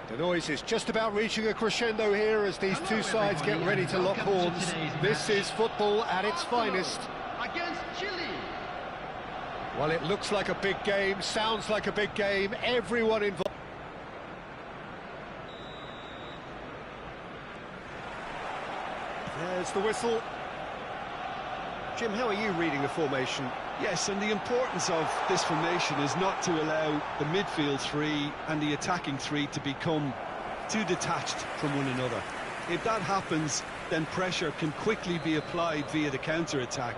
The noise is just about reaching a crescendo here as these two sides get ready to lock horns. This is football at its finest. Against Chile. Well, it looks like a big game, sounds like a big game, everyone involved. There's the whistle. Jim, how are you reading the formation? Yes, and the importance of this formation is not to allow the midfield three and the attacking three to become too detached from one another. If that happens, then pressure can quickly be applied via the counter-attack,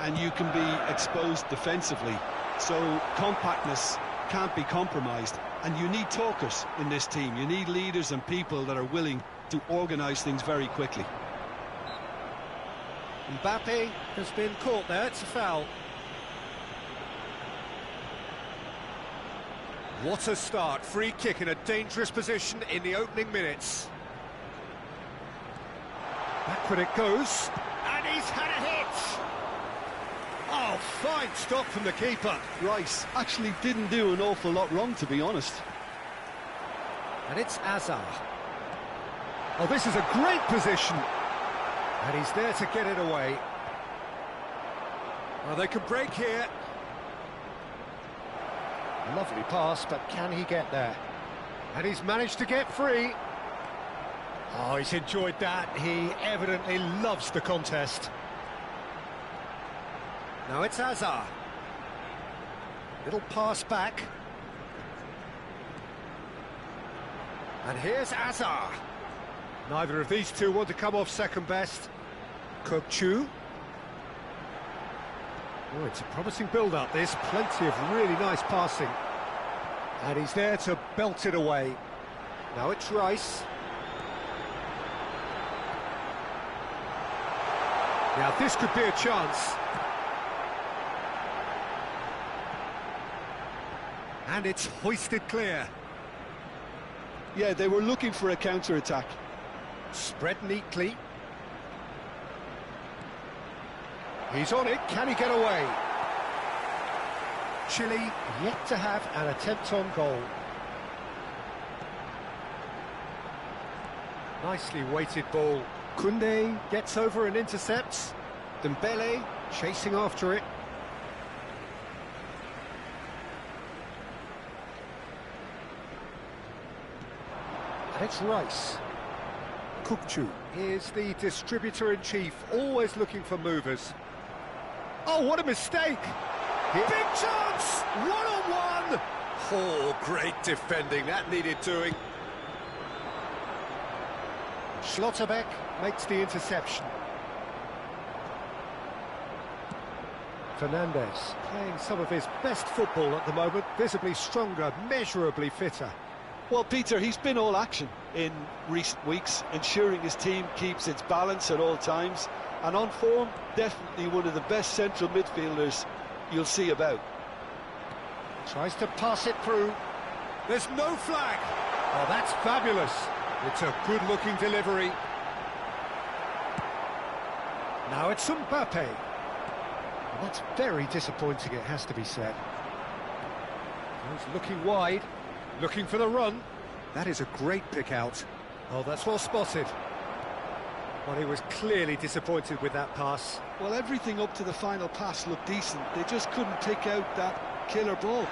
and you can be exposed defensively. So compactness can't be compromised, and you need talkers in this team. You need leaders and people that are willing to organise things very quickly. Mbappe has been caught there, it's a foul. What a start, free kick in a dangerous position in the opening minutes. Backward it goes, and he's had a hit! Oh, fine stop from the keeper. Rice actually didn't do an awful lot wrong, to be honest. And it's Hazard. Oh, this is a great position. And he's there to get it away. Well, they can break here. A lovely pass, but can he get there? And he's managed to get free. Oh, he's enjoyed that. He evidently loves the contest. Now it's Hazard. Little pass back. And here's Hazard. Neither of these two want to come off second best. Kokchu. Oh, it's a promising build-up, this. Plenty of really nice passing. And he's there to belt it away. Now it's Rice. Now this could be a chance. And it's hoisted clear. Yeah, they were looking for a counter-attack. Spread neatly. He's on it, can he get away? Chile yet to have an attempt on goal. Nicely weighted ball. Koundé gets over and intercepts. Dembele chasing after it. And it's Rice. Kokchu is the distributor-in-chief, always looking for movers. Oh, what a mistake! Big chance! One-on-one! Oh, great defending, that needed doing. Schlotterbeck makes the interception. Fernandes playing some of his best football at the moment, visibly stronger, measurably fitter. Well, Peter, he's been all action in recent weeks, ensuring his team keeps its balance at all times, and on form, definitely one of the best central midfielders you'll see about. Tries to pass it through. There's no flag. Oh, that's fabulous. It's a good-looking delivery. Now it's Mbappe. And that's very disappointing, it has to be said. He's looking wide, looking for the run. That is a great pick-out. Oh, that's well spotted. Well, he was clearly disappointed with that pass. Well, everything up to the final pass looked decent. They just couldn't pick out that killer ball.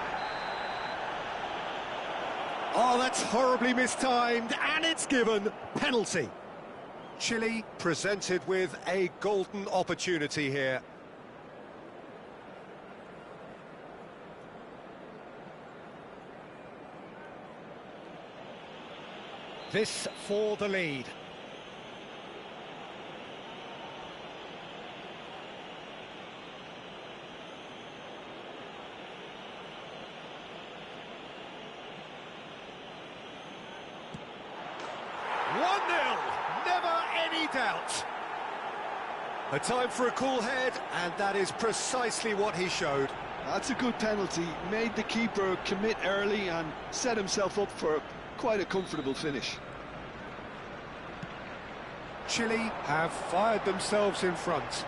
Oh, that's horribly mistimed, and it's given. Penalty. Chile presented with a golden opportunity here. This for the lead. Doubt. A time for a cool head, and that is precisely what he showed. That's a good penalty. Made the keeper commit early and set himself up for quite a comfortable finish. Chile have fired themselves in front.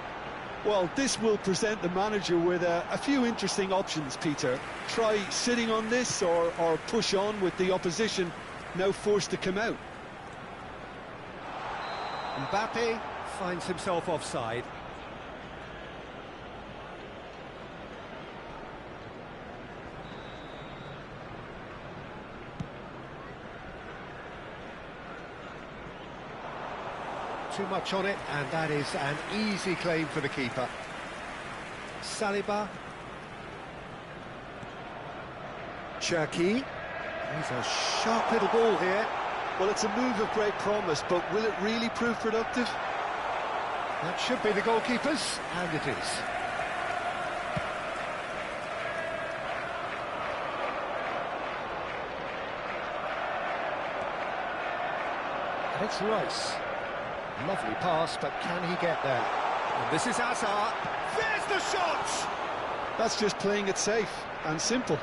Well, this will present the manager with a few interesting options, Peter. Try sitting on this or push on with the opposition now forced to come out. Mbappe finds himself offside. Too much on it, and that is an easy claim for the keeper. Saliba. Cherki. He's a sharp little ball here. Well, it's a move of great promise, but will it really prove productive? That should be the goalkeeper's, and it is. And it's Rice. Lovely pass, but can he get there? And this is Hazard. There's the shot! That's just playing it safe and simple.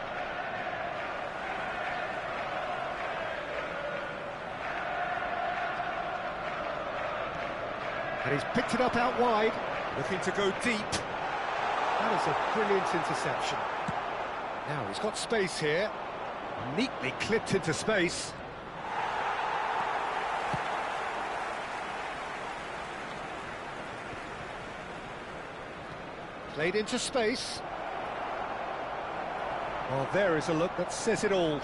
And he's picked it up out wide, looking to go deep. That is a brilliant interception. Now he's got space here, neatly clipped into space. Played into space. Well, there is a look that says it all.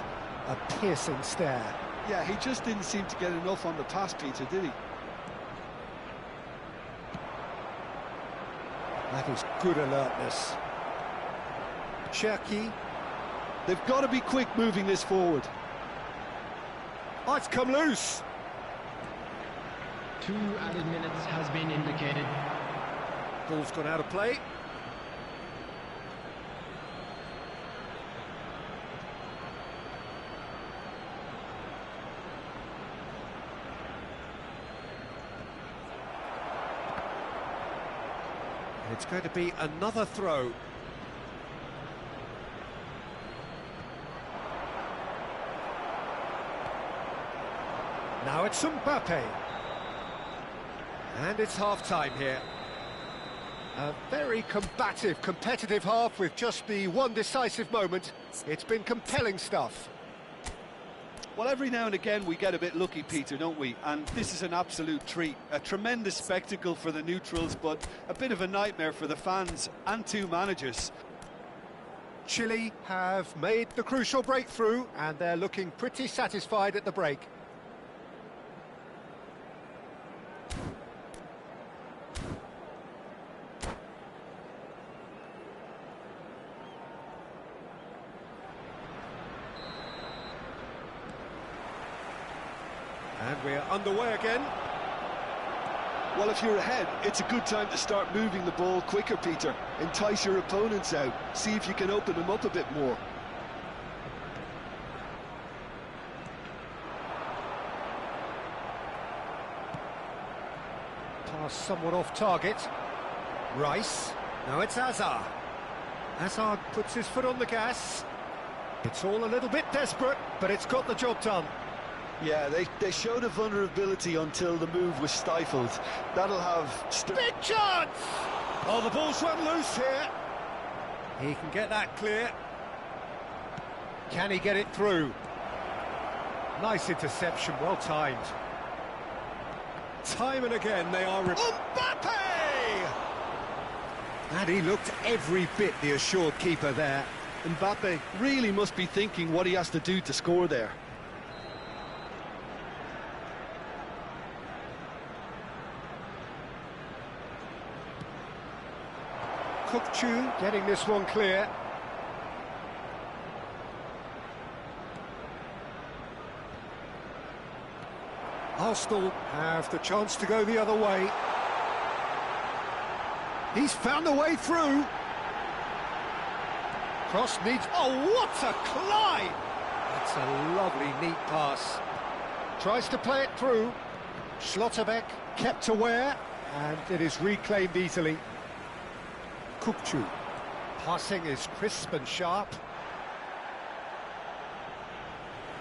A piercing stare. Yeah, he just didn't seem to get enough on the pass, Peter, did he? That is good alertness. Cherki. They've got to be quick moving this forward. Oh, it's come loose. 2 added minutes has been indicated. Ball's gone out of play. It's going to be another throw. Now it's Mbappe. And it's half-time here. A very combative, competitive half with just the one decisive moment. It's been compelling stuff. Well, every now and again we get a bit lucky, Peter, don't we? And this is an absolute treat. A tremendous spectacle for the neutrals, but a bit of a nightmare for the fans and 2 managers. Chile have made the crucial breakthrough, and they're looking pretty satisfied at the break. And we're underway again. Well, if you're ahead, it's a good time to start moving the ball quicker, Peter. Entice your opponents out. See if you can open them up a bit more. Pass somewhat off target. Rice. Now it's Hazard. Hazard puts his foot on the gas. It's all a little bit desperate, but it's got the job done. Yeah, they showed a vulnerability until the move was stifled. That'll have... Big chance! Oh, the ball's run loose here. He can get that clear. Can he get it through? Nice interception, well timed. Time and again they are... Mbappe! And he looked every bit the assured keeper there. Mbappe really must be thinking what he has to do to score there. Kukçu getting this one clear. Arsenal have the chance to go the other way. He's found a way through. Cross needs... Oh, what a climb! That's a lovely, neat pass. Tries to play it through. Schlotterbeck kept aware, and it is reclaimed easily. Kukçu. Passing is crisp and sharp.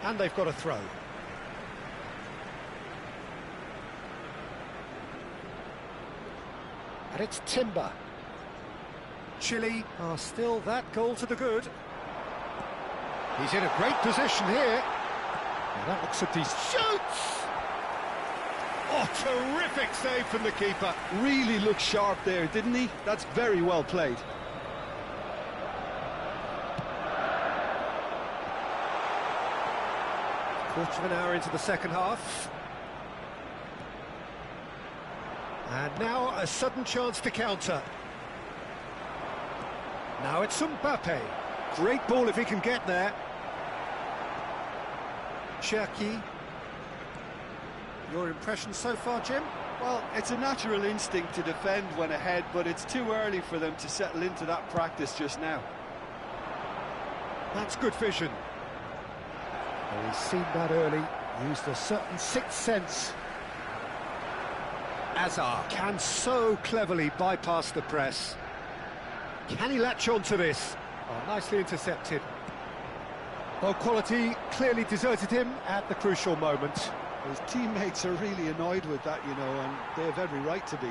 And they've got a throw. And it's Timber. Chile are still that goal to the good. He's in a great position here. Well, that looks a decent... Shoots! Oh, terrific save from the keeper. Really looked sharp there, didn't he? That's very well played. Quarter of an hour into the second half. And now a sudden chance to counter. Now it's Mbappe. Great ball if he can get there. Cherki. Your impression so far, Jim? Well, it's a natural instinct to defend when ahead, but it's too early for them to settle into that practice just now. That's good vision. Well, he's seen that early, used a certain sixth sense. Hazard can so cleverly bypass the press. Can he latch on to this? Oh, nicely intercepted. Well, quality clearly deserted him at the crucial moment. His teammates are really annoyed with that, you know, and they have every right to be.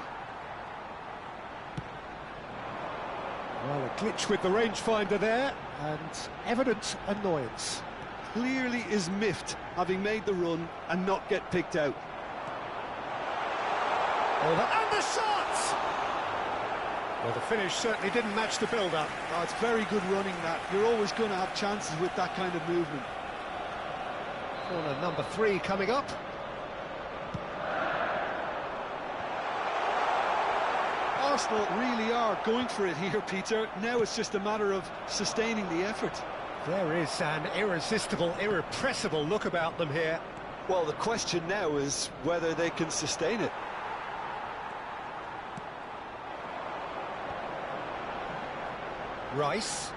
Well, a glitch with the rangefinder there, and evident annoyance. Clearly is miffed, having made the run and not get picked out. Oh, and the shot! Well, the finish certainly didn't match the build-up. Oh, it's very good running, that. You're always going to have chances with that kind of movement. Corner number 3 coming up. Arsenal really are going for it here, Peter. Now it's just a matter of sustaining the effort. There is an irresistible, irrepressible look about them here. Well, the question now is whether they can sustain it. Rice.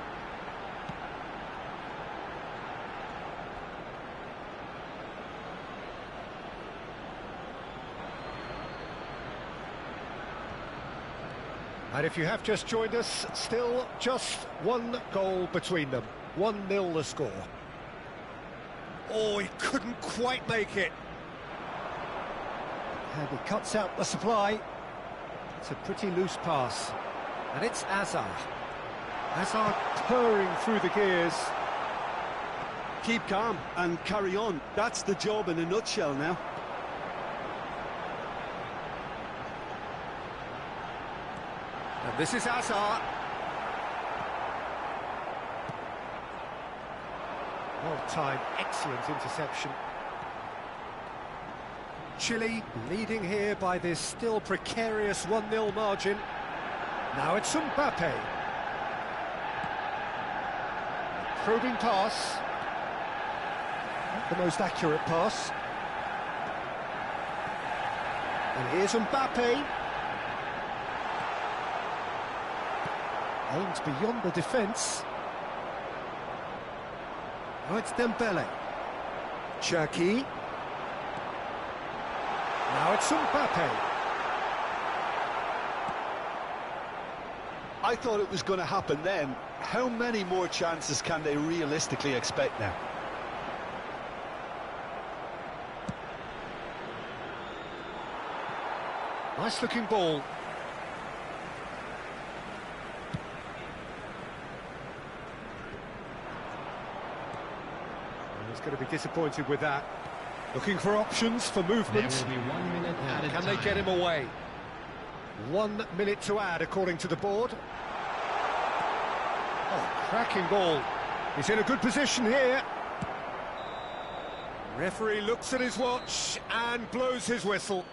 And if you have just joined us, still just one goal between them. 1-0 the score. Oh, he couldn't quite make it. And he cuts out the supply. It's a pretty loose pass. And it's Hazard. Hazard purring through the gears. Keep calm and carry on. That's the job in a nutshell now. And this is Hazard. Well-timed, excellent interception. Chile leading here by this still precarious 1-0 margin. Now it's Mbappe. Probing pass. Not the most accurate pass. And here's Mbappe. Aims beyond the defence. Oh, it's Dembele. Cherki. Now it's Mbappe. I thought it was going to happen then. How many more chances can they realistically expect now? Nice looking ball. He's going to be disappointed with that. Looking for options for movement. There will be 1 minute added Can they get him away? 1 minute to add, according to the board. Oh, cracking ball. He's in a good position here. Referee looks at his watch and blows his whistle.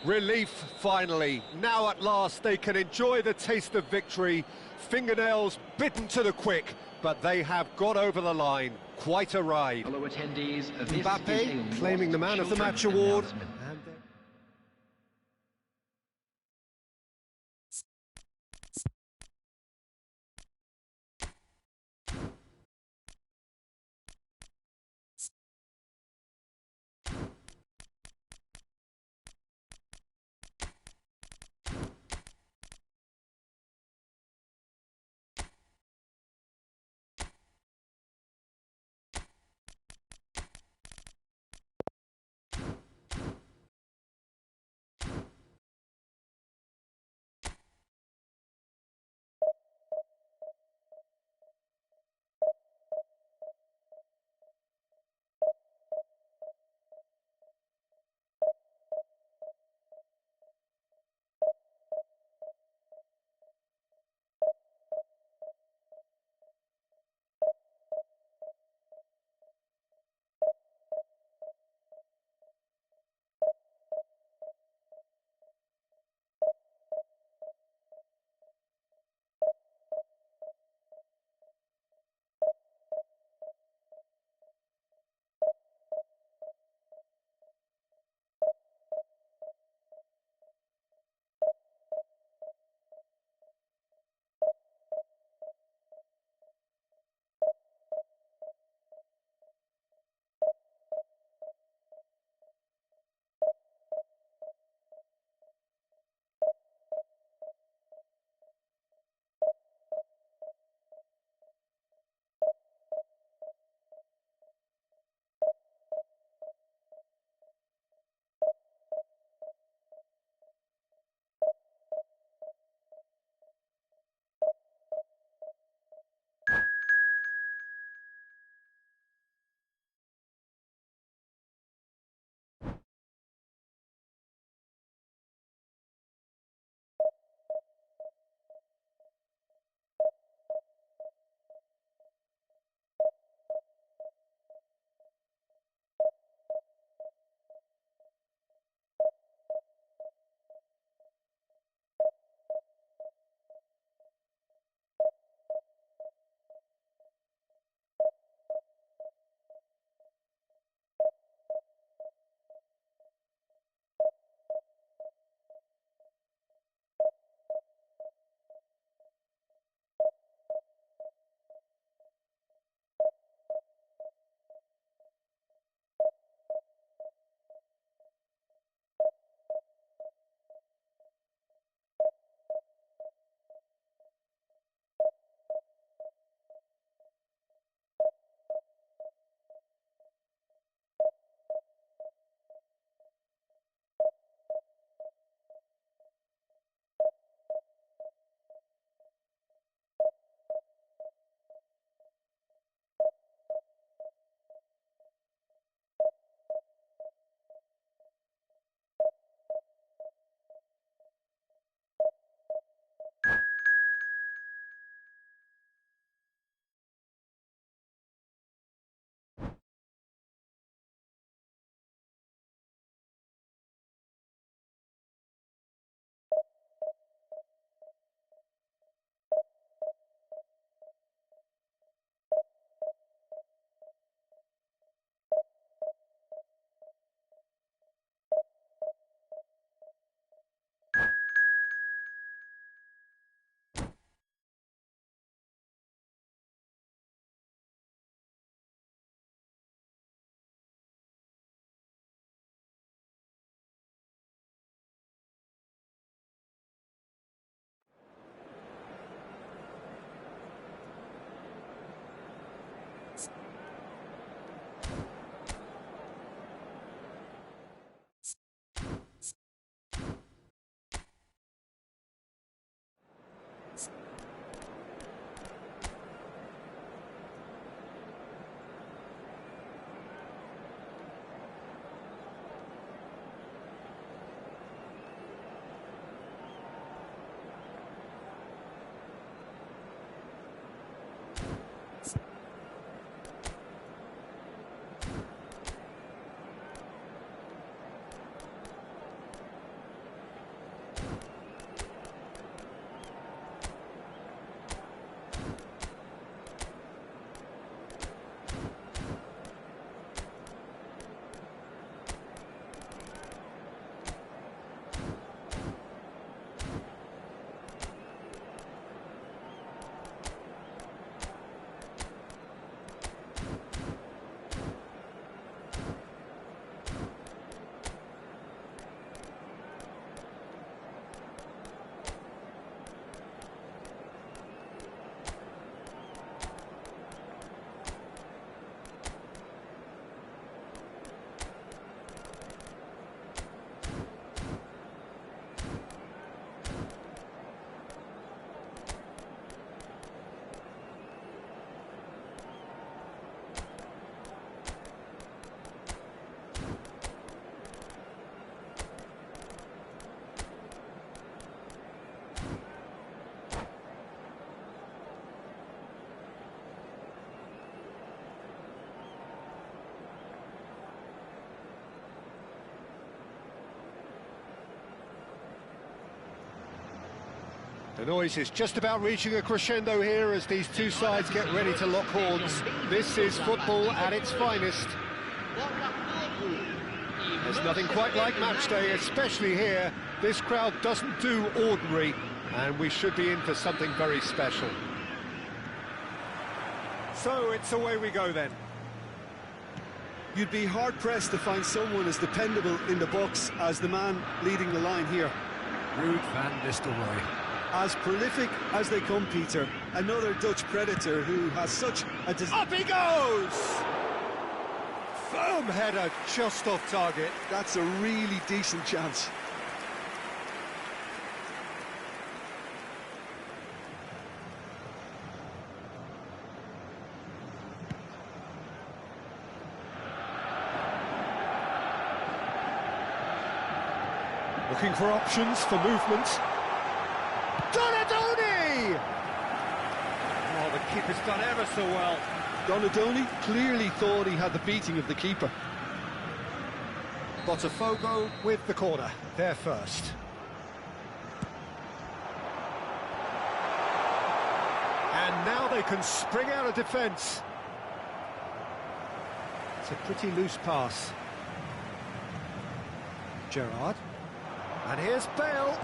Relief, finally. Now at last they can enjoy the taste of victory. Fingernails bitten to the quick, but they have got over the line. Quite a ride. Fellow attendees, this Mbappe is a claiming the Man of the Match award. noise is just about reaching a crescendo here as these two sides get ready to lock horns. This is football at its finest. There's nothing quite like match day, especially here. This crowd doesn't do ordinary, and we should be in for something very special. So it's away we go then. You'd be hard-pressed to find someone as dependable in the box as the man leading the line here. Ruud van Nistelrooy. As prolific as they come, Peter. Another Dutch predator who has such a... Up he goes! Firm header, just off target. That's a really decent chance. Looking for options for movement. Donadoni! Oh, the keeper's done ever so well. Donadoni clearly thought he had the beating of the keeper. Botafogo with the corner, there first. And now they can spring out of defence. It's a pretty loose pass. Gerrard. And here's Bale.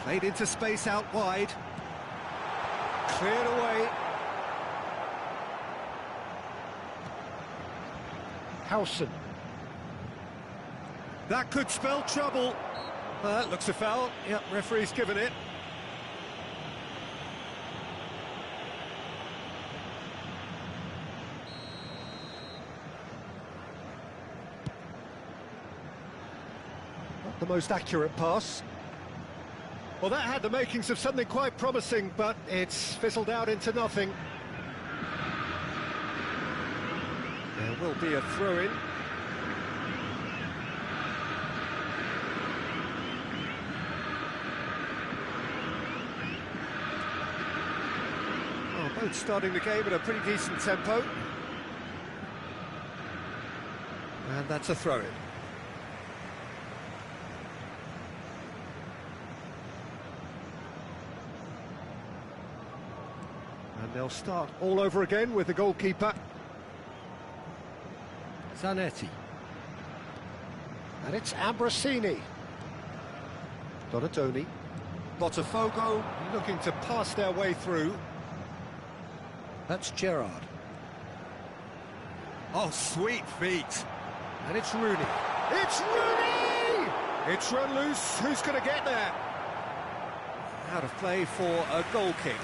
Played into space out wide. Cleared away. Howson. That could spell trouble. That looks a foul. Yep, referee's given it. Not the most accurate pass. Well, that had the makings of something quite promising, but it's fizzled out into nothing. There will be a throw-in. Oh, both starting the game at a pretty decent tempo. And that's a throw-in. And they'll start all over again with the goalkeeper. Zanetti. And it's Ambrosini. Donadoni. Botafogo looking to pass their way through. That's Gerrard. Oh, sweet feet. And it's Rooney. It's Rooney! It's run loose. Who's going to get there? Out of play for a goal kick.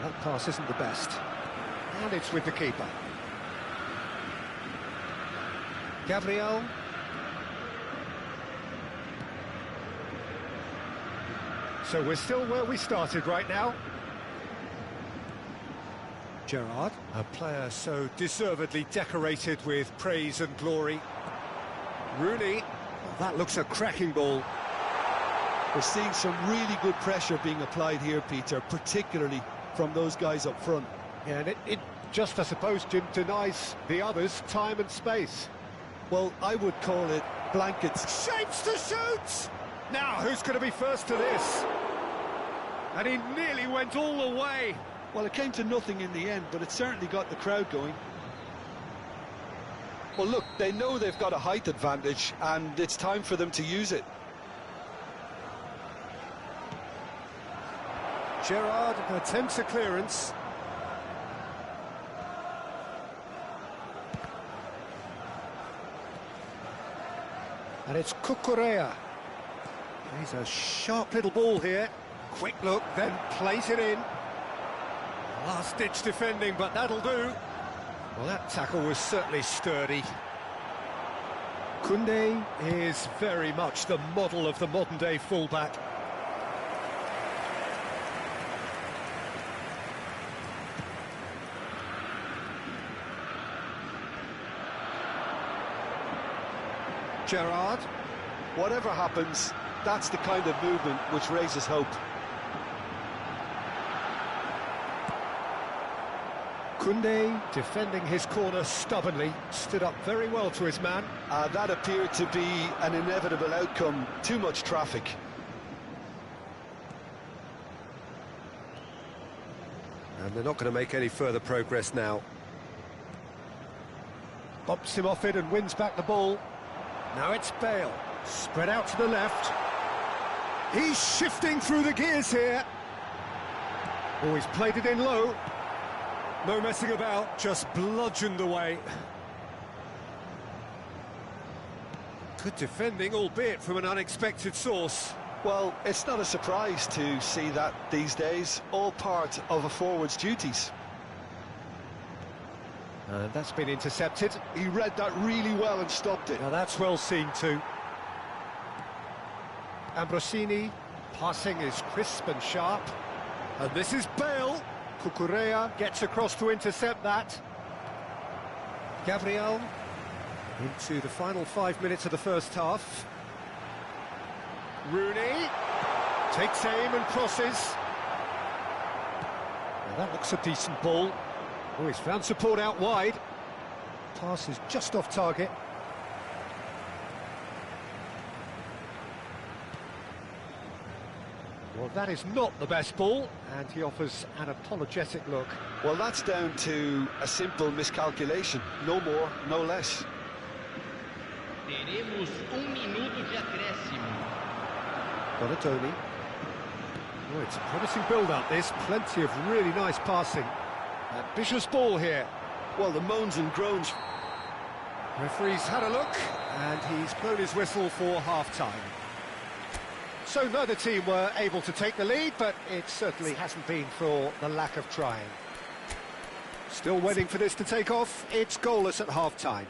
That pass isn't the best. And it's with the keeper. Gabriel. So we're still where we started right now. Gerrard, a player so deservedly decorated with praise and glory. Rooney, well, that looks a cracking ball. We're seeing some really good pressure being applied here, Peter, particularly from those guys up front. Yeah, and it just, I suppose, Jim, denies the others time and space. Well, I would call it blankets. Shapes to shoot! Now, who's going to be first to this? And he nearly went all the way. Well, it came to nothing in the end, but it certainly got the crowd going. Well, look, they know they've got a height advantage, and it's time for them to use it. Gerrard attempts a clearance. And it's Cucurella. He's a sharp little ball here. Quick look, then plays it in. Last-ditch defending, but that'll do. Well, that tackle was certainly sturdy. Koundé is very much the model of the modern-day fullback. Gerrard. Whatever happens, that's the kind of movement which raises hope. Koundé defending his corner stubbornly, stood up very well to his man. That appeared to be an inevitable outcome. Too much traffic. And they're not going to make any further progress now. Bumps him off it and wins back the ball. Now it's Bale, spread out to the left. He's shifting through the gears here. Oh, he's played it in low. No messing about, just bludgeoned away. Good defending, albeit from an unexpected source. Well, it's not a surprise to see that these days, all part of a forward's duties. And that's been intercepted. He read that really well and stopped it. Now that's well seen too. Ambrosini, passing is crisp and sharp. And this is Bale. Cucurella gets across to intercept that. Gabriel into the final 5 minutes of the first half. Rooney takes aim and crosses. Now that looks a decent ball. Oh, he's found support out wide. Pass is just off target. Well, that is not the best ball, and he offers an apologetic look. Well, that's down to a simple miscalculation. No more, no less. Teremos minuto de acréscimo. Donatoni. Oh, it's a promising build-up, this. Plenty of really nice passing. Ambitious ball here. Well, the moans and groans. Referee's had a look, and he's blown his whistle for half-time. So neither team were able to take the lead, but it certainly hasn't been for the lack of trying. Still waiting for this to take off. It's goalless at half-time.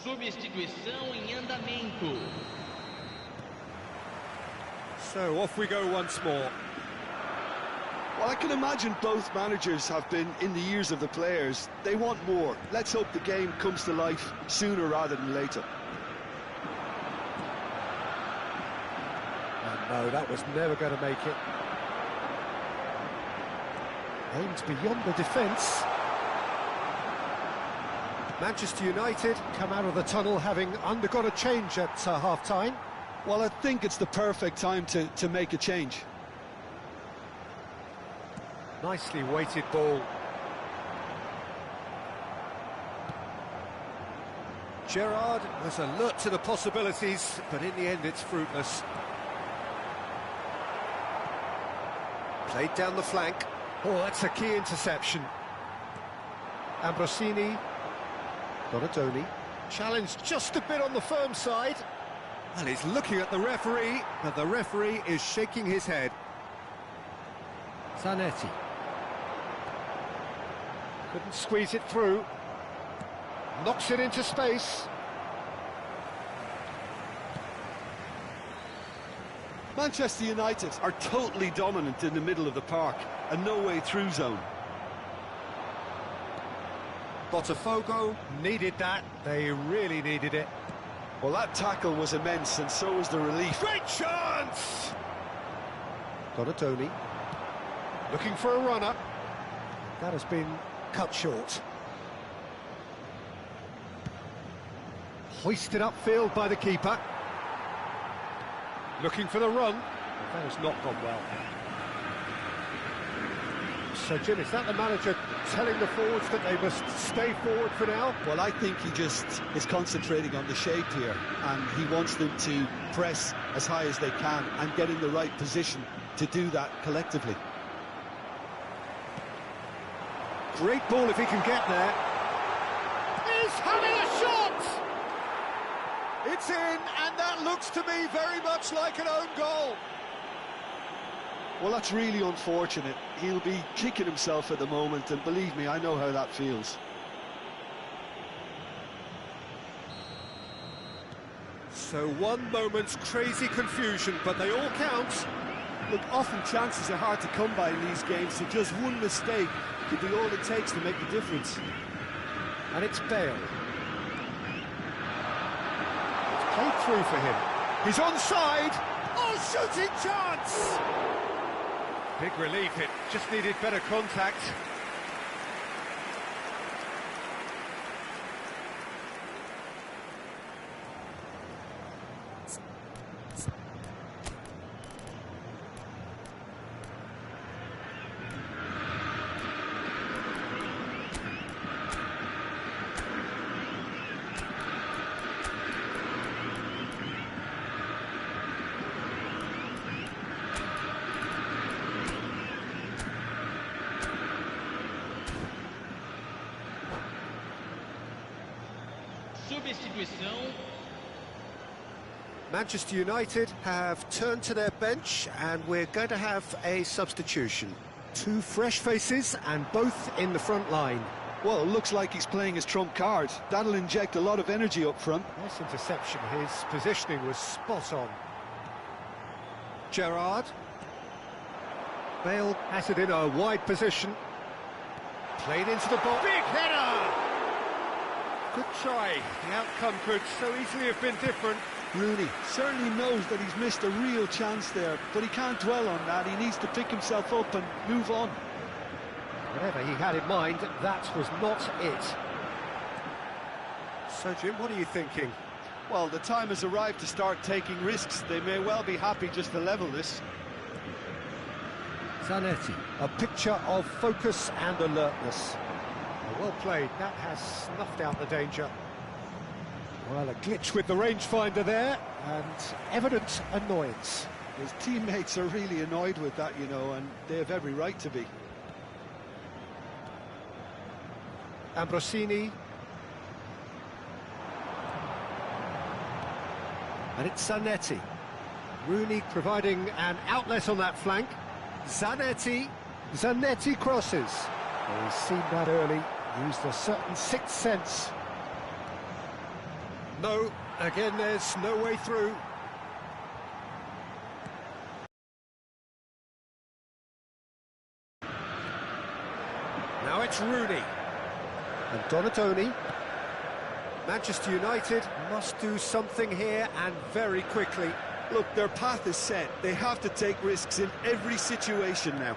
Substituição em andamento. So off we go once more. Well, I can imagine both managers have been in the ears of the players. They want more. Let's hope the game comes to life sooner rather than later. And no, that was never going to make it. Aimed beyond the defence. Manchester United come out of the tunnel having undergone a change at half-time. Well, I think it's the perfect time to make a change. Nicely weighted ball. Gerrard was alert to the possibilities, but in the end it's fruitless. Played down the flank. Oh, that's a key interception. Ambrosini. Donatoni. Challenged just a bit on the firm side. And he's looking at the referee, but the referee is shaking his head. Zanetti. Couldn't squeeze it through. Knocks it into space. Manchester United are totally dominant in the middle of the park, a no-way through zone. Botafogo needed that. They really needed it. Well, that tackle was immense, and so was the relief. Great chance! Donatoni. Looking for a runner. That has been cut short. Hoisted upfield by the keeper. Looking for the run. That has not gone well. So, Jim, is that the manager telling the forwards that they must stay forward for now? Well, I think he just is concentrating on the shape here, and he wants them to press as high as they can and get in the right position to do that collectively. Great ball if he can get there. He's having a shot! It's in, and that looks to me very much like an own goal. Well, that's really unfortunate. He'll be kicking himself at the moment, and believe me, I know how that feels. So one moment's crazy confusion, but they all count. Look, often chances are hard to come by in these games, so just one mistake could be all it takes to make the difference. And it's Bale. It's played through for him. He's onside. Oh, shooting chance! Big relief, it just needed better contact. Substituição. Manchester United have turned to their bench and we're going to have a substitution. Two fresh faces and both in the front line. Well, it looks like he's playing his trump card. That'll inject a lot of energy up front. Nice interception, his positioning was spot on. Gerrard. Bale has it in a wide position. Played into the box. Big header! Good try. The outcome could so easily have been different. Rooney certainly knows that he's missed a real chance there, but he can't dwell on that. He needs to pick himself up and move on. Whatever he had in mind, that was not it. So, Jim, what are you thinking? Well, the time has arrived to start taking risks. They may well be happy just to level this. Zanetti, a picture of focus and alertness. Well played, that has snuffed out the danger. Well, a glitch with the rangefinder there, and evident annoyance. His teammates are really annoyed with that, you know, and they have every right to be. Ambrosini. And it's Zanetti. Rooney providing an outlet on that flank. Zanetti crosses. Oh, he's seen that early, used a certain sixth sense. No, again there's no way through. Now it's Rooney. And Donatoni. Manchester United must do something here and very quickly. Look, their path is set. They have to take risks in every situation now.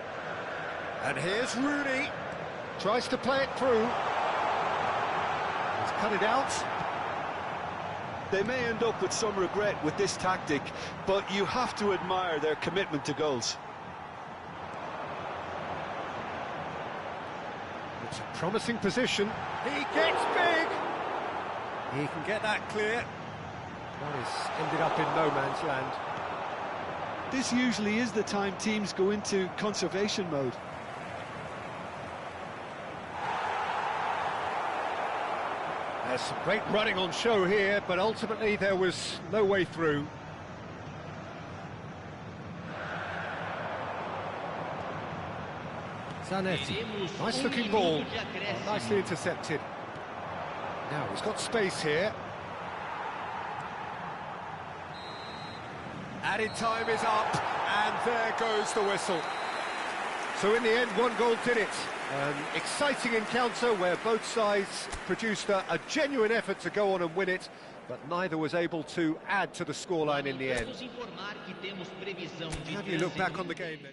And here's Rooney. Tries to play it through. He's cut it out. They may end up with some regret with this tactic, but you have to admire their commitment to goals. It's a promising position. He gets big. He can get that clear. That has ended up in no man's land. This usually is the time teams go into conservation mode. There's some great running on show here, but ultimately there was no way through. Zanetti, nice looking ball, nicely intercepted. Now he's got space here. Added time is up, and there goes the whistle. So in the end, one goal did it. An exciting encounter where both sides produced a genuine effort to go on and win it, but neither was able to add to the scoreline in the end. How do you look back on the game then?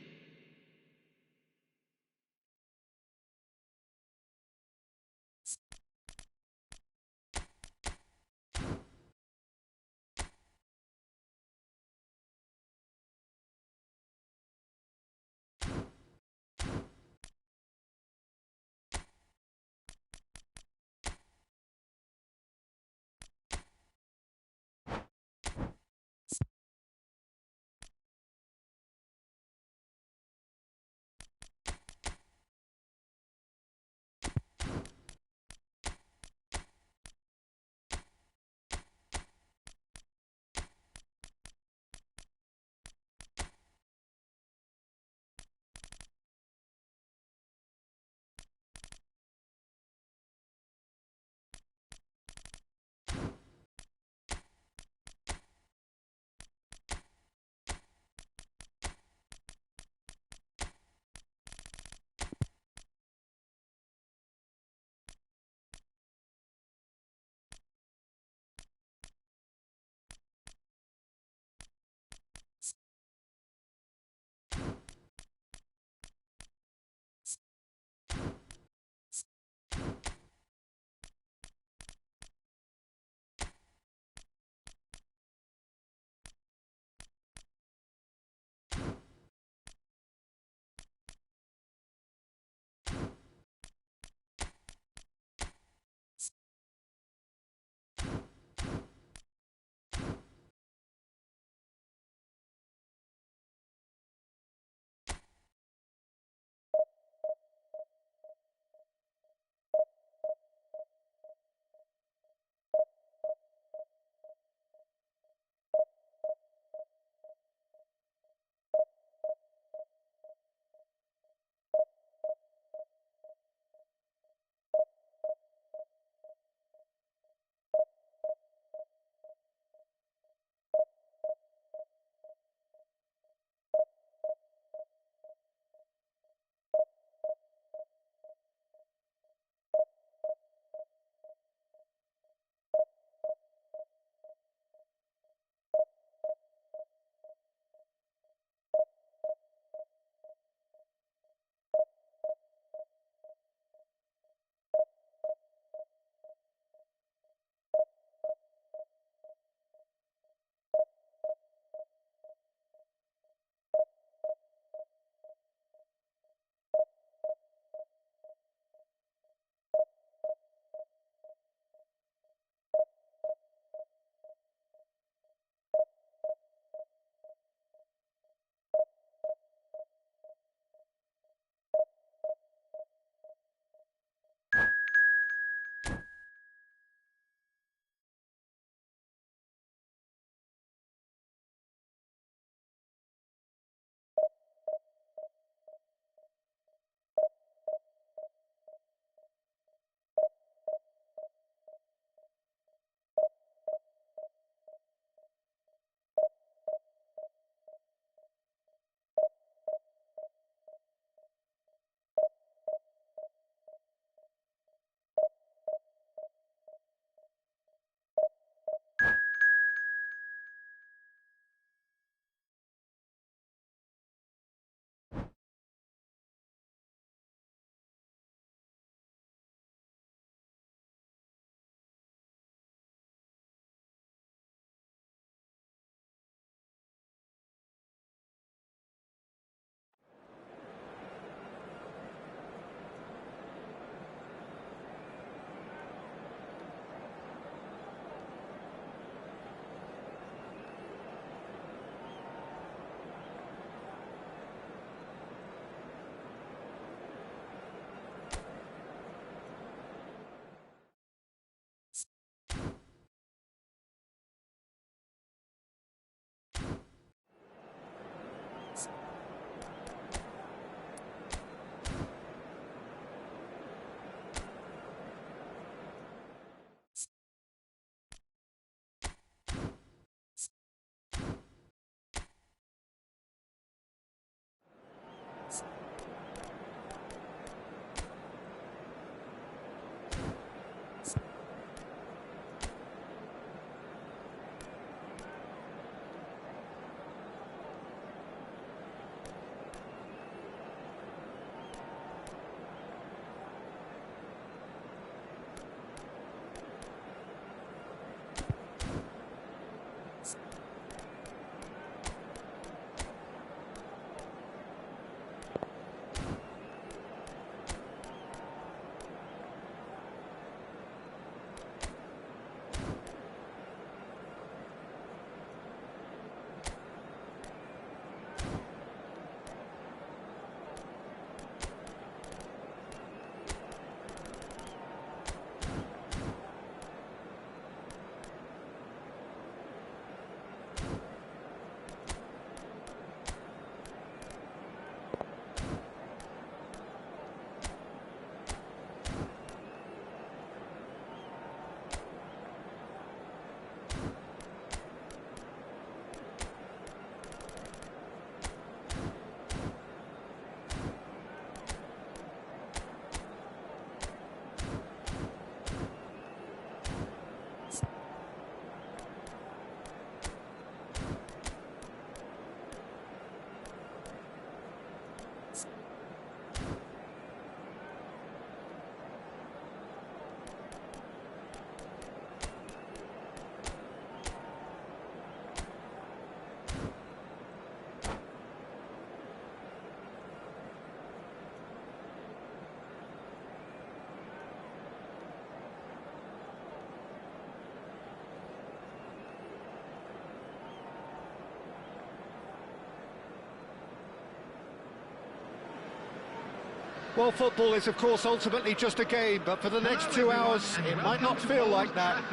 Well, football is, of course, ultimately just a game, but for the next 2 hours, it might not feel like that.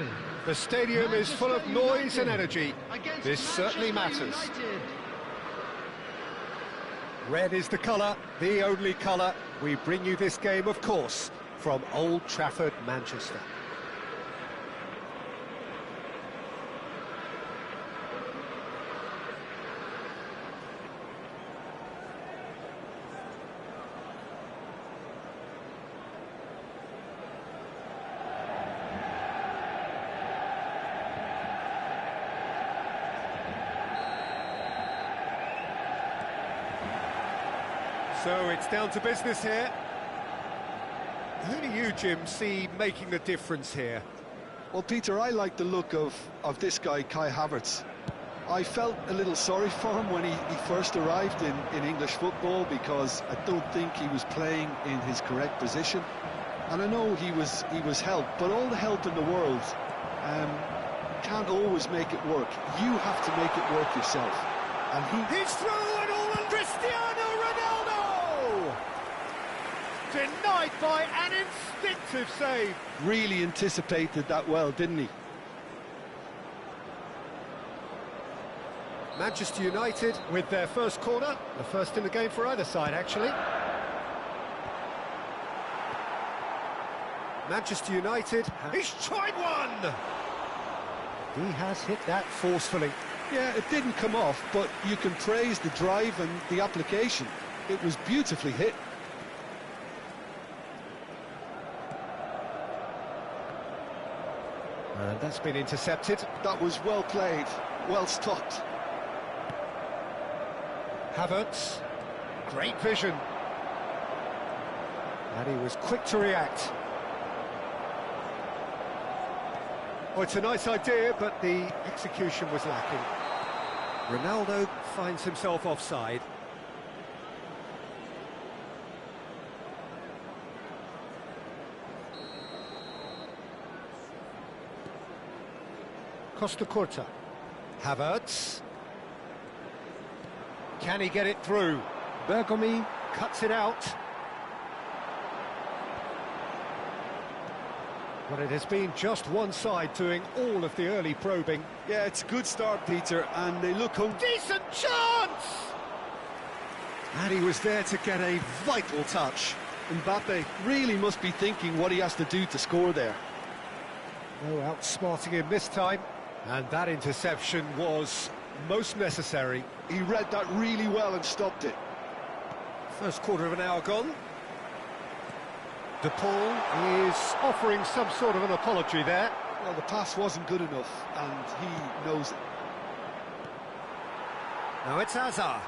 The stadium is full of noise and energy. This certainly matters. Red is the colour, the only colour. We bring you this game, of course, from Old Trafford, Manchester. So it's down to business here. Who do you, Jim, see making the difference here? Well, Peter, I like the look of this guy, Kai Havertz. I felt a little sorry for him when he first arrived in English football, because I don't think he was playing in his correct position. And I know he was helped, but all the help in the world can't always make it work. You have to make it work yourself. And he's through and all, and Cristiano Ronaldo! Denied by an instinctive save. Really anticipated that well, didn't he? Manchester United with their first corner, the first in the game for either side, actually. Manchester United, he's tried one! He has hit that forcefully. Yeah, it didn't come off, but you can praise the drive and the application. It was beautifully hit. And that's been intercepted. That was well played, well stopped. Havertz, great vision. And he was quick to react. Oh, it's a nice idea, but the execution was lacking. Ronaldo finds himself offside. Costa Curta. Havertz. Can he get it through? Bergomi cuts it out. But it has been just one side doing all of the early probing. Yeah, it's a good start, Peter, and they look home. Decent chance! And he was there to get a vital touch. Mbappe really must be thinking what he has to do to score there. No outsmarting him this time. And that interception was most necessary. He read that really well and stopped it. First quarter of an hour gone. De Paul is offering some sort of an apology there. Well, the pass wasn't good enough, and he knows it. Now it's Hazard.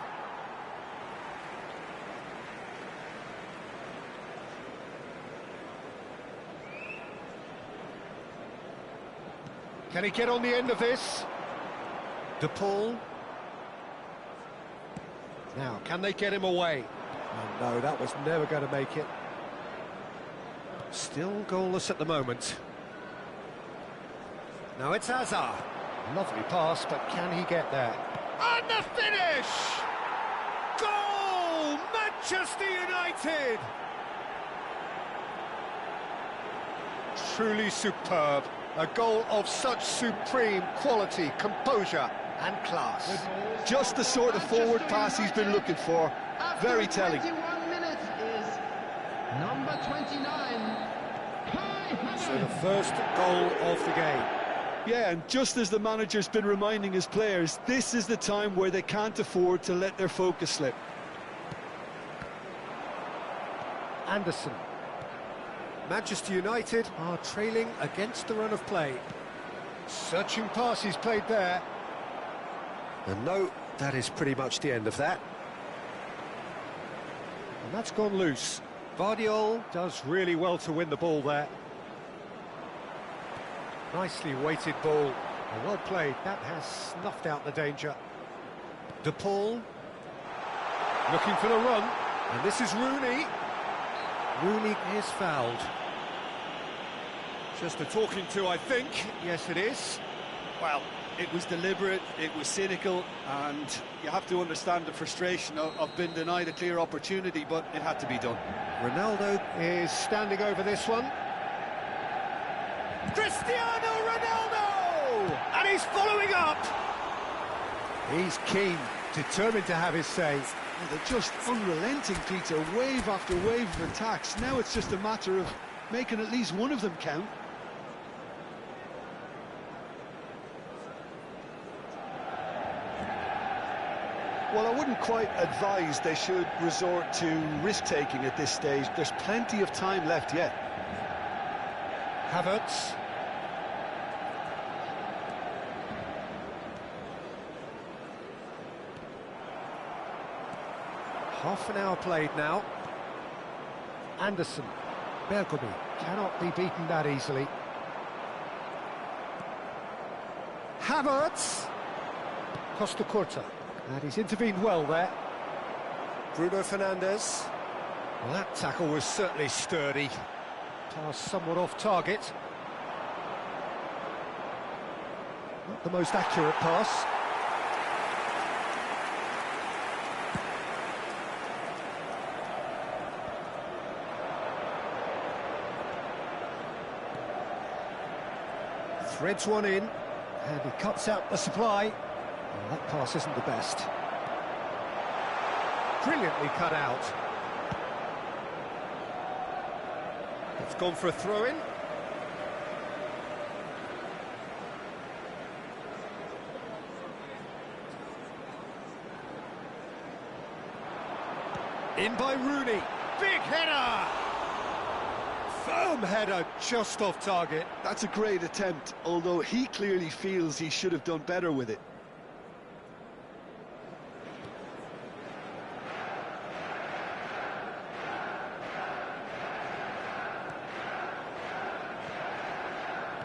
Can he get on the end of this? De Paul. Now, can they get him away? Oh, no, that was never going to make it. Still goalless at the moment. Now it's Hazard. Lovely pass, but can he get there? And the finish! Goal! Manchester United! Truly superb. A goal of such supreme quality, composure and class. Just the sort of forward pass he's been looking for. Very telling. 21 minutes is number 29. So the first goal of the game. Yeah, and just as the manager's been reminding his players, this is the time where they can't afford to let their focus slip. Anderson. Manchester United are trailing against the run of play. Searching pass he's played there. And no, that is pretty much the end of that. And that's gone loose. Vardiol does really well to win the ball there. Nicely weighted ball. And well played. That has snuffed out the danger. De Paul. Looking for the run. And this is Rooney. Rooney is fouled. Just a talking to, I think. Yes, it is. Well, it was deliberate, it was cynical, and you have to understand the frustration of being denied a clear opportunity, but it had to be done. Ronaldo is standing over this one. Cristiano Ronaldo! And he's following up! He's keen, determined to have his say. Well, they're just unrelenting, Peter, wave after wave of attacks. Now it's just a matter of making at least one of them count. Well, I wouldn't quite advise they should resort to risk-taking at this stage. There's plenty of time left yet. Havertz. Half an hour played now. Anderson. Bergomi cannot be beaten that easily. Havertz. Costa Curta. And he's intervened well there. Bruno Fernandes. Well, that tackle was certainly sturdy. Pass somewhat off target. Not the most accurate pass. Threads one in, and he cuts out the supply. Well, that pass isn't the best. Brilliantly cut out. It's gone for a throw-in. In by Rooney. Big header! Firm header, just off target. That's a great attempt, although he clearly feels he should have done better with it.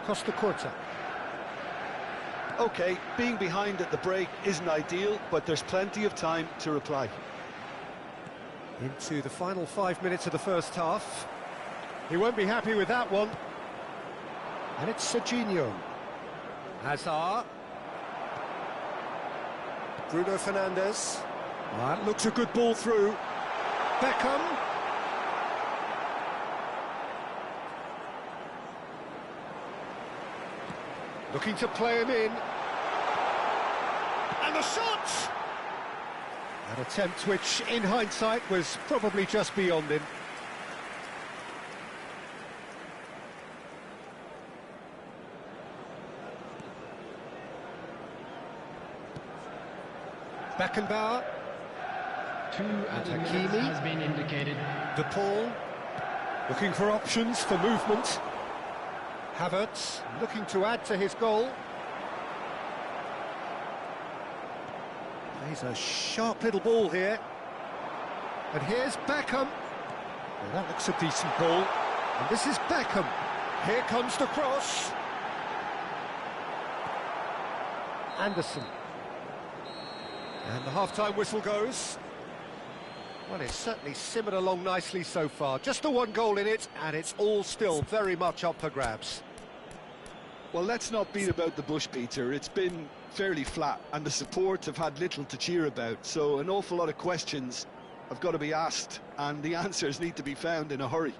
Costa Curta. OK, being behind at the break isn't ideal, but there's plenty of time to reply. Into the final 5 minutes of the first half. He won't be happy with that one. And it's Serginho. Hazard. Bruno Fernandes. That looks a good ball through. Beckham. Looking to play him in. And the shot! An attempt which, in hindsight, was probably just beyond him. Beckenbauer. And Hakimi has been indicated. De Paul. Looking for options for movement. Havertz looking to add to his goal. Plays a sharp little ball here. And here's Beckham. Well, that looks a decent ball. And this is Beckham. Here comes the cross. Anderson. And the half-time whistle goes. Well, it's certainly simmered along nicely so far. Just the one goal in it, and it's all still very much up for grabs. Well, let's not beat about the bush, Peter. It's been fairly flat, and the support have had little to cheer about. So an awful lot of questions have got to be asked, and the answers need to be found in a hurry.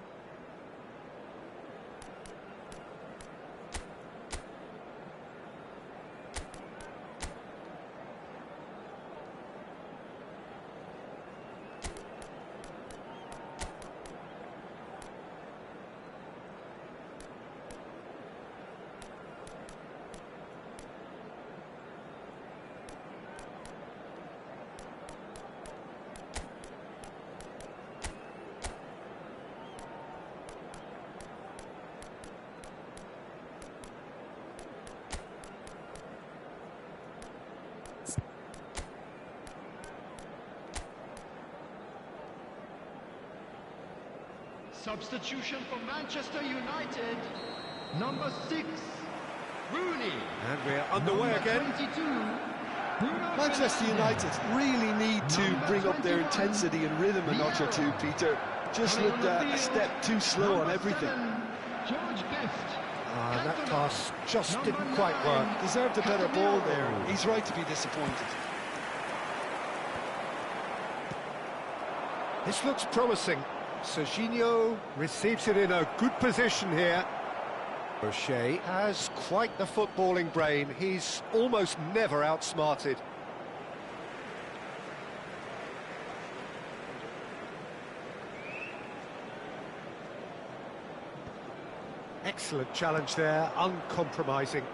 Substitution for Manchester United, number 6, Rooney. And we're underway again. 22, Manchester United really need to bring up their intensity and rhythm a notch or two, Peter. Just looked a step too slow on everything. 7, George Best. And that pass just didn't quite work. Deserved a better ball there. He's right to be disappointed. This looks promising. Serginho receives it in a good position here. O'Shea has quite the footballing brain. He's almost never outsmarted. Excellent challenge there, uncompromising.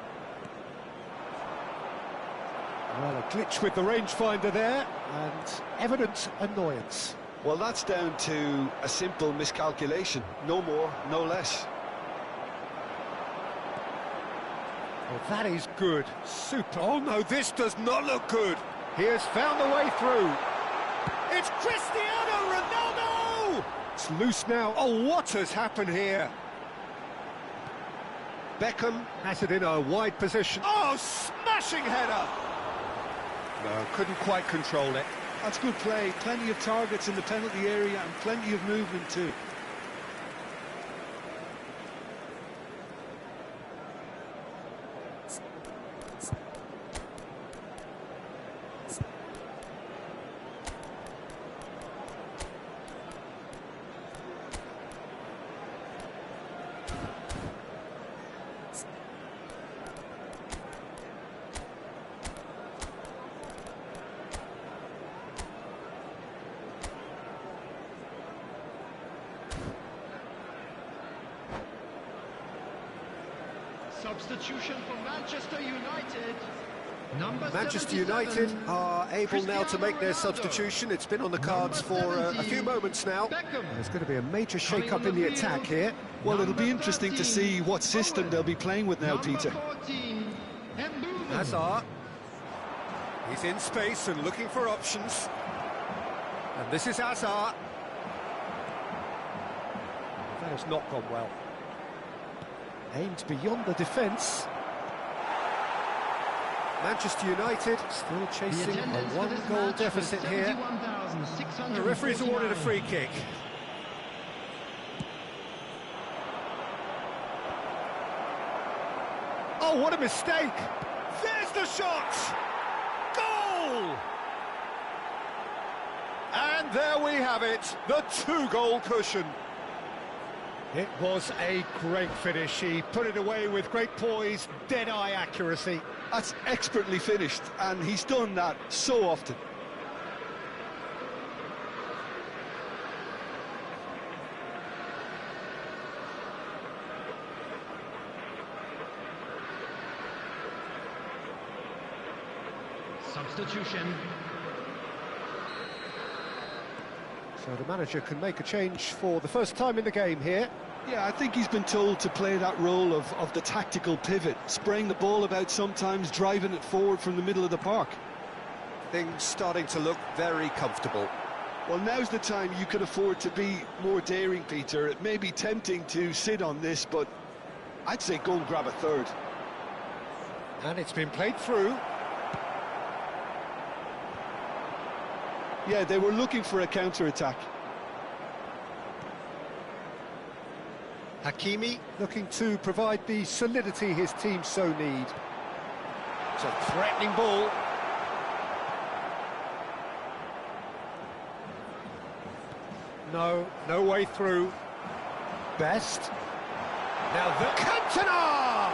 Well, a glitch with the rangefinder there, and evident annoyance. Well, that's down to a simple miscalculation. No more, no less. Well, that is good. Super. Oh, no, this does not look good. He has found a way through. It's Cristiano Ronaldo! It's loose now. Oh, what has happened here? Beckham has it in a wide position. Oh, smashing header! No, couldn't quite control it. That's good play. Plenty of targets in the penalty area and plenty of movement too. Substitution for Manchester United. Manchester United are able now to make their substitution. It's been on the cards for a few moments now. There's going to be a major shake-up in the attack here. Well, it'll be interesting to see what system they'll be playing with now, Peter. Hazard. He's in space and looking for options. And this is Hazard. That has not gone well. Aimed beyond the defence. Manchester United still chasing a one-goal deficit here. The referee's awarded a free kick. Oh, what a mistake! There's the shot! Goal! And there we have it, the two-goal cushion. It was a great finish. He put it away with great poise, dead-eye accuracy. That's expertly finished, and he's done that so often. Substitution. So the manager can make a change for the first time in the game here. Yeah, I think he's been told to play that role of the tactical pivot, spraying the ball about sometimes, driving it forward from the middle of the park. Things starting to look very comfortable. Well, now's the time you could afford to be more daring, Peter. It may be tempting to sit on this, but I'd say go and grab a third. And it's been played through. Yeah, they were looking for a counter-attack. Hakimi looking to provide the solidity his team so need. It's a threatening ball. No way through. Best. Now the Cantona!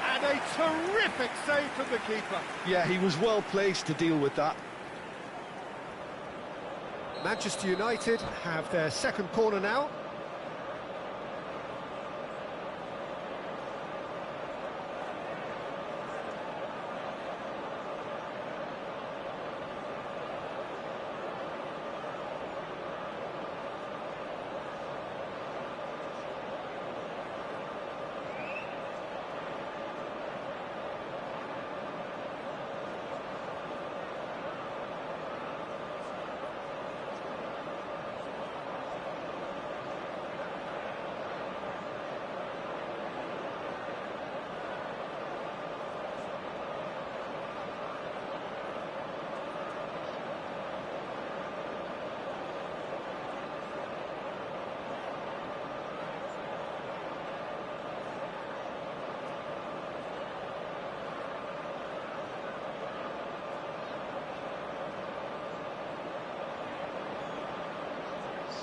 And a terrific save from the keeper. Yeah, he was well placed to deal with that. Manchester United have their second corner now.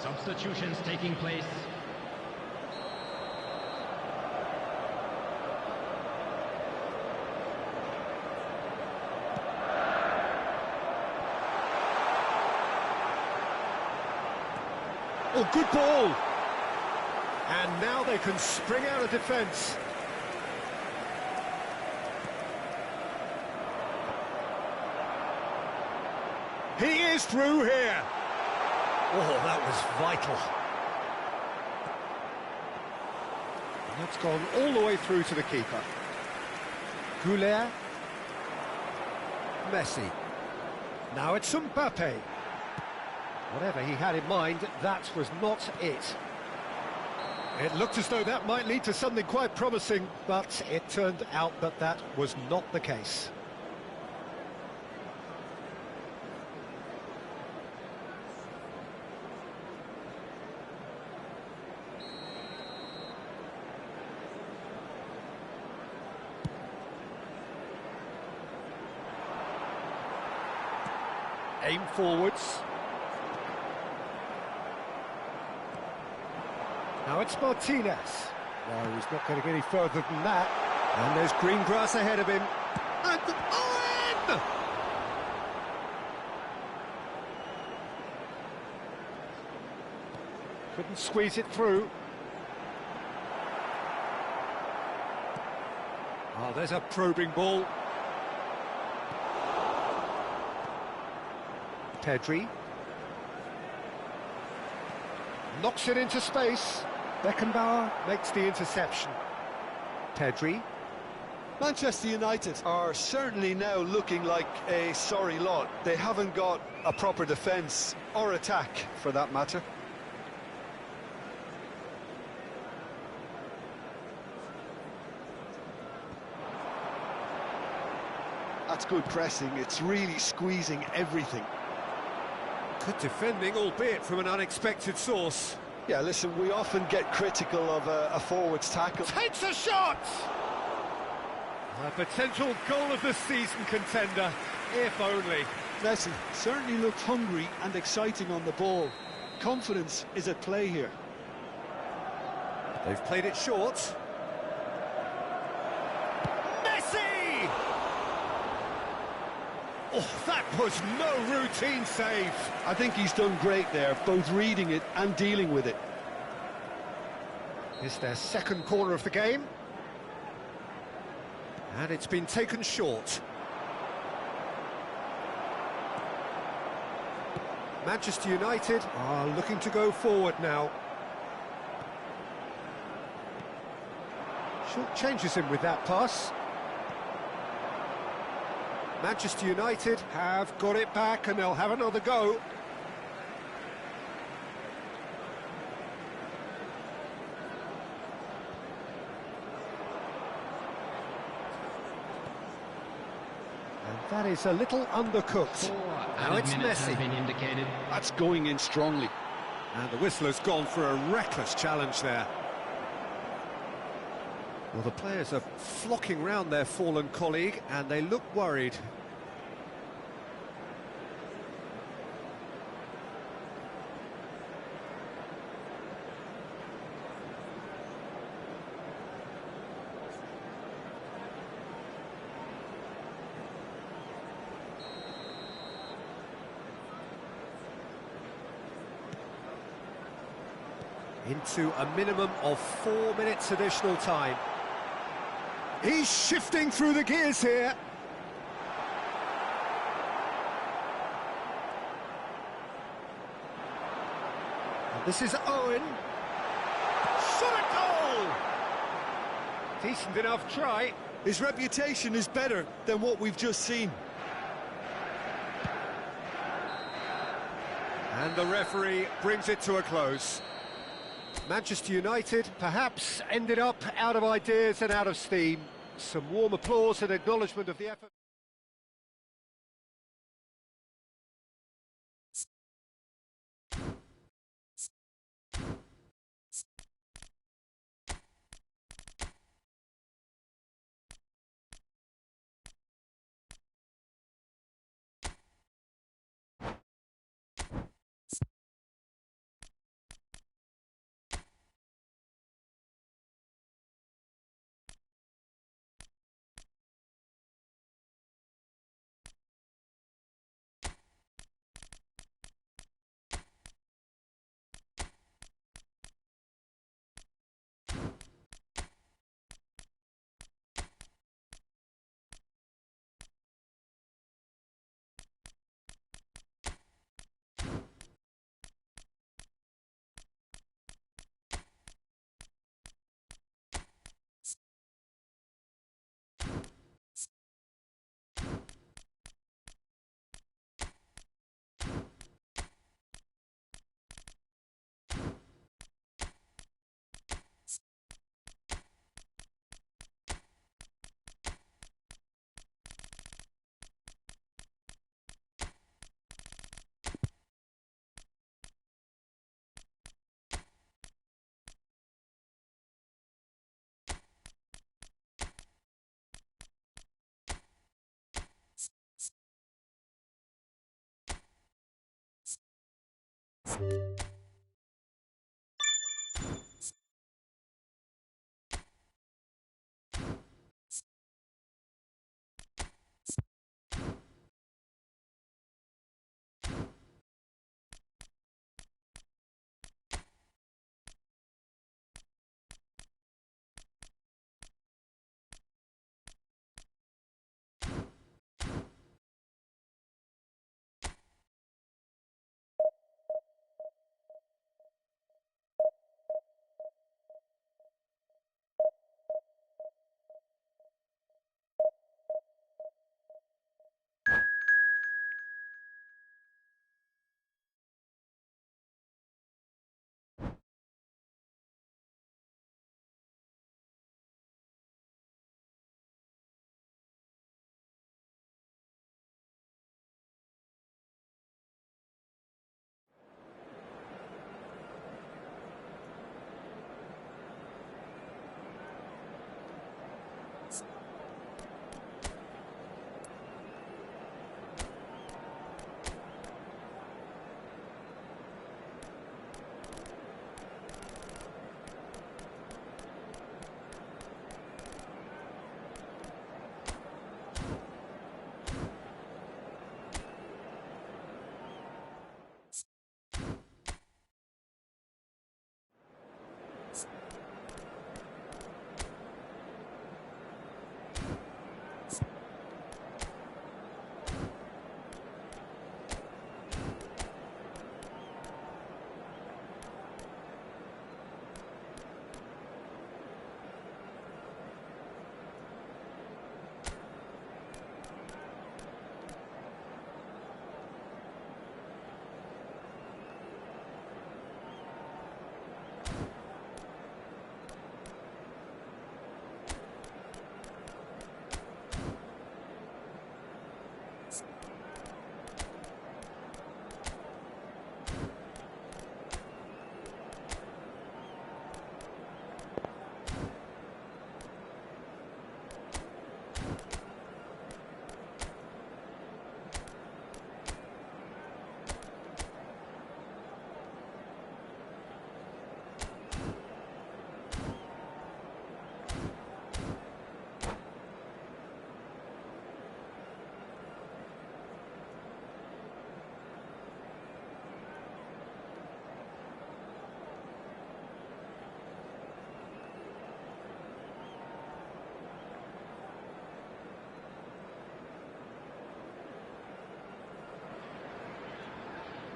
Substitutions taking place. Oh, good ball! And now they can spring out of defence. He is through here. Oh, that was vital. And that's gone all the way through to the keeper. Goulet. Messi. Now it's Mbappe. Whatever he had in mind, that was not it. It looked as though that might lead to something quite promising, but it turned out that that was not the case. Aim forwards. Now it's Martinez. Well, he's not going to get any further than that. And there's green grass ahead of him. And Owen! Couldn't squeeze it through. Oh, there's a probing ball. Pedri. Knocks it into space. Beckenbauer makes the interception. Pedri. Manchester United are certainly now looking like a sorry lot. They haven't got a proper defence or attack, for that matter. That's good pressing. It's really squeezing everything. Good defending, albeit from an unexpected source. Yeah, listen, we often get critical of a forward's tackle. Takes a shot! A potential goal of the season contender, if only. Messi certainly looked hungry and exciting on the ball. Confidence is at play here. They've played it short. Messi! Oh, that was no routine save. I think he's done great there, both reading it and dealing with it. It's their second corner of the game. And it's been taken short. Manchester United are looking to go forward now. Short changes him with that pass. Manchester United have got it back and they'll have another go. And that is a little undercooked. Now it's Messi. That's going in strongly. And the whistler's gone for a reckless challenge there. Well, the players are flocking round their fallen colleague and they look worried. Into a minimum of 4 minutes additional time. He's shifting through the gears here. And this is Owen. Shot a goal! Decent enough try. His reputation is better than what we've just seen. And the referee brings it to a close. Manchester United perhaps ended up out of ideas and out of steam. Some warm applause and acknowledgement of the effort.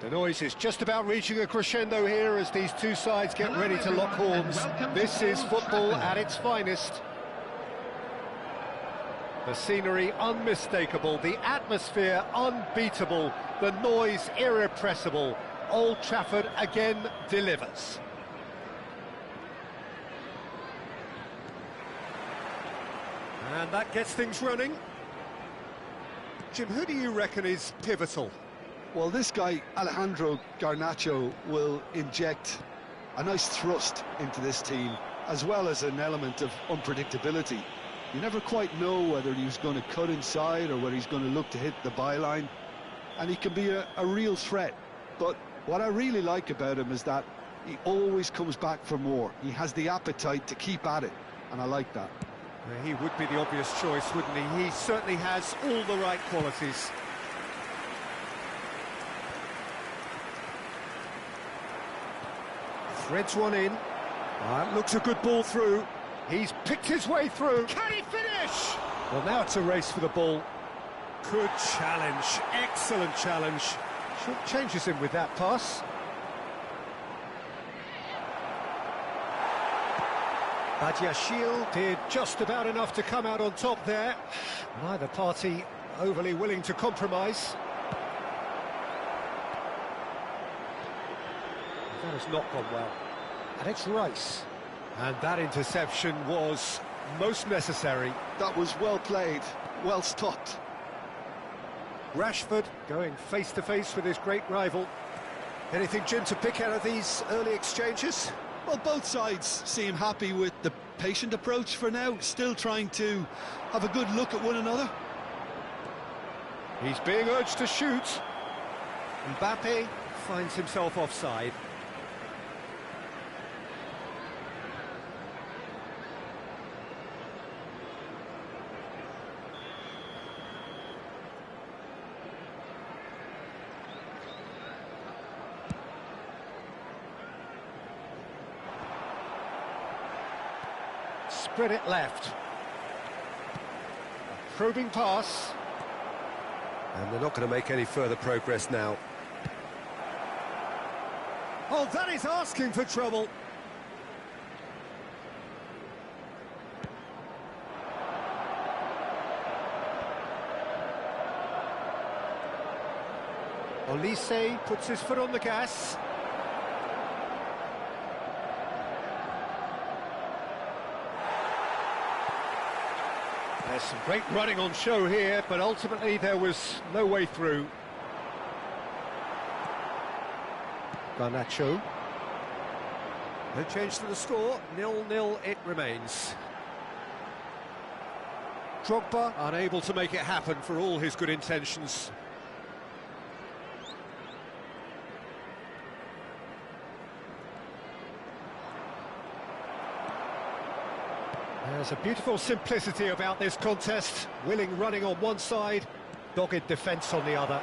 The noise is just about reaching a crescendo here as these two sides get ready to lock horns. This is football at its finest. The scenery unmistakable, the atmosphere unbeatable, the noise irrepressible. Old Trafford again delivers. And that gets things running. Jim, who do you reckon is pivotal? Well, this guy, Alejandro Garnacho, will inject a nice thrust into this team, as well as an element of unpredictability. You never quite know whether he's going to cut inside or whether he's going to look to hit the byline, and he can be a real threat. But what I really like about him is that he always comes back for more. He has the appetite to keep at it, and I like that. He would be the obvious choice, wouldn't he? He certainly has all the right qualities. Threads one in. Looks a good ball through. He's picked his way through. Can he finish? Well, now it's a race for the ball. Good challenge. Excellent challenge. Short changes him with that pass. Badiashile did just about enough to come out on top there. Neither party overly willing to compromise. That has not gone well. And it's Rice. And that interception was most necessary. That was well played, well stopped. Rashford going face-to-face with his great rival. Anything, Jim, to pick out of these early exchanges? Well, both sides seem happy with the patient approach for now, still trying to have a good look at one another. He's being urged to shoot. Mbappe finds himself offside. Spread it left. Probing pass. And they're not going to make any further progress now. Oh, that is asking for trouble. Olise puts his foot on the gas. There's some great running on show here, but ultimately there was no way through. Garnacho. No change to the score, 0-0 it remains. Drogba unable to make it happen for all his good intentions. There's a beautiful simplicity about this contest. Willing running on one side, dogged defence on the other.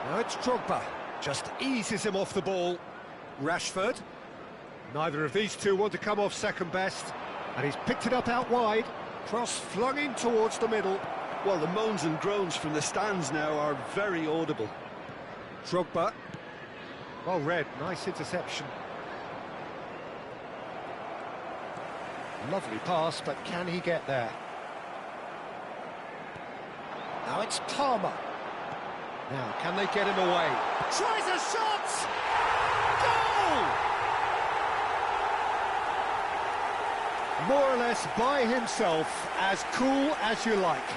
Now it's Drogba, just eases him off the ball. Rashford. Neither of these two want to come off second best, and he's picked it up out wide. Cross flung in towards the middle. Well, the moans and groans from the stands now are very audible. Drogba. Well read, nice interception. Lovely pass, but can he get there? Now it's Palmer. Now, can they get him away? Tries a shot! Goal! More or less by himself, as cool as you like.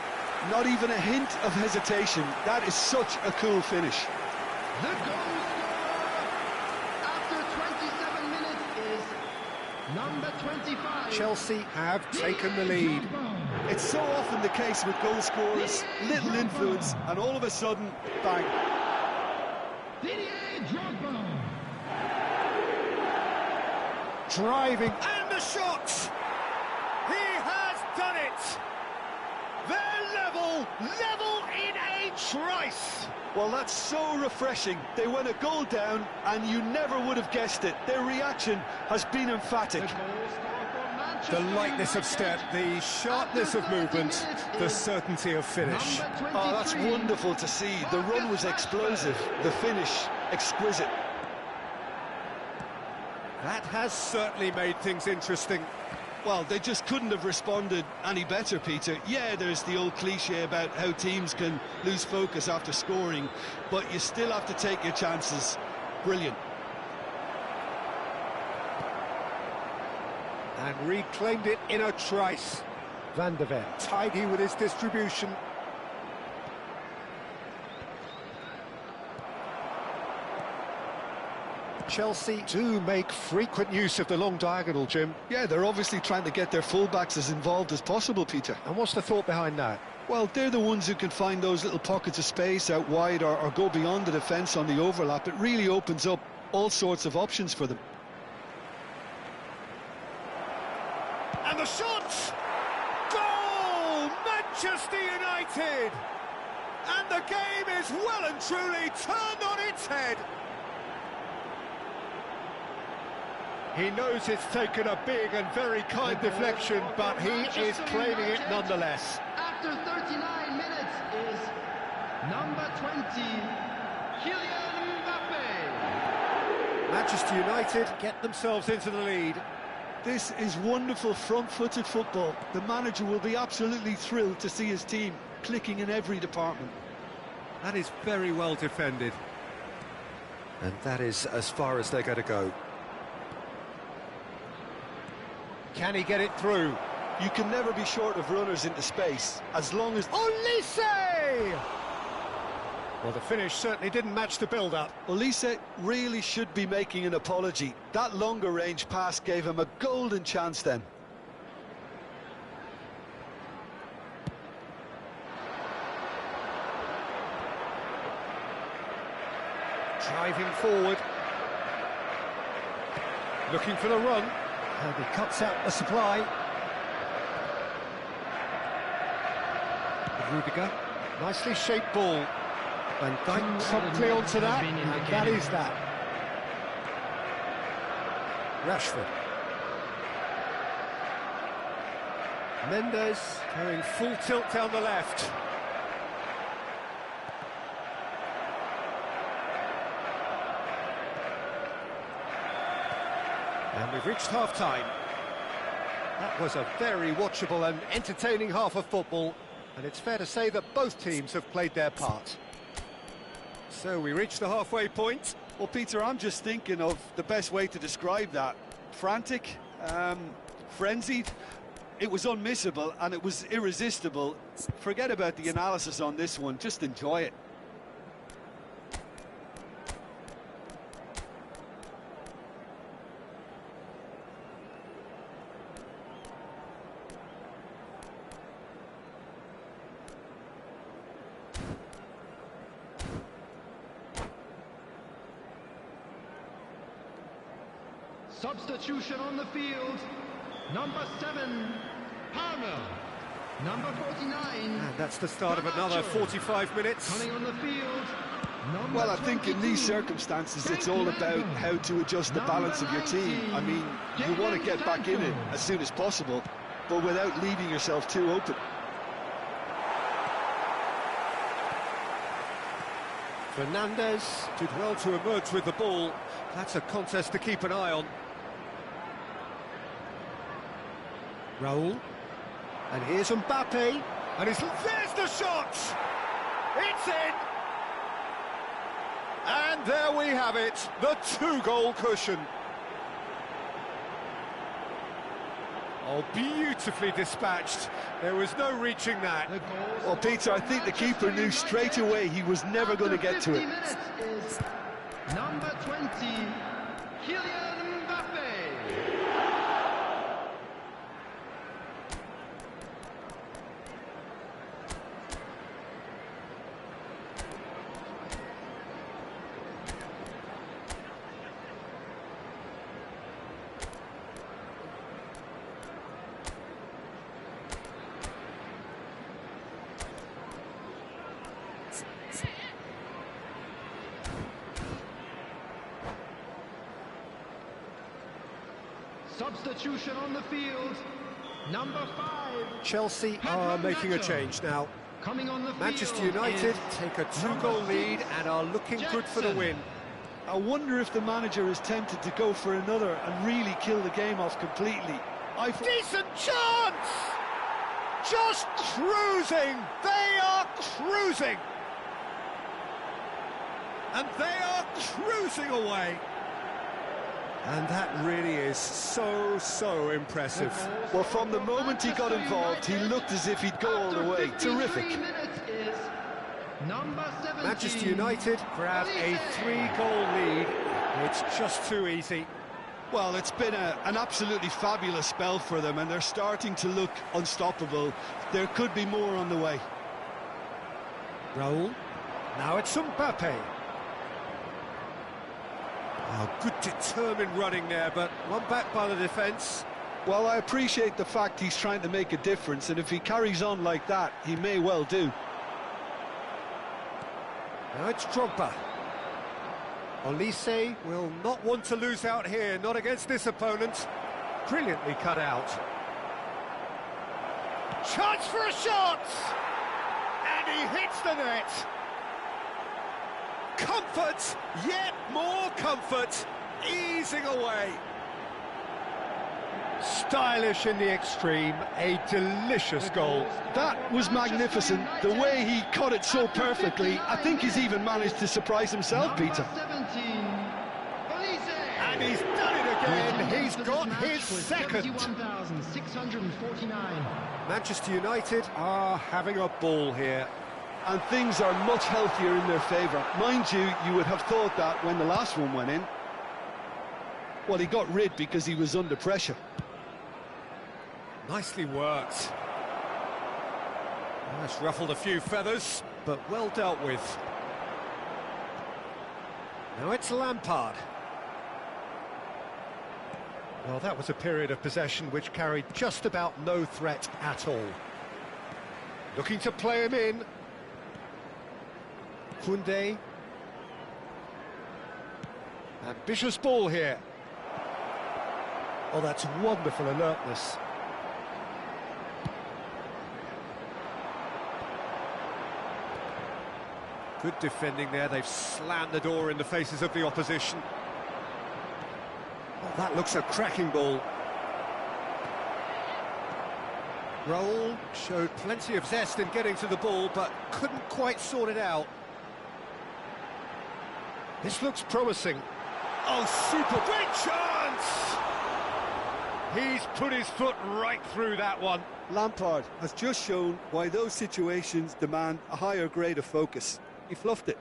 Not even a hint of hesitation. That is such a cool finish. The goal scorer after 27 minutes is number 25. Chelsea have taken the lead. It's so often the case with goal scorers, little influence, and all of a sudden, bang. Driving, and the shot! He has done it! They're level in a trice! Well, that's so refreshing. They went a goal down, and you never would have guessed it. Their reaction has been emphatic. The lightness of step, the sharpness of movement, the certainty of finish. Oh, that's wonderful to see. The run was explosive, the finish exquisite. That has certainly made things interesting. Well, they just couldn't have responded any better, Peter. Yeah, there's the old cliche about how teams can lose focus after scoring, but you still have to take your chances. Brilliant. And reclaimed it in a trice. Van de Ven, tidy with his distribution. Chelsea do make frequent use of the long diagonal, Jim. Yeah, they're obviously trying to get their fullbacks as involved as possible, Peter. And what's the thought behind that? Well, they're the ones who can find those little pockets of space out wide or go beyond the defence on the overlap. It really opens up all sorts of options for them. And the shot! Goal! Manchester United! And the game is well and truly turned on its head. He knows it's taken a big and very kind deflection, but he is claiming it nonetheless. After 39 minutes is number 20, Kylian Mbappe. Manchester United get themselves into the lead. This is wonderful front-footed football. The manager will be absolutely thrilled to see his team clicking in every department. That is very well defended. And that is as far as they're going to go. Can he get it through? You can never be short of runners into space, as long as... Olise! Well, the finish certainly didn't match the build-up. Olise really should be making an apology. That longer range pass gave him a golden chance then. Driving forward. Looking for the run. And he cuts out the supply. Rudiger. Nicely shaped ball. Van Dijk promptly onto that, and that is that. Rashford. Mendes going full tilt down the left. And we've reached half-time. That was a very watchable and entertaining half of football, and it's fair to say that both teams have played their part. So we reach the halfway point. Well, Peter, I'm just thinking of the best way to describe that. Frantic, frenzied. It was unmissable and it was irresistible. Forget about the analysis on this one, just enjoy it. Substitution on the field. Number 7, Palmer. Number 49. And that's the start of another 45 minutes. Coming on the field. Well, I think in these circumstances it's all about how to adjust the balance of your team. I mean, you want to get back in it as soon as possible, but without leaving yourself too open. Fernandes did well to emerge with the ball. That's a contest to keep an eye on. Raul. And here's Mbappe. And there's the shot! It's in! And there we have it, the 2-goal cushion. Oh, beautifully dispatched. There was no reaching that. Well, Peter, I think the keeper knew straight away he was never going to get to it. Is number 20, Kylian Mbappe. Substitution on the field. Number 5. Chelsea are making a change now. Coming on the Manchester field United take a 2-goal lead and are looking good for the win. I wonder if the manager is tempted to go for another and really kill the game off completely. Decent chance! Just cruising! They are cruising! And they are cruising away! And that really is so impressive. Well, from the moment he got involved, he looked as if he'd go all the way. Terrific. Manchester United grab a 3-goal lead. It's just too easy. Well, it's been an absolutely fabulous spell for them, and they're starting to look unstoppable. There could be more on the way. Raul. Now it's Mbappe. Oh, good determined running there, but one back by the defence. Well, I appreciate the fact he's trying to make a difference, and if he carries on like that, he may well do. Now it's Drogba. Olise will not want to lose out here, not against this opponent. Brilliantly cut out. Chance for a shot! And he hits the net. Comfort, yet more comfort, easing away. Stylish in the extreme, a delicious goal. That was magnificent, the way he caught it so perfectly. I think he's even managed to surprise himself, Peter. And he's done it again, he's got his second. 31,649. Manchester United are having a ball here. And things are much healthier in their favour. Mind you, you would have thought that when the last one went in. Well, he got rid because he was under pressure. Nicely worked. That's ruffled a few feathers, but well dealt with. Now it's Lampard. Well, that was a period of possession which carried just about no threat at all. Looking to play him in. Koundé. Ambitious ball here. Oh, that's wonderful alertness. Good defending there. They've slammed the door in the faces of the opposition. Oh, that looks a cracking ball. Raul showed plenty of zest in getting to the ball, but couldn't quite sort it out. This looks promising. Oh, super great chance! He's put his foot right through that one. Lampard has just shown why those situations demand a higher grade of focus. He fluffed it.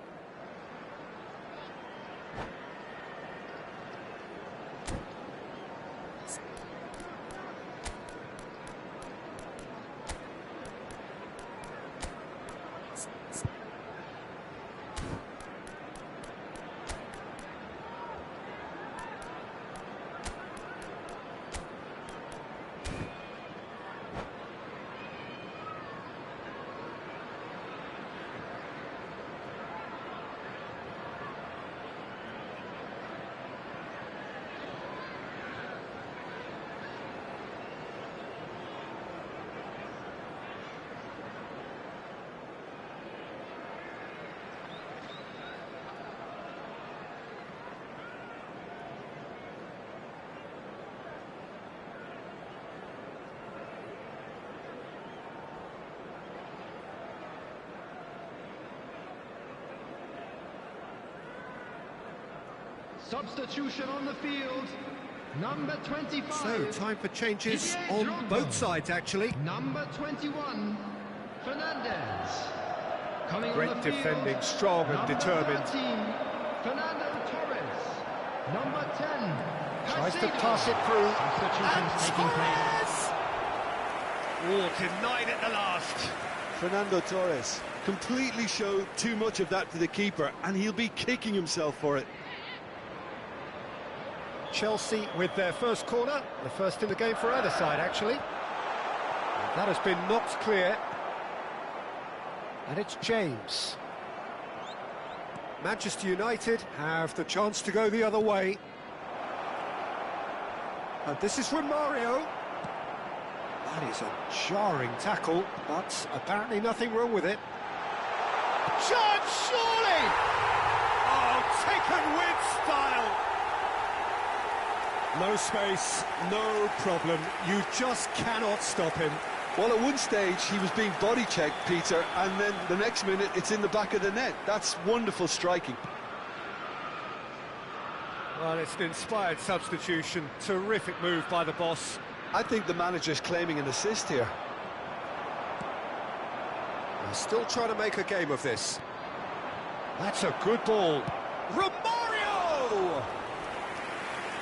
Substitution on the field. Number 25. So, time for changes on both sides, actually. Number 21, Fernandez. Coming Great on the field, defending, strong and number determined. 13, Fernando Torres. Number 10, Tries to Caicedo. pass it through. Substitutions taking place. Oh, denied at the last. Fernando Torres completely showed too much of that to the keeper, and he'll be kicking himself for it. Chelsea with their first corner, the first in the game for either side, actually. That has been knocked clear. And it's James. Manchester United have the chance to go the other way. And this is Romario. That is a jarring tackle, but apparently nothing wrong with it. Chance, surely! Oh, taken with style! No space, no problem. You just cannot stop him. Well, at one stage he was being body checked, Peter, and then the next minute it's in the back of the net. That's wonderful striking. Well, it's an inspired substitution. Terrific move by the boss. I think the manager's claiming an assist here. They're still trying to make a game of this. That's a good ball. Romario!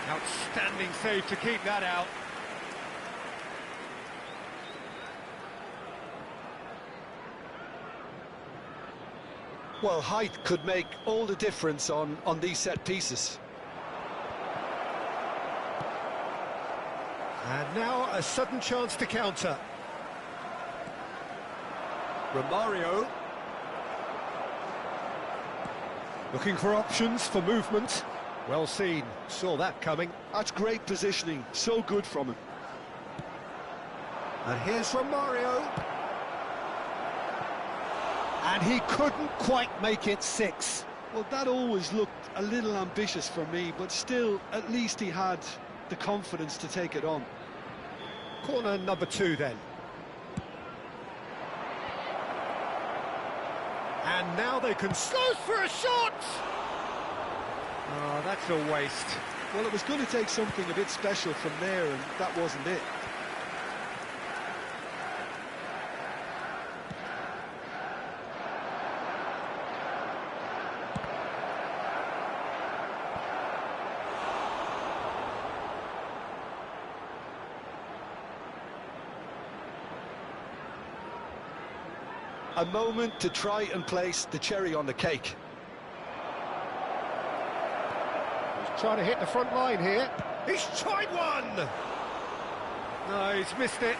Outstanding save to keep that out. Well, height could make all the difference on these set pieces. And now a sudden chance to counter. Romario. Looking for options for movement. Well seen, saw that coming. That's great positioning, so good from him. And here's Romario. And he couldn't quite make it 6. Well, that always looked a little ambitious for me, but still, at least he had the confidence to take it on. Corner number 2 then. And now they can slow for a shot! Oh, that's a waste. Well, it was going to take something a bit special from there, and that wasn't it. A moment to try and place the cherry on the cake. Trying to hit the front line here. He's tried one! No, he's missed it.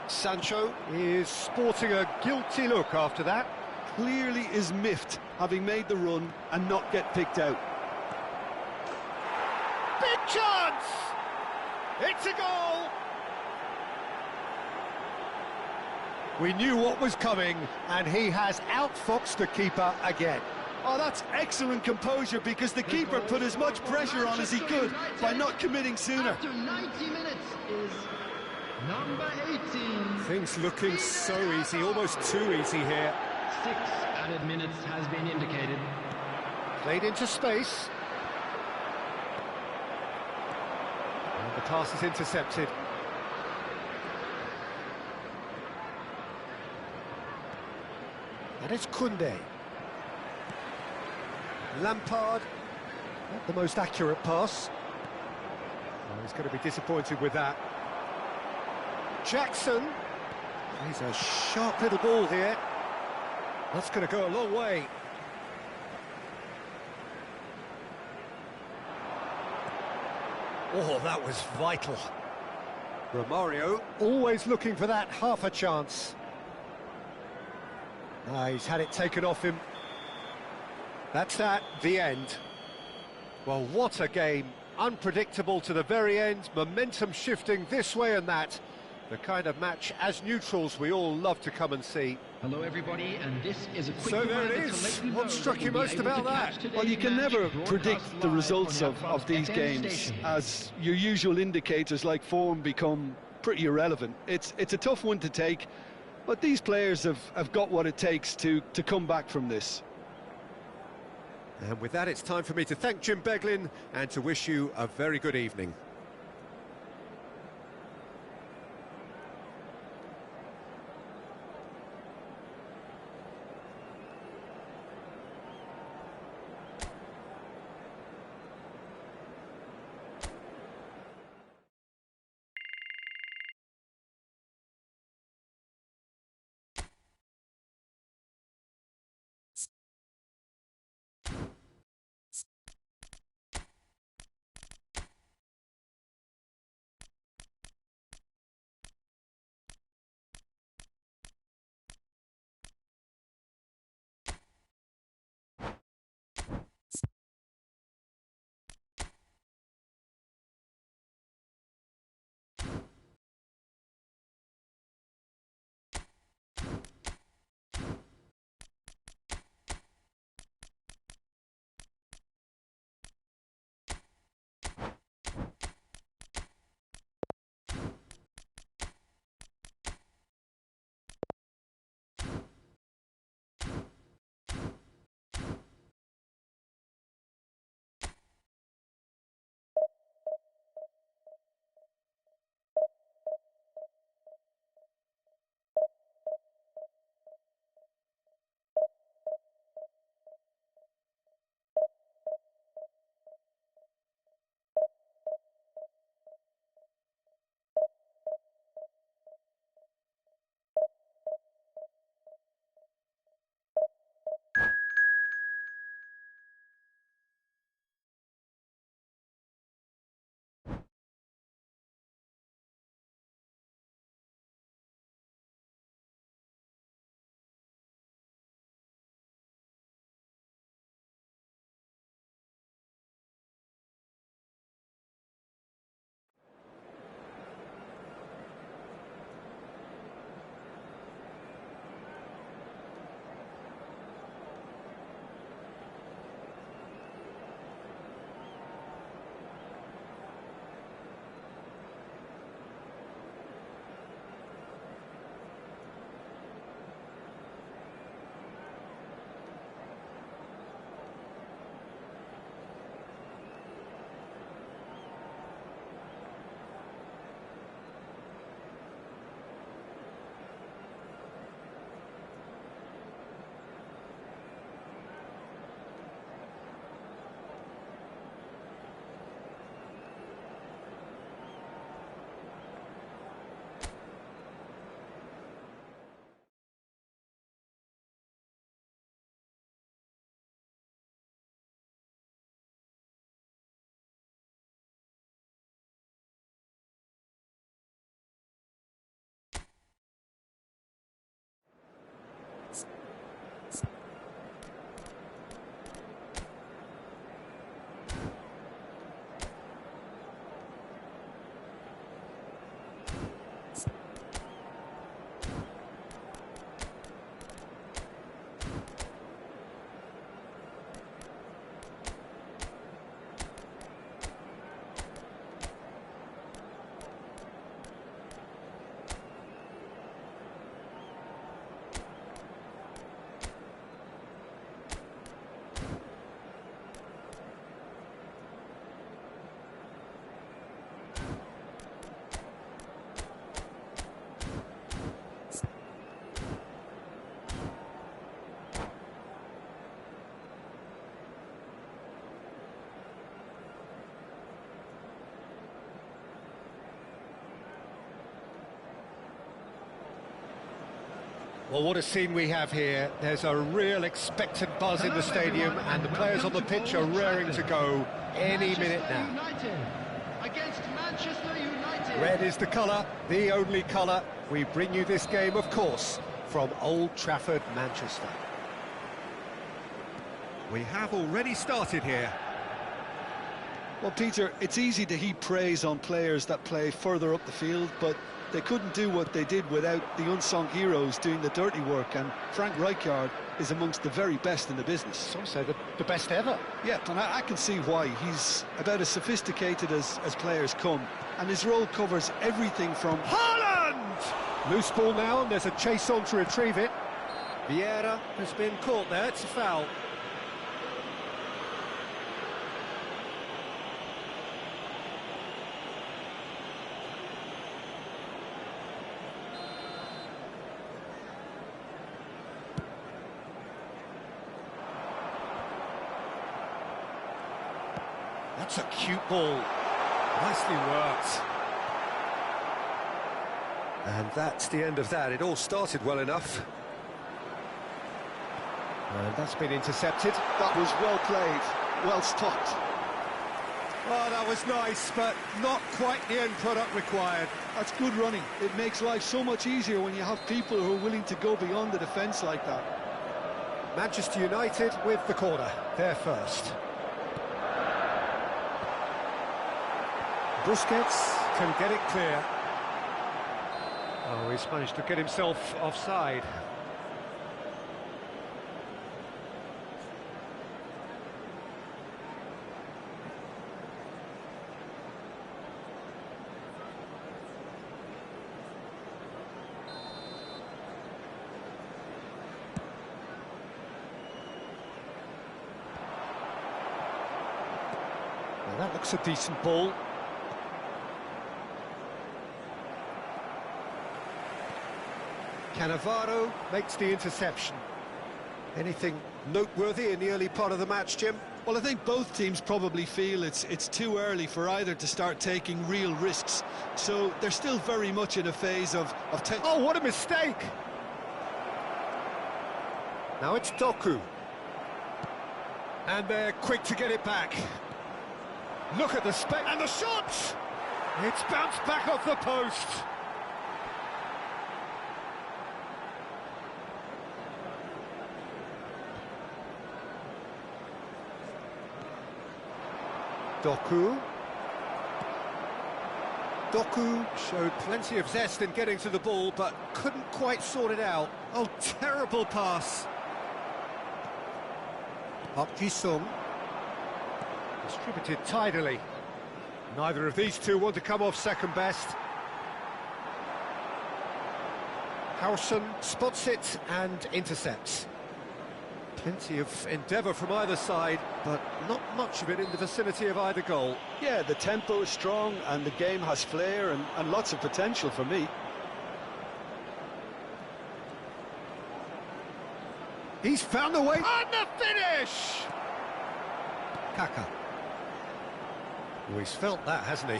Sancho is sporting a guilty look after that. Clearly is miffed, having made the run and not get picked out. Big chance! It's a goal! We knew what was coming, and he has outfoxed the keeper again. Oh, that's excellent composure, because the keeper put as much pressure on as he could by not committing sooner. After 90 minutes is number 18. Things looking so easy, almost too easy here. 6 added minutes has been indicated. Played into space. And the pass is intercepted. And it's Koundé. Lampard, not the most accurate pass. Oh, he's going to be disappointed with that. Jackson. He's a sharp little ball here. That's going to go a long way. Oh, that was vital. Romario always looking for that half a chance. He's had it taken off him. That's that, the end. Well, what a game. Unpredictable to the very end, momentum shifting this way and that. The kind of match, as neutrals, we all love to come and see. Hello everybody, and this is a quick So there it reminder is. to let you What know struck that you you'll be most able about to that? catch today's Well, you can match never broadcast predict the live results on your of these FM games, station. as your usual indicators like form become pretty irrelevant. It's a tough one to take, but these players have got what it takes to come back from this. And with that, it's time for me to thank Jim Beglin and to wish you a very good evening. Well, what a scene we have here. There's a real expectant buzz in the stadium, and the players on the pitch are raring to go any minute now. United against Manchester United. Red is the colour, the only colour. We bring you this game, of course, from Old Trafford, Manchester. We have already started here. Well, Peter, it's easy to heap praise on players that play further up the field, but they couldn't do what they did without the unsung heroes doing the dirty work, and Frank Rijkaard is amongst the very best in the business. Some say the best ever. Yeah, and I can see why. He's about as sophisticated as players come, and his role covers everything from... Haaland! Loose ball now, and there's a chase on to retrieve it. Vieira has been caught there, it's a foul. That's a cute ball. Nicely worked. And that's the end of that. It all started well enough. And that's been intercepted. That was well played, well stopped. Oh, that was nice, but not quite the end product required. That's good running. It makes life so much easier when you have people who are willing to go beyond the defence like that. Manchester United with the corner. They're first. Busquets can get it clear. Oh, he's managed to get himself offside. Well, that looks a decent ball. Cannavaro makes the interception. Anything noteworthy in the early part of the match, Jim? Well, I think both teams probably feel it's too early for either to start taking real risks. So they're still very much in a phase of Oh, what a mistake! Now it's Doku. And they're quick to get it back. Look at the and the shot! It's bounced back off the post. Doku showed plenty of zest in getting to the ball, but couldn't quite sort it out. Oh, terrible pass. Park Ji-sung. Distributed tidily. Neither of these two want to come off second best. Howson spots it and intercepts. Plenty of endeavour from either side, but not much of it in the vicinity of either goal. Yeah, the tempo is strong and the game has flair and lots of potential for me. He's found a way. And the finish! Kaka. Oh, he's felt that, hasn't he?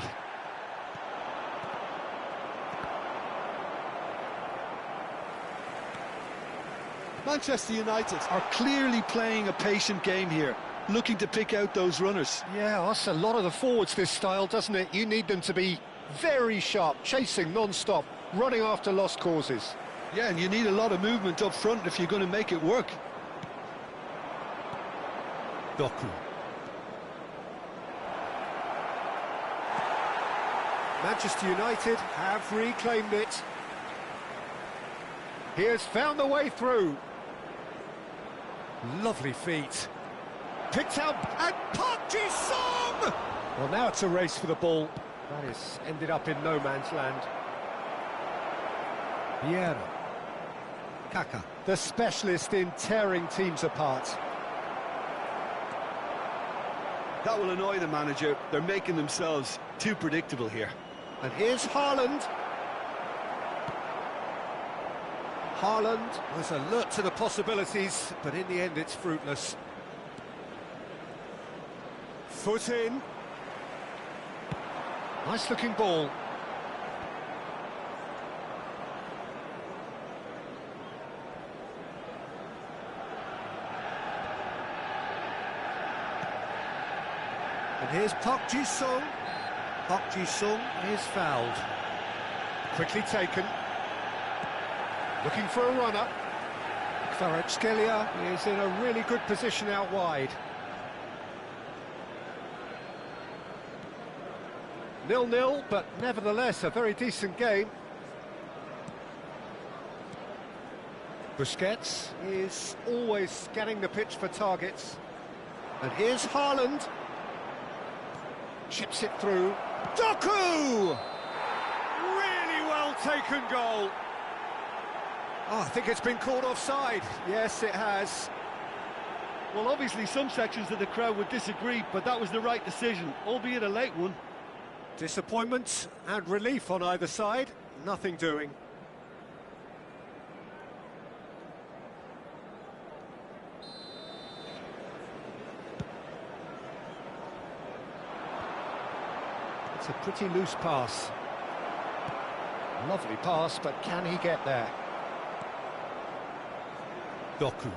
Manchester United are clearly playing a patient game here, looking to pick out those runners. Yeah, that's a lot of the forwards, this style, doesn't it? You need them to be very sharp, chasing non-stop, running after lost causes. Yeah, and you need a lot of movement up front if you're going to make it work. Doku. Manchester United have reclaimed it. He has found the way through. Lovely feet. Picked out, and Park Ji-sung! Well, now it's a race for the ball. That has ended up in no man's land. Vieira. Kaka, the specialist in tearing teams apart. That will annoy the manager. They're making themselves too predictable here. And here's Haaland. Haaland was alert to the possibilities, but in the end it's fruitless. Foot in. Nice looking ball. And here's Park Ji-sung. Park Ji-sung is fouled. Quickly taken. Looking for a runner. Kvaratskhelia is in a really good position out wide. 0-0, but nevertheless a very decent game. Busquets is always scanning the pitch for targets. And here's Haaland. Chips it through. Doku! Really well taken goal. Oh, I think it's been called offside. Yes, it has. Well, obviously some sections of the crowd would disagree, but that was the right decision, albeit a late one. Disappointment and relief on either side. Nothing doing. It's a pretty loose pass. Lovely pass, but can he get there? Doku.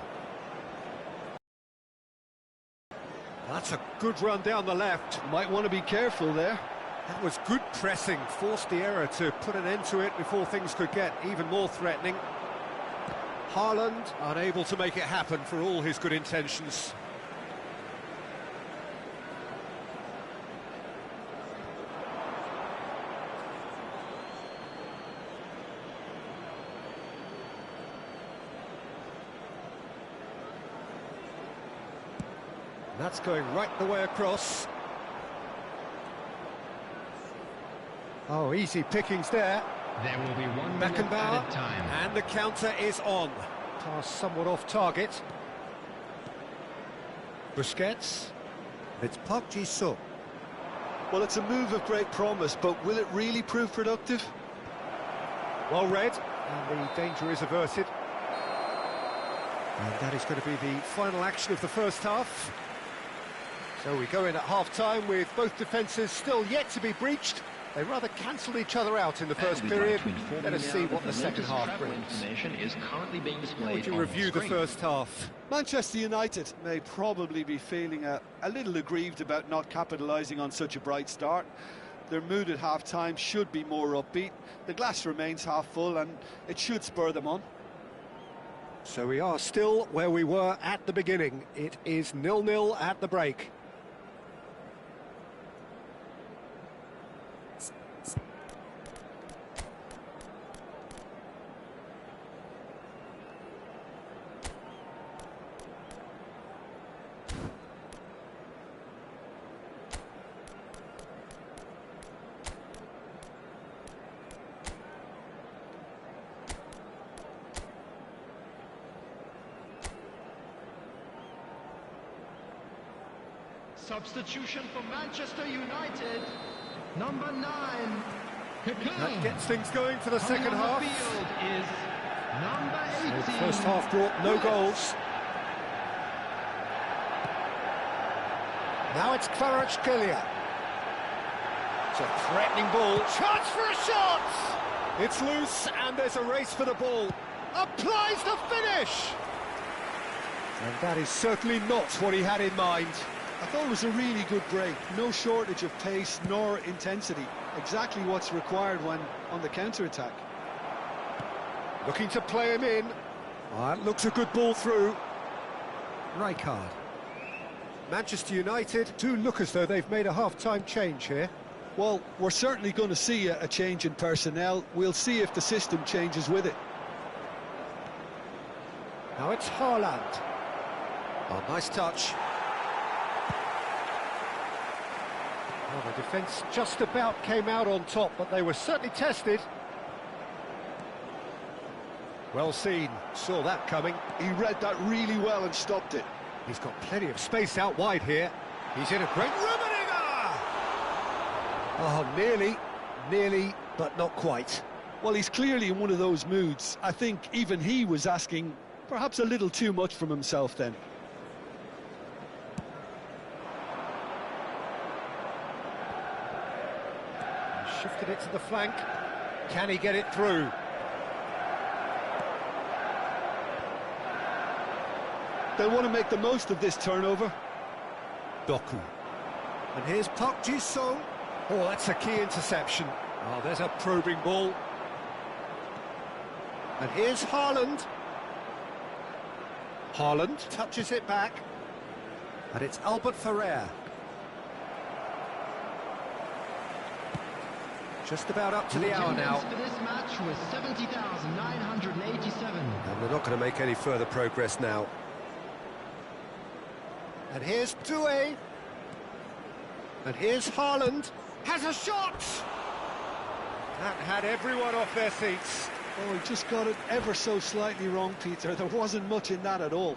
That's a good run down the left. Might want to be careful there. That was good pressing, forced the error to put an end to it before things could get even more threatening. Haaland unable to make it happen for all his good intentions. That's going right the way across. Oh, easy pickings there. There will be 1 minute added time. And the counter is on. Pass somewhat off target. Busquets. It's Park Ji-sung. Well, it's a move of great promise, but will it really prove productive? Well read, and the danger is averted. And that is going to be the final action of the first half. So we go in at half-time with both defences still yet to be breached. They rather cancelled each other out in the first period. Let us see what the second half brings. How would you review the first half? Manchester United may probably be feeling a little aggrieved about not capitalising on such a bright start. Their mood at half-time should be more upbeat. The glass remains half full and it should spur them on. So we are still where we were at the beginning. It is 0-0 at the break. Substitution for Manchester United, number 9. That gets things going for the second half. The field is number 18. The first half brought no goals. Now it's Kvaratskhelia. It's a threatening ball. Chance for a shot! It's loose and there's a race for the ball. Applies the finish! And that is certainly not what he had in mind. I thought it was a really good break. No shortage of pace nor intensity. Exactly what's required when on the counter-attack. Looking to play him in. That looks a good ball through. Rijkaard. Manchester United do look as though they've made a half-time change here. Well, we're certainly going to see a change in personnel. We'll see if the system changes with it. Now it's Haaland. Oh, nice touch. Well, the defence just about came out on top, but they were certainly tested. Well seen, saw that coming. He read that really well and stopped it. He's got plenty of space out wide here. He's in a great... Rummenigge! Oh, nearly, but not quite. Well, he's clearly in one of those moods. I think even he was asking perhaps a little too much from himself then. Shifted it to the flank. Can he get it through? They'll want to make the most of this turnover. Doku. And here's Park Ji-sung. Oh, that's a key interception. Oh, there's a probing ball. And here's Haaland. Haaland touches it back. And it's Albert Ferrer. Just about up to the hour now. For this match was 70,987. And they're not going to make any further progress now. And here's Doué. And here's Haaland. Has a shot! That had everyone off their seats. Oh, he just got it ever so slightly wrong, Peter. There wasn't much in that at all.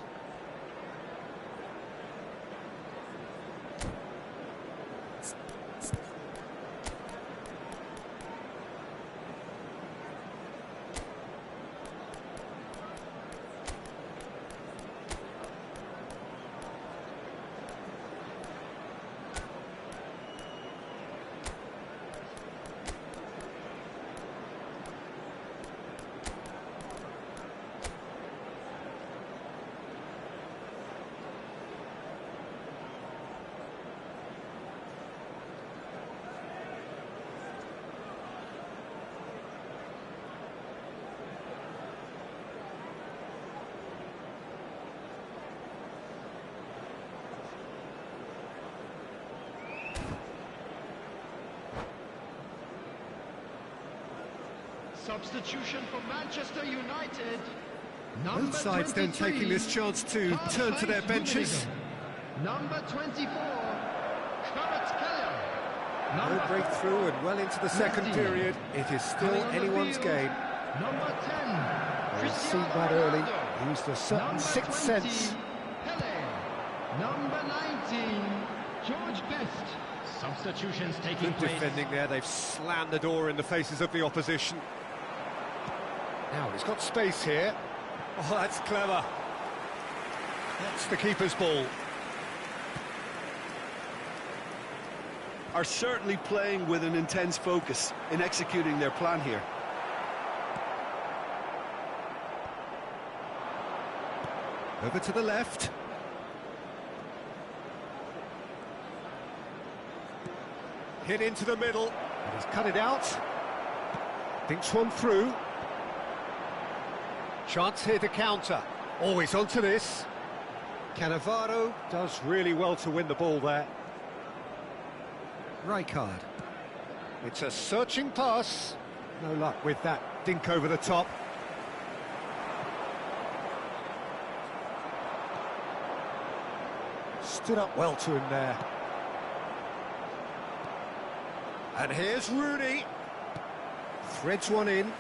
Substitution for Manchester United. Both sides then taking this chance to turn to their benches. Number 24, Kvaratskhelia. No breakthrough and well into the second period. It is still anyone's game. Number 10, We've seen that early. Used a certain sixth sense. Pele. Number 19, George Best. Substitutions taking Good place. defending there. They've slammed the door in the faces of the opposition. Now he's got space here. Oh, that's clever. That's the keeper's ball. Are certainly playing with an intense focus in executing their plan here. Over to the left. Hit into the middle. And he's cut it out. Thinks one through. Chance here to counter. Oh, he's onto this. Cannavaro does really well to win the ball there. Rijkaard. It's a searching pass. No luck with that dink over the top. Stood up well to him there. And here's Rooney. Threads one in.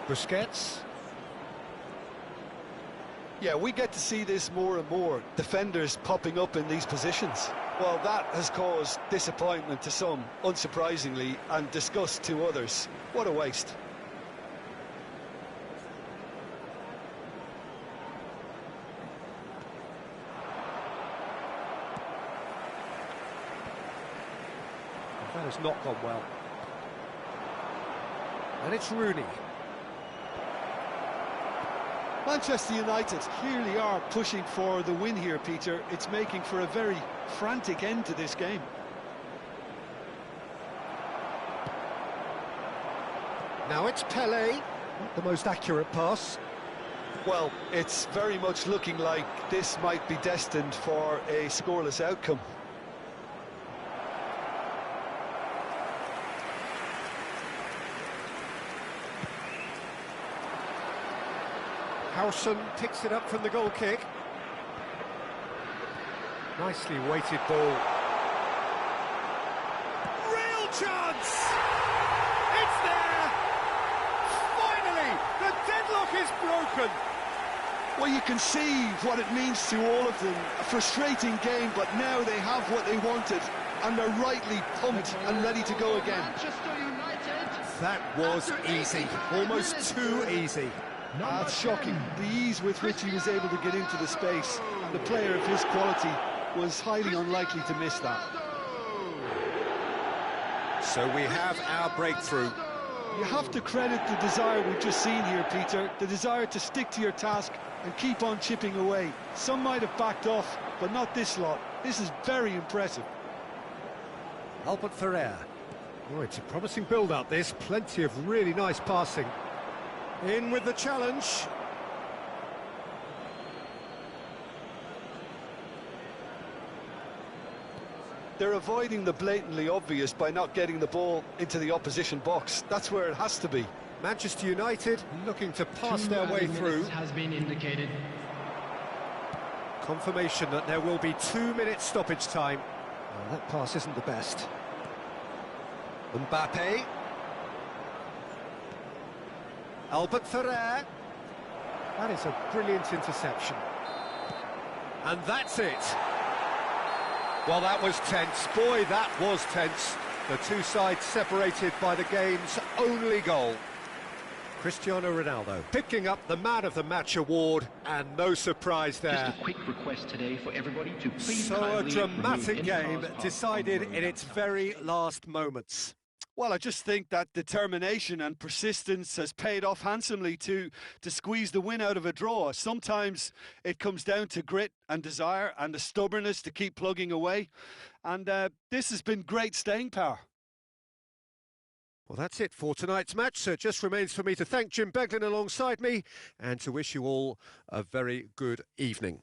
Busquets. Yeah, we get to see this more and more, defenders popping up in these positions. Well, that has caused disappointment to some, unsurprisingly, and disgust to others. What a waste. That has not gone well. And it's Rooney. Manchester United clearly are pushing for the win here, Peter. It's making for a very frantic end to this game. Now it's Pele. Not the most accurate pass. Well, it's very much looking like this might be destined for a scoreless outcome. Howson picks it up from the goal kick. Nicely weighted ball. Real chance! It's there! Finally, the deadlock is broken. Well, you can see what it means to all of them. A frustrating game, but now they have what they wanted, and they're rightly pumped and ready to go again. Manchester United. That was easy, almost too easy. That's shocking, the ease with which he was able to get into the space, and a player of his quality was highly unlikely to miss that. So we have our breakthrough. You have to credit the desire we've just seen here, Peter, the desire to stick to your task and keep on chipping away. Some might have backed off, but not this lot. This is very impressive. Albert Ferrer. Oh, it's a promising build-up, this. Plenty of really nice passing. In with the challenge. They're avoiding the blatantly obvious by not getting the ball into the opposition box. That's where it has to be. Manchester United looking to pass their way through. Has been indicated. Confirmation that there will be 2 minutes stoppage time. Oh, that pass isn't the best. Mbappe. Albert Ferrer. That is a brilliant interception. And that's it. Well, that was tense. Boy, that was tense. The two sides separated by the game's only goal. Cristiano Ronaldo picking up the Man of the Match award, and no surprise there. Just a quick request today for everybody to please So a dramatic game decided in its very last moments. Well, I just think that determination and persistence has paid off handsomely to squeeze the win out of a draw. Sometimes it comes down to grit and desire and the stubbornness to keep plugging away. And this has been great staying power. Well, that's it for tonight's match. So it just remains for me to thank Jim Beglin alongside me and to wish you all a very good evening.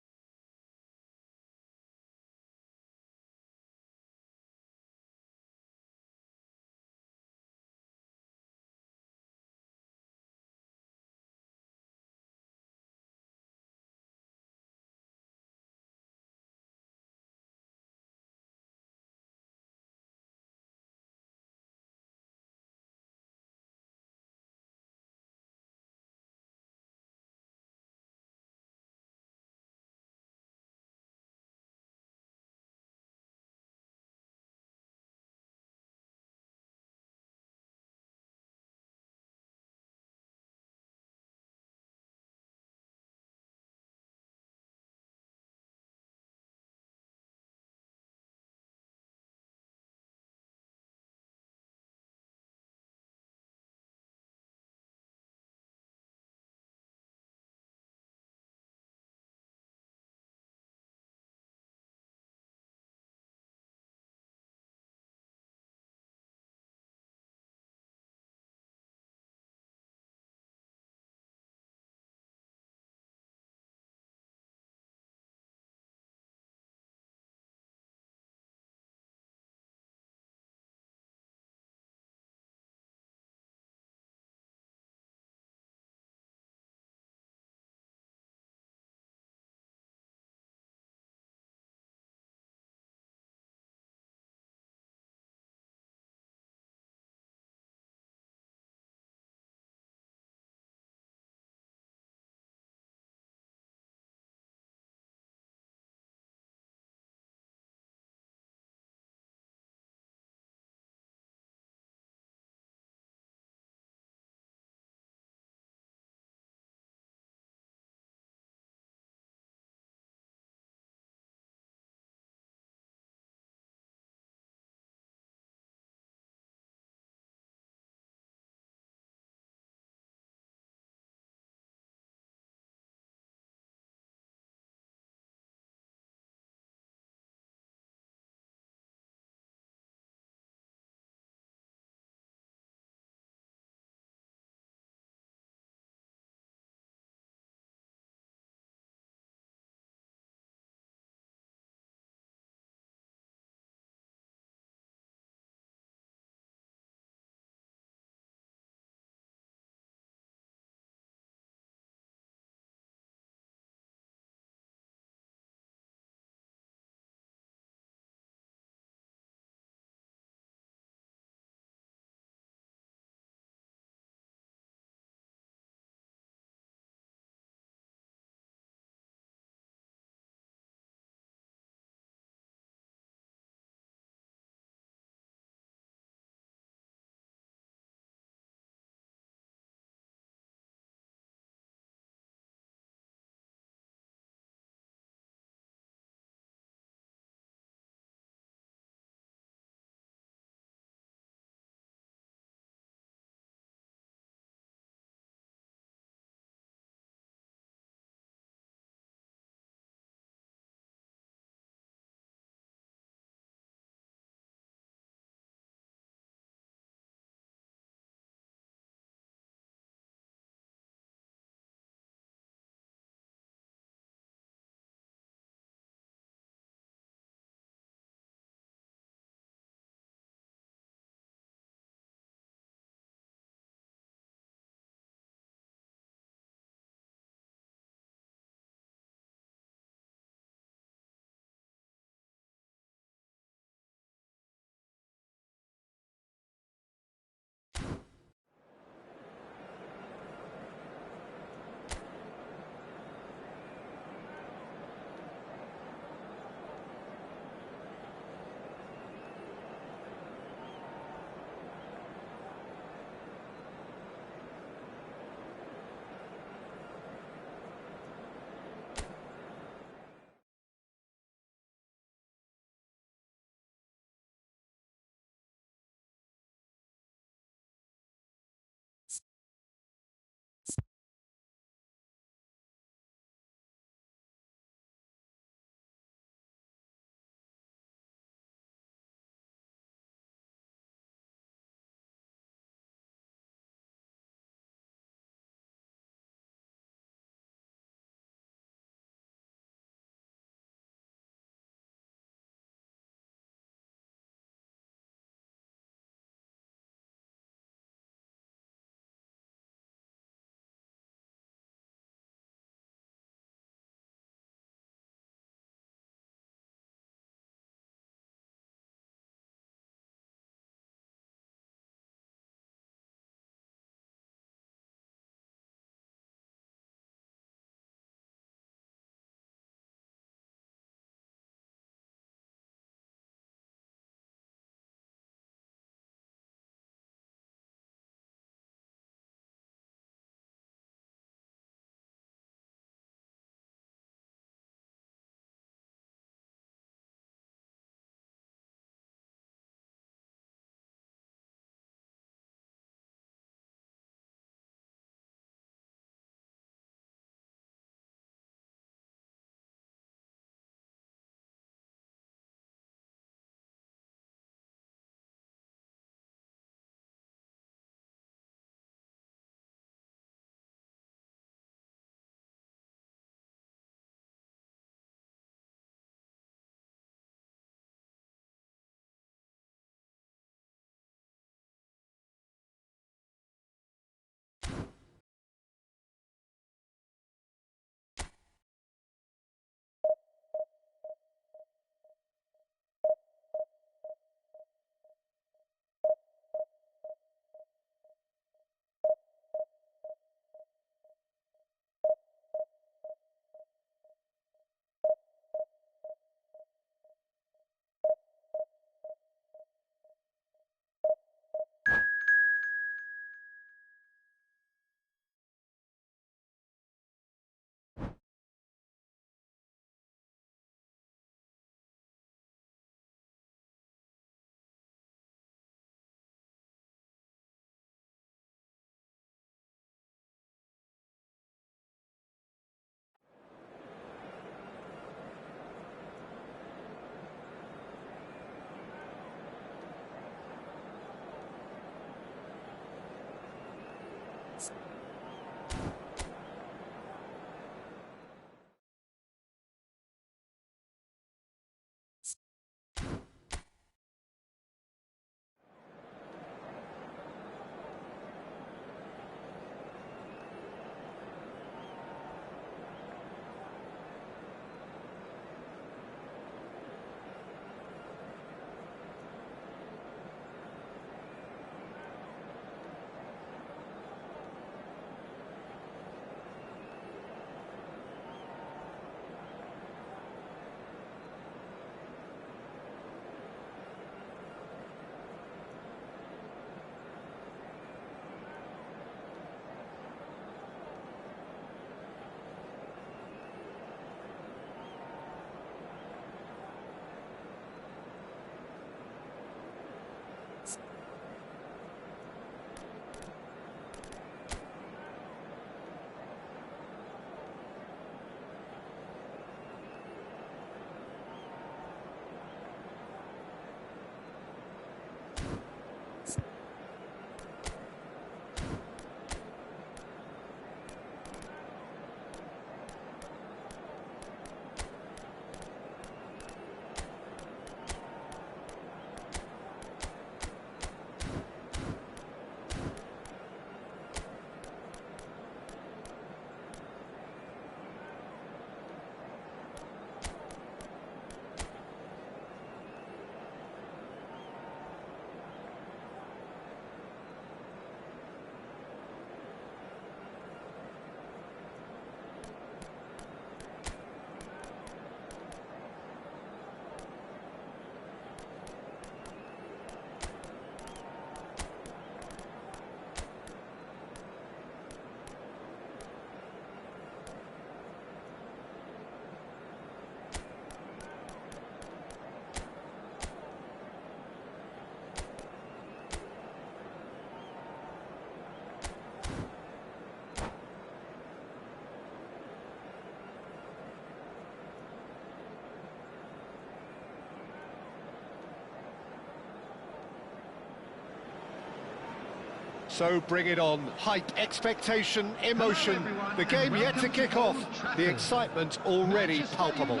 So bring it on. Hype, expectation, emotion. The game yet to kick off. The excitement already palpable.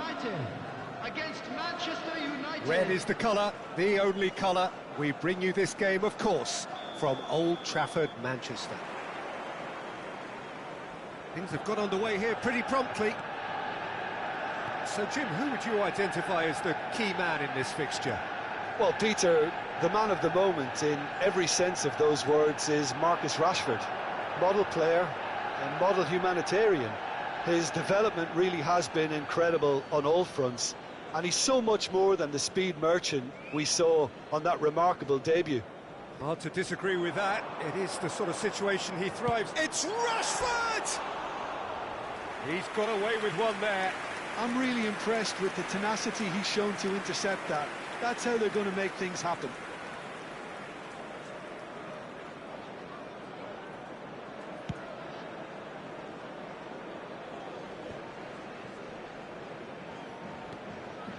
Against Manchester United. Red is the colour, the only colour. We bring you this game, of course, from Old Trafford, Manchester. Things have got underway here pretty promptly. So, Jim, who would you identify as the key man in this fixture? Well, Peter, the man of the moment in every sense of those words is Marcus Rashford. Model player and model humanitarian. His development really has been incredible on all fronts, and he's so much more than the speed merchant we saw on that remarkable debut. Hard to disagree with that. It is the sort of situation he thrives. It's Rashford! He's got away with one there. I'm really impressed with the tenacity he's shown to intercept that. That's how they're going to make things happen.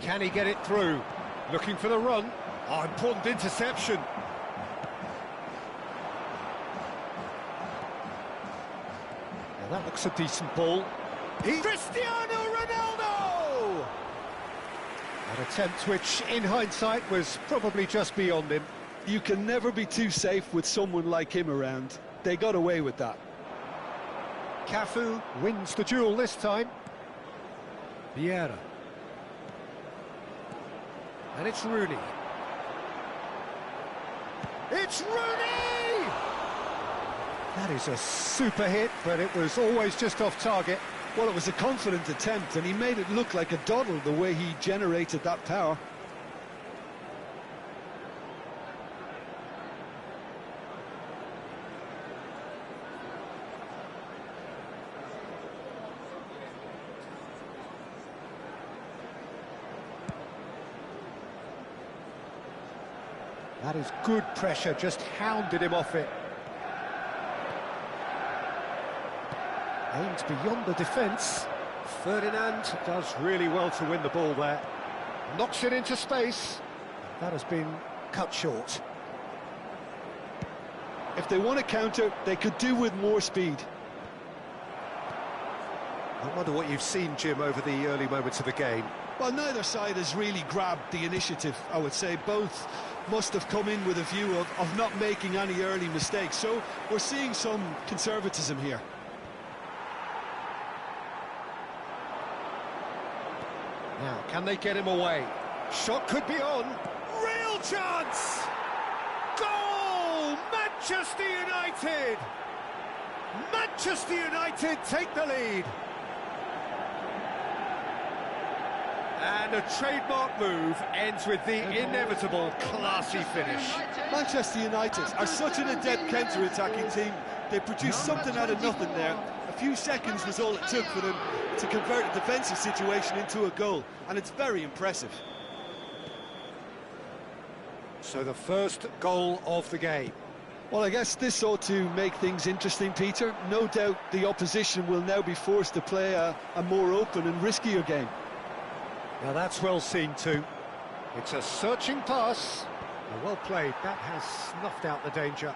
Can he get it through? Looking for the run. Oh, important interception. Now that looks a decent ball. Cristiano Ronaldo! An attempt which, in hindsight, was probably just beyond him. You can never be too safe with someone like him around. They got away with that. Cafu wins the duel this time. Vieira. And it's Rooney. It's Rooney! That is a super hit, but it was always just off target. Well, it was a confident attempt, and he made it look like a doddle the way he generated that power. That is good pressure, just hounded him off it. Aims beyond the defence. Ferdinand does really well to win the ball there. Knocks it into space. That has been cut short. If they want to counter, they could do with more speed. I wonder what you've seen, Jim, over the early moments of the game. Well, neither side has really grabbed the initiative, I would say. Both must have come in with a view of not making any early mistakes. So we're seeing some conservatism here. Now, can they get him away? Shot could be on. Real chance! Goal! Manchester United! Manchester United take the lead. And a trademark move ends with the inevitable classy finish. Manchester United are such an adept counter-attacking team. They produced something out of nothing there. A few seconds was all it took for them to convert a defensive situation into a goal, and it's very impressive. So the first goal of the game. Well, I guess this ought to make things interesting, Peter. No doubt the opposition will now be forced to play a more open and riskier game. Now that's well seen too. It's a searching pass. Well played. That has snuffed out the danger.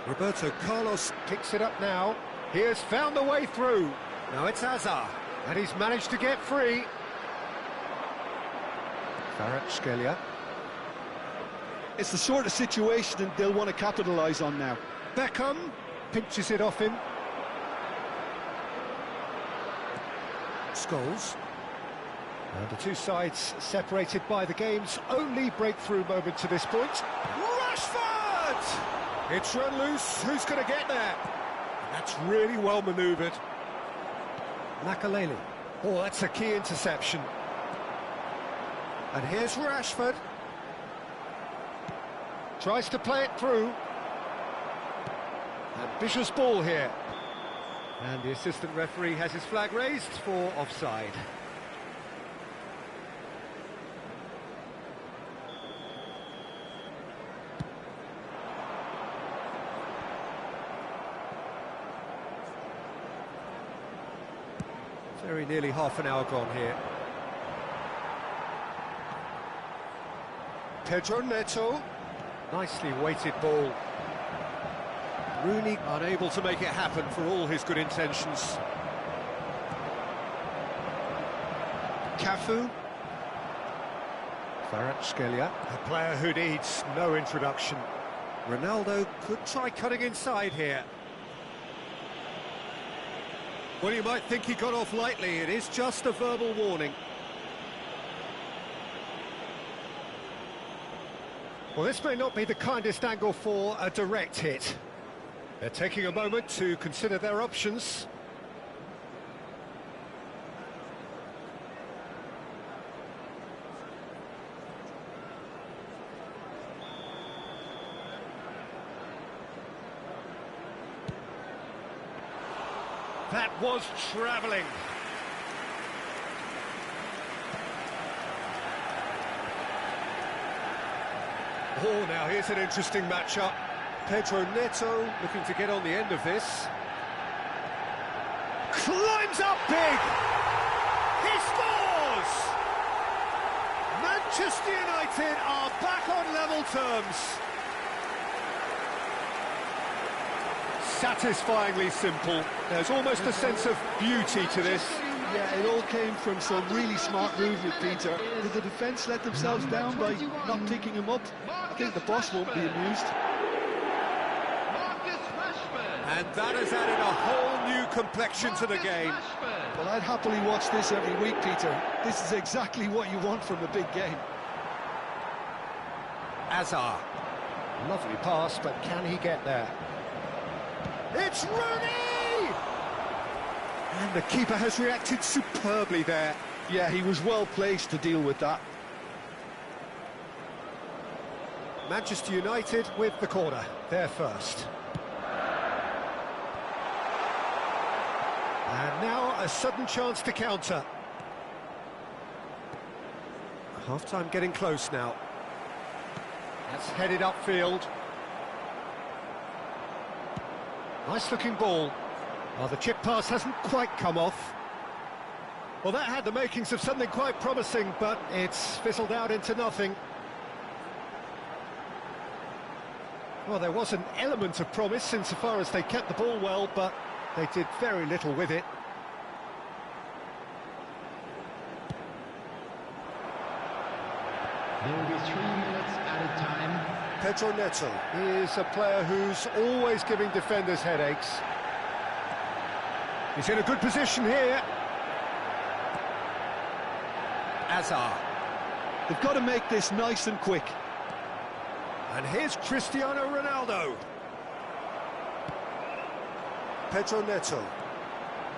Roberto Carlos picks it up now. He has found the way through. Now it's Hazard, and he's managed to get free. Kvaratskhelia. It's the sort of situation that they'll want to capitalise on now. Beckham pinches it off him. Scholes. And the two sides separated by the game's only breakthrough moment to this point. Rashford! It's run loose. Who's going to get there? That's really well manoeuvred. Makaleli. Oh, that's a key interception. And here's Rashford. Tries to play it through. Ambitious ball here. And the assistant referee has his flag raised for offside. Very nearly half an hour gone here. Pedro Neto. Nicely weighted ball. Rooney unable to make it happen for all his good intentions. Cafu. Kvaratskhelia, a player who needs no introduction. Ronaldo could try cutting inside here. Well, you might think he got off lightly. It is just a verbal warning. Well, this may not be the kindest angle for a direct hit. They're taking a moment to consider their options. That was travelling. Oh, now here's an interesting matchup. Pedro Neto looking to get on the end of this. Climbs up big! He scores! Manchester United are back on level terms. Satisfyingly simple. There's almost a sense of beauty to this. Yeah, it all came from some really smart movement, Peter. Did the defence let themselves down by not picking him up? I think the boss won't be amused. And that has added a whole new complexion to the game. Well, I'd happily watch this every week, Peter. This is exactly what you want from a big game. Azar. Lovely pass, but can he get there? It's Rooney! And the keeper has reacted superbly there. Yeah, he was well placed to deal with that. Manchester United with the corner. They're first. And now a sudden chance to counter. Half-time getting close now. That's headed upfield. Nice-looking ball. Well, the chip pass hasn't quite come off. Well, that had the makings of something quite promising, but it's fizzled out into nothing. Well, there was an element of promise insofar as they kept the ball well, but they did very little with it. There will be 3 minutes added time. Pedro Neto is a player who's always giving defenders headaches. He's in a good position here. Azar. They've got to make this nice and quick. And here's Cristiano Ronaldo. Pedro Neto.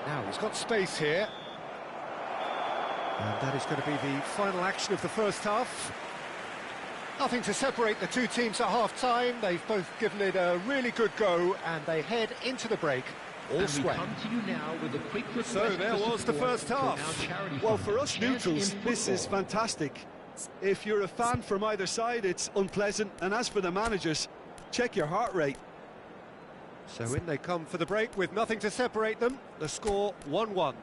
Now he's got space here. And that is going to be the final action of the first half. Nothing to separate the two teams at half-time. They've both given it a really good go, and they head into the break all sweat. Come to you now with a quick request. So there was the first half. Well, for us neutrals, this is fantastic. If you're a fan from either side, it's unpleasant. And as for the managers, check your heart rate. So in they come for the break with nothing to separate them. The score 1-1.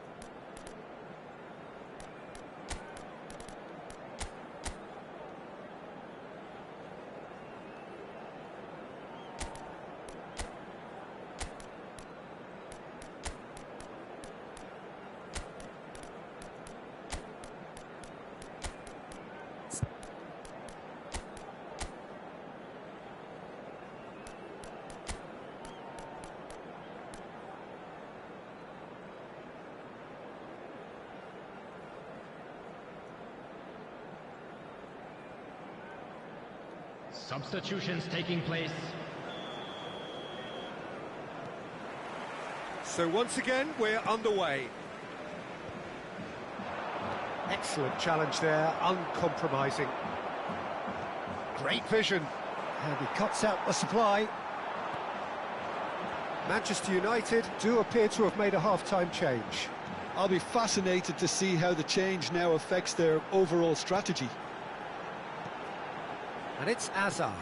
Substitutions taking place. So once again, we're underway. Excellent challenge there, uncompromising. Great vision. And he cuts out the supply. Manchester United do appear to have made a half-time change. I'll be fascinated to see how the change now affects their overall strategy. And it's Azar.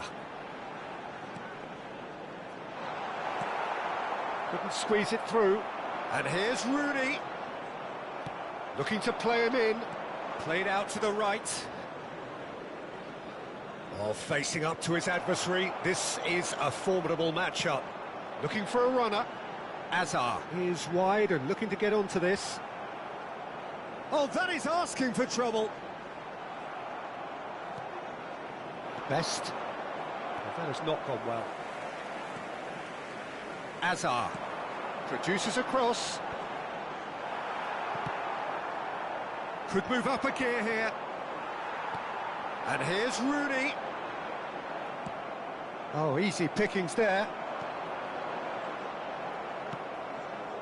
Couldn't squeeze it through. And here's Rooney. Looking to play him in. Played out to the right. Oh, facing up to his adversary, this is a formidable matchup. Looking for a runner. Azar is wide and looking to get onto this. Oh, that is asking for trouble. Best. Well, that has not gone well. Azar produces a cross. Could move up a gear here. And here's Rooney. Oh, easy pickings there.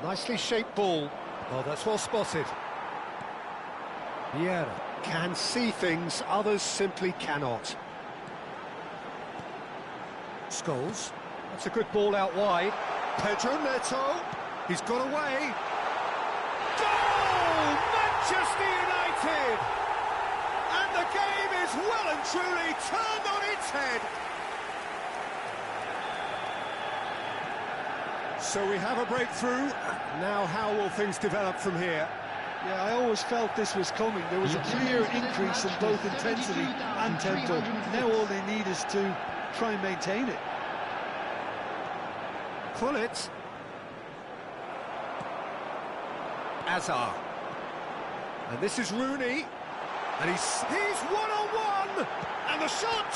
Nicely shaped ball. Oh, that's well spotted. Vieira can see things others simply cannot. Scholes. That's a good ball out wide. Pedro Neto. He's got away. Goal! Manchester United! And the game is well and truly turned on its head. So we have a breakthrough. Now how will things develop from here? Yeah, I always felt this was coming. There was a clear increase in both intensity and tempo. Now all they need is to try and maintain it. Pullet. Azar. And this is Rooney. And he's one-on-one! And the shot!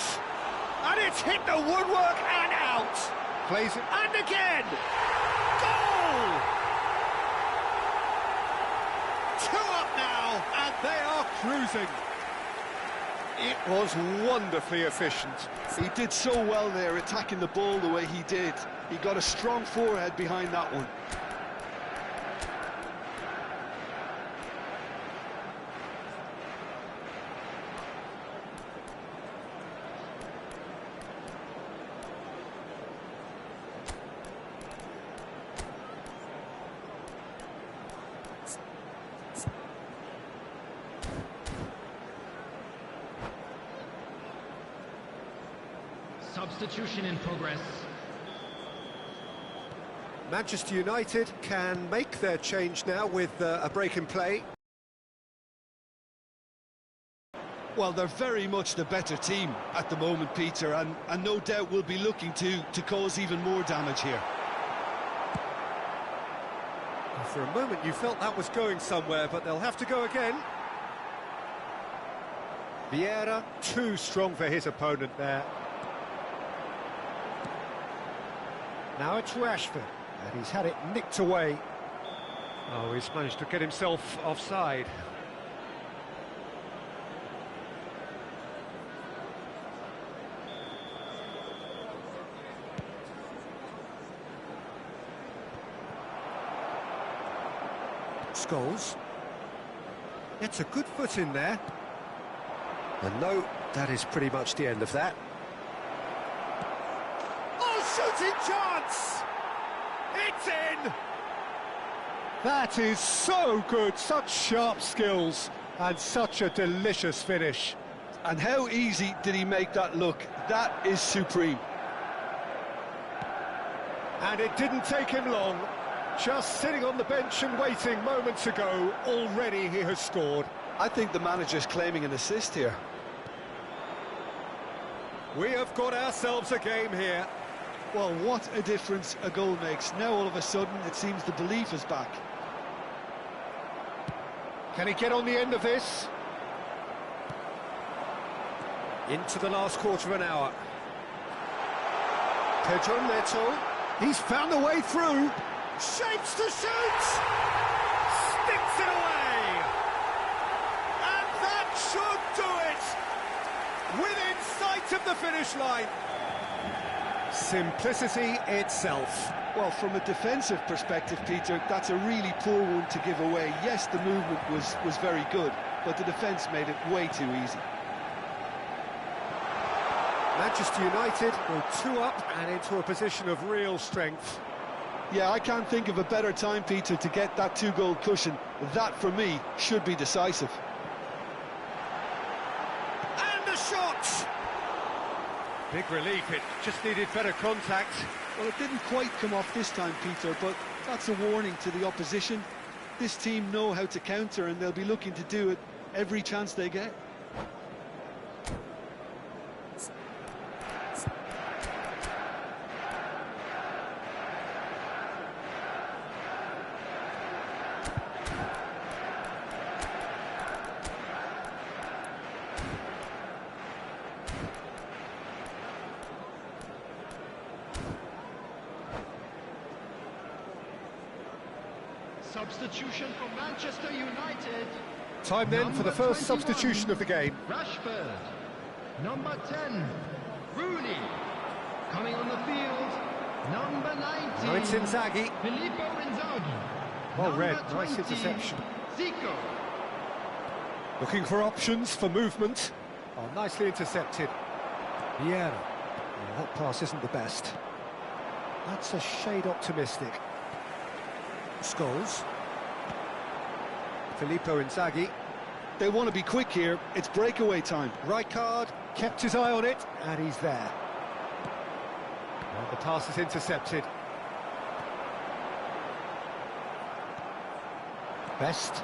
And it's hit the woodwork and out! Plays it, and again! Goal! 2 up now, and they are cruising. It was wonderfully efficient. He did so well there, attacking the ball the way he did. He got a strong forehead behind that one. Substitution in progress. Manchester United can make their change now with a break in play. Well, they're very much the better team at the moment, Peter, and no doubt will be looking to cause even more damage here. For a moment you felt that was going somewhere, but they'll have to go again. Vieira, too strong for his opponent there. Now it's Rashford, and he's had it nicked away. Oh, he's managed to get himself offside. Scholes. It's a good foot in there. And no, that is pretty much the end of that. Shooting chance! It's in! That is so good, such sharp skills and such a delicious finish. And how easy did he make that look? That is supreme. And it didn't take him long. Just sitting on the bench and waiting moments ago, already he has scored. I think the manager's claiming an assist here. We have got ourselves a game here. Well, what a difference a goal makes. Now all of a sudden it seems the belief is back. Can he get on the end of this? Into the last quarter of an hour. Pedro Neto. He's found a way through. Shapes to shoot! Sticks it away! And that should do it! Within sight of the finish line. Simplicity itself. Well, from a defensive perspective, Peter, that's a really poor one to give away. Yes, the movement was very good, but the defence made it way too easy. Manchester United go 2 up and into a position of real strength. Yeah, I can't think of a better time, Peter, to get that 2-goal cushion. That, for me, should be decisive. And a shot! Big relief, it just needed better contact. Well, it didn't quite come off this time, Peter, but that's a warning to the opposition. This team know how to counter, and they'll be looking to do it every chance they get. Substitution for Manchester United. Time then for the first substitution of the game. Rashford. Number 10, Rooney. Coming on the field, number 19. Now it's Inzaghi. Filippo Inzaghi. Well Number read, nice 20, interception. Zico. Looking for options for movement. Oh, nicely intercepted. Vieira. Oh, that pass isn't the best. That's a shade optimistic. Scholes. Filippo Inzaghi. They want to be quick here. It's breakaway time. Right card, kept his eye on it, and he's there. And the pass is intercepted. Best.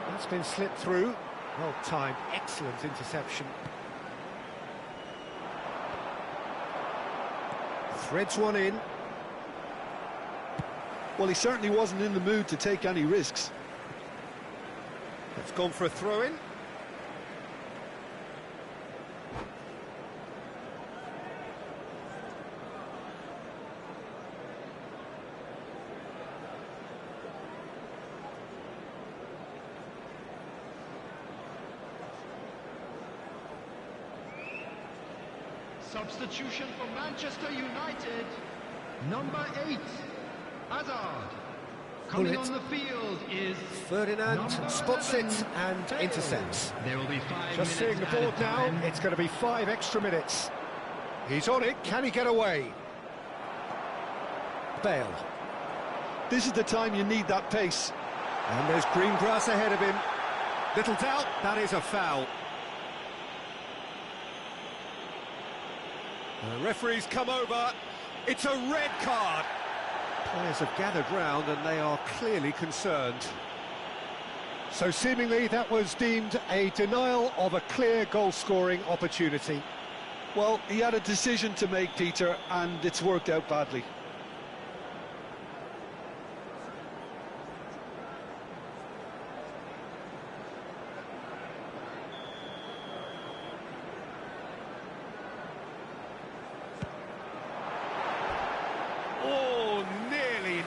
That's been slipped through. Well timed, excellent interception. Threads one in. Well, he certainly wasn't in the mood to take any risks. It's gone for a throw-in. Substitution for Manchester United. Number 8, Hazard. Coming Bullet. on the field is Ferdinand number spots 11, it and Bale. intercepts. There will be 5 Just minutes seeing the board added now, time. it's going to be 5 extra minutes. He's on it, can he get away? Bale. This is the time you need that pace. And there's green grass ahead of him. Little doubt, that is a foul. The referee's come over. It's a red card. Players have gathered round and they are clearly concerned. So seemingly that was deemed a denial of a clear goal-scoring opportunity. Well, he had a decision to make, Peter, and it's worked out badly. Oh, nearly.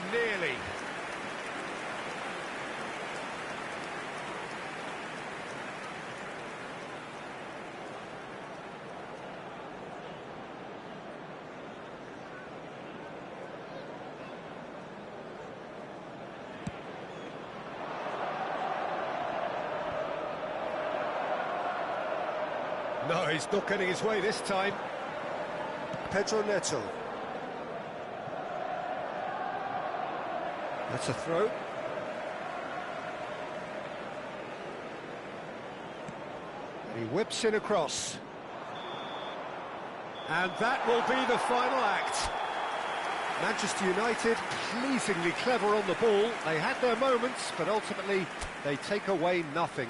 No, he's not getting his way this time. Pedro Neto. That's a throw. He whips in across. And that will be the final act. Manchester United pleasingly clever on the ball. They had their moments, but ultimately they take away nothing.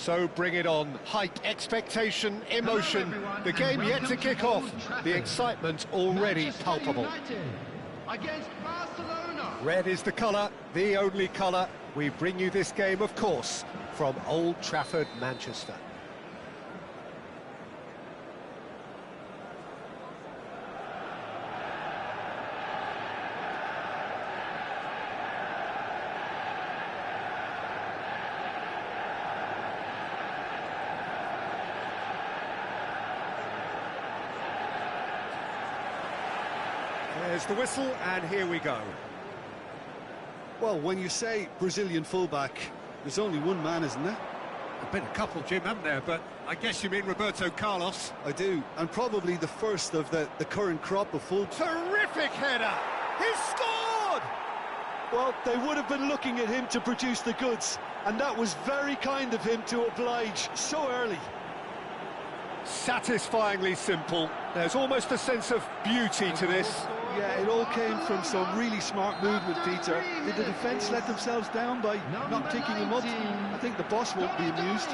So bring it on. Hype, expectation, emotion. The game yet to kick off. The excitement already palpable. Against Barcelona. Red is the colour, the only colour. We bring you this game, of course, from Old Trafford, Manchester. There's the whistle, and here we go. Well, when you say Brazilian fullback, there's only one man, isn't there? There've been a couple, Jim, haven't there? But I guess you mean Roberto Carlos. I do, and probably the first of the current crop of full... Terrific header! He's scored! Well, they would have been looking at him to produce the goods, and that was very kind of him to oblige so early. Satisfyingly simple. There's almost a sense of beauty to this. Yeah, it all came from some really smart movement, Peter. Did the defence let themselves down by not picking him up? I think the boss won't be amused.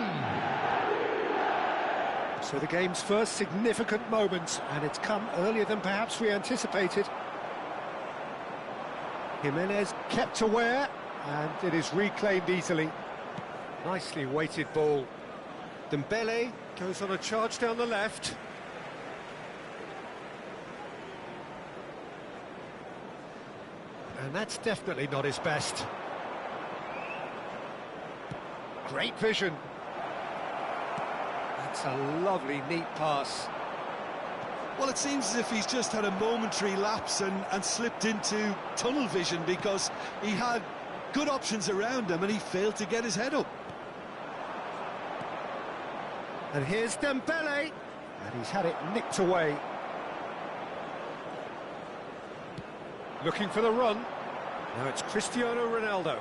So the game's first significant moment, and it's come earlier than perhaps we anticipated. Jimenez kept aware, and it is reclaimed easily. Nicely weighted ball. Dembele goes on a charge down the left. And that's definitely not his best. Great vision. That's a lovely, neat pass. Well, it seems as if he's just had a momentary lapse and slipped into tunnel vision, because he had good options around him and he failed to get his head up. And here's Dembele, and he's had it nicked away. Looking for the run. Now it's Cristiano Ronaldo.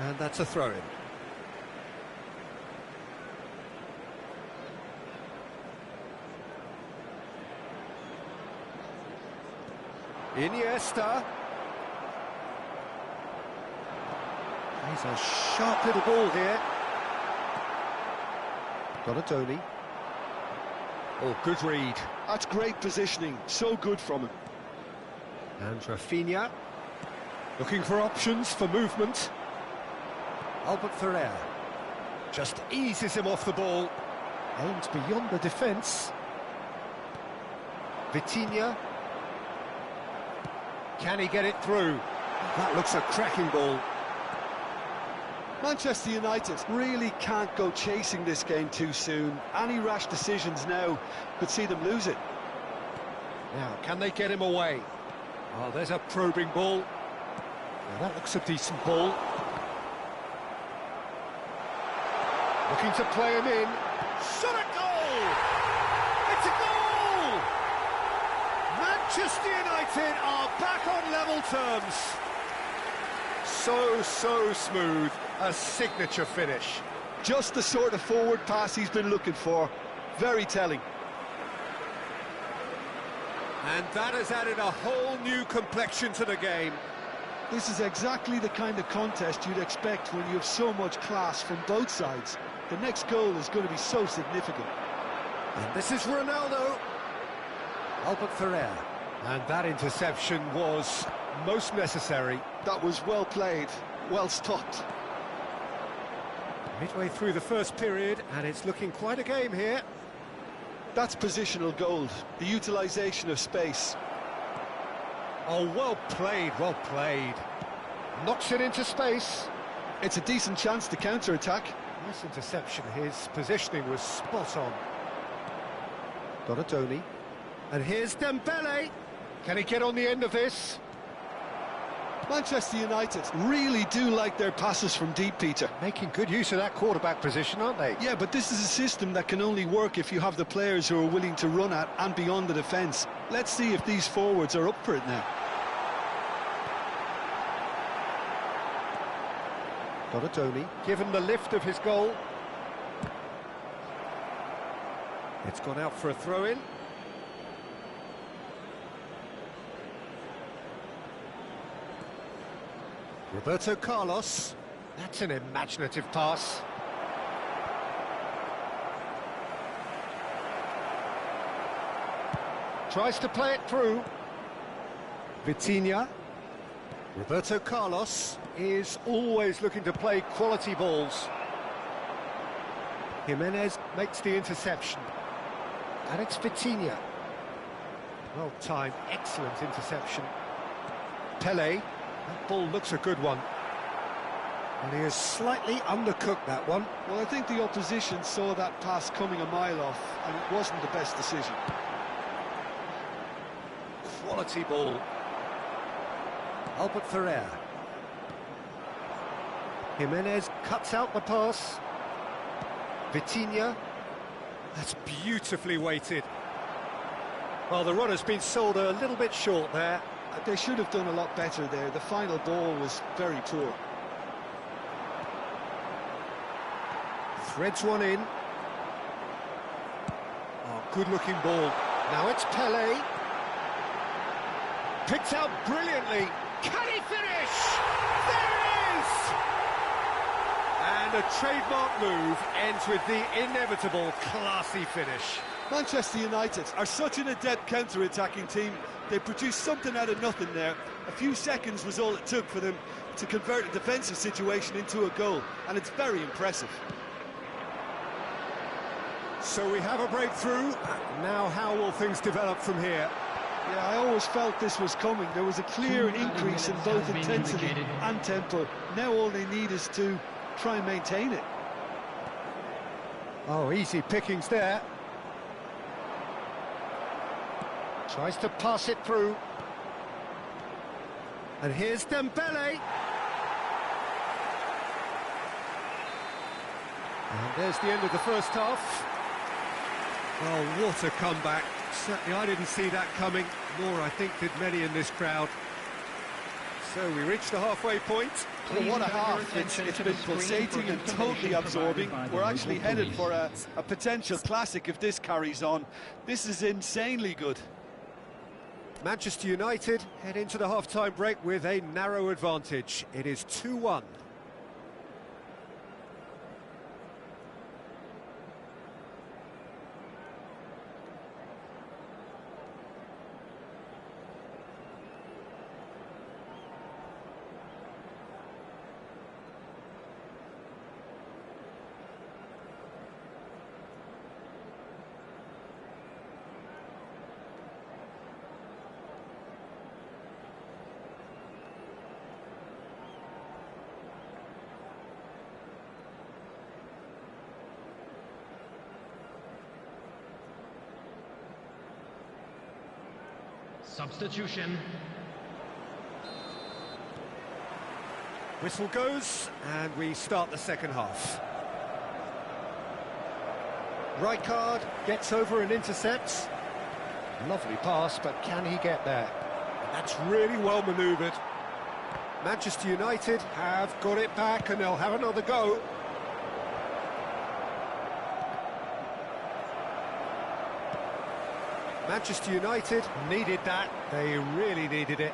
And that's a throw-in. Iniesta. He's a sharp little ball here. Donatoni. Oh, good read. That's great positioning, so good from him. And Rafinha, looking for options for movement. Albert Ferrer just eases him off the ball. Aims beyond the defence. Vitinha. Can he get it through? That looks a cracking ball. Manchester United really can't go chasing this game too soon. Any rash decisions now could see them lose it. Now, can they get him away? Oh, there's a probing ball. Now, that looks a decent ball. Looking to play him in. Shot a goal! It's a goal! Manchester United are back on level terms. So smooth. A signature finish. Just the sort of forward pass he's been looking for. Very telling. And that has added a whole new complexion to the game. This is exactly the kind of contest you'd expect when you have so much class from both sides. The next goal is going to be so significant. And this is Ronaldo. Albert Ferrer. And that interception was most necessary. That was well played, well stopped. Midway through the first period, and it's looking quite a game here. That's positional gold, the utilisation of space. Oh, well played, well played. Knocks it into space. It's a decent chance to counter-attack. Nice interception, his positioning was spot on. Donatoni. And here's Dembele. Can he get on the end of this? Manchester United really do like their passes from deep, Peter. Making good use of that quarterback position, aren't they? Yeah, but this is a system that can only work if you have the players who are willing to run at and beyond the defence. Let's see if these forwards are up for it now. Donatoni, given the lift of his goal. It's gone out for a throw-in. Roberto Carlos. That's an imaginative pass. Tries to play it through. Vitinha. Roberto Carlos is always looking to play quality balls. Jimenez makes the interception. And it's Vitinha. Well timed, excellent interception. Pele. That ball looks a good one. And he has slightly undercooked that one. Well, I think the opposition saw that pass coming a mile off, and it wasn't the best decision. Quality ball. Albert Ferrer. Jimenez cuts out the pass. Vitinha. That's beautifully weighted. Well, the runner's been sold a little bit short there. They should have done a lot better there. The final ball was very poor. Threads one in. Oh, good-looking ball. Now it's Pele. Picked out brilliantly. Can he finish? There it is! And a trademark move ends with the inevitable classy finish. Manchester United are such an adept counter-attacking team. They produced something out of nothing there. A few seconds was all it took for them to convert a defensive situation into a goal, and it's very impressive. So we have a breakthrough. Now how will things develop from here? Yeah, I always felt this was coming. There was a clear increase in both intensity and tempo. Now all they need is to try and maintain it. Oh, easy pickings there. Tries to pass it through. And here's Dembele. And there's the end of the first half. Oh, what a comeback. Certainly I didn't see that coming, nor I think did many in this crowd. So we reached the halfway point. Well, what a half. It's been pulsating and totally absorbing. We're actually headed for a potential classic if this carries on. This is insanely good. Manchester United head into the half-time break with a narrow advantage. It is 2-1. Substitution. Whistle goes, and we start the second half. Rijkaard gets over and intercepts. Lovely pass, but can he get there? And that's really well manoeuvred. Manchester United have got it back, and they'll have another go. Manchester United needed that. They really needed it.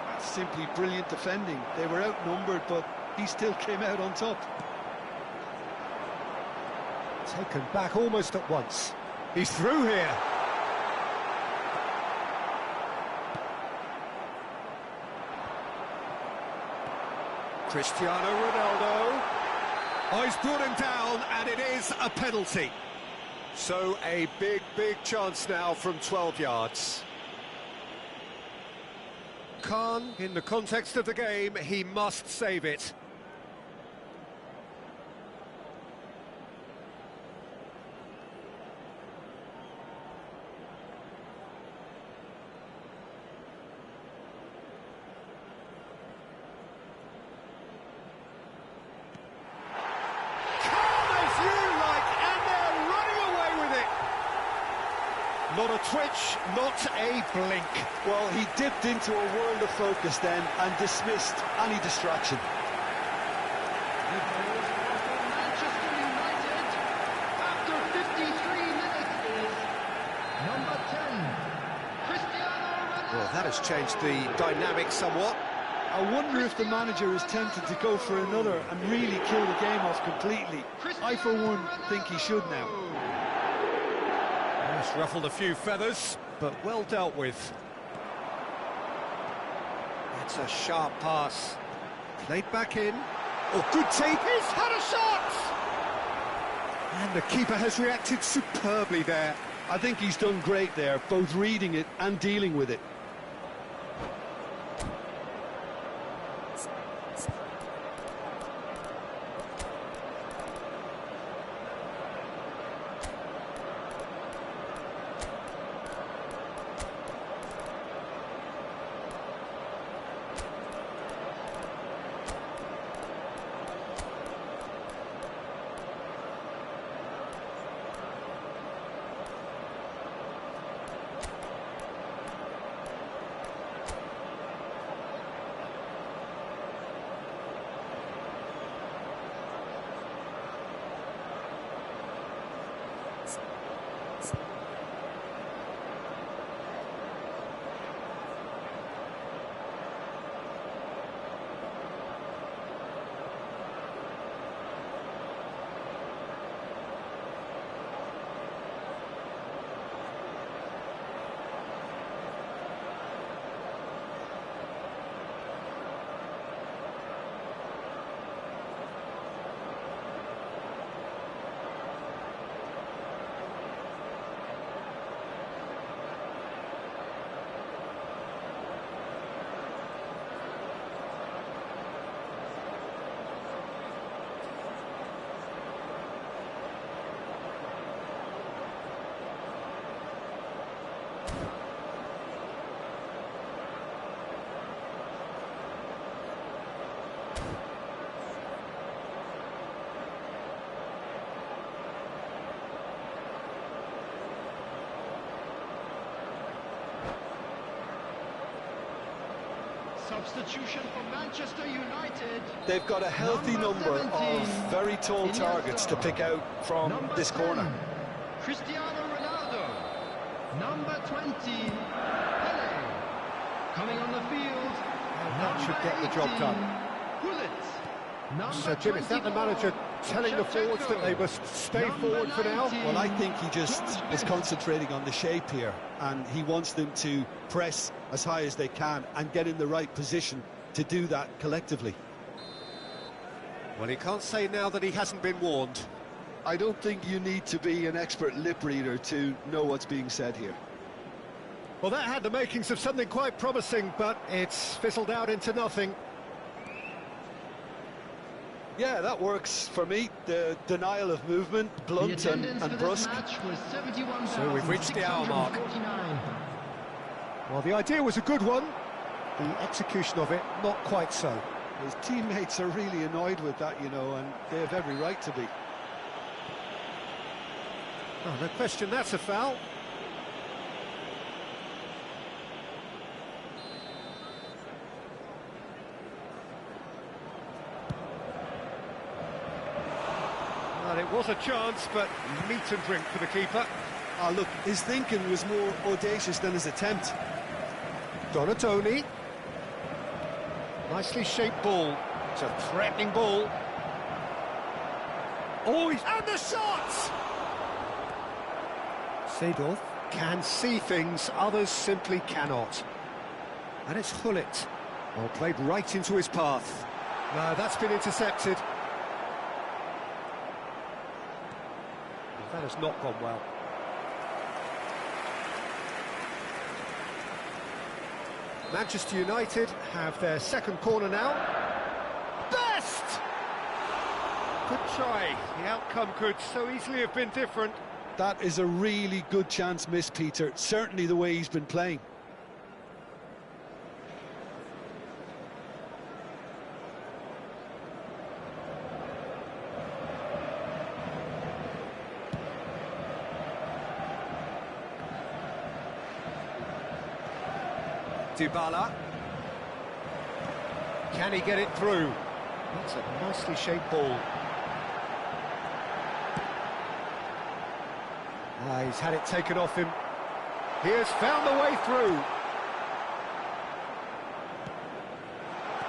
That's simply brilliant defending. They were outnumbered, but he still came out on top. Taken back almost at once. He's through here. Cristiano Ronaldo. Oh, he's brought him down, and it is a penalty. So a big, big chance now from 12 yards. Khan, in the context of the game, he must save it. Not a twitch, not a blink. Well, he dipped into a world of focus then and dismissed any distraction. Manchester United, after 53 minutes, is number 10, Cristiano Ronaldo. Well, that has changed the dynamic somewhat. I wonder if the manager is tempted to go for another and really kill the game off completely. I, for one, think he should now. It's ruffled a few feathers, but well dealt with. That's a sharp pass. Played back in. Oh, good take. He's had a shot! And the keeper has reacted superbly there. I think he's done great there, both reading it and dealing with it. Substitution for Manchester United. They've got a healthy number of very tall targets to pick out from this corner. Cristiano Ronaldo. Number 20, Pele. Coming on the field. And that should get the job done. So, Jim, is that the manager telling the forwards that they must stay forward for now? Well, I think he just is concentrating on the shape here, and he wants them to press as high as they can and get in the right position to do that collectively. Well, he can't say now that he hasn't been warned. I don't think you need to be an expert lip reader to know what's being said here. Well, that had the makings of something quite promising, but it's fizzled out into nothing. Yeah, that works for me. The denial of movement, blunt and brusque. So we've reached the hour mark. Well, the idea was a good one. The execution of it, not quite so. His teammates are really annoyed with that, you know, and they have every right to be. Oh, no question, that's a foul. Well, it was a chance, but meat and drink for the keeper. Ah, look, his thinking was more audacious than his attempt. Donatoni. Nicely shaped ball. It's a threatening ball. Oh, and the shot! Seedorf can see things others simply cannot. And it's Hullet. Well, played right into his path. No, that's been intercepted. That has not gone well. Manchester United have their second corner now. Best! Good try. The outcome could so easily have been different. That is a really good chance missed, Peter. Certainly the way he's been playing. Dybala. Can he get it through? That's a nicely shaped ball. He's had it taken off him. He has found the way through.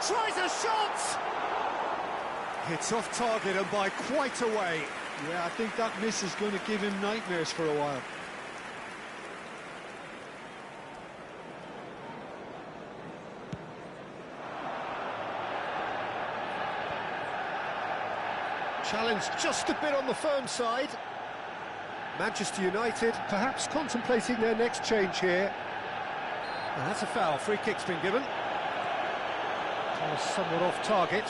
Tries a shot! Hits off target and by quite a way. Yeah, I think that miss is going to give him nightmares for a while. Challenge just a bit on the firm side. Manchester United perhaps contemplating their next change here. And that's a foul. Free kick's been given. Somewhat off target.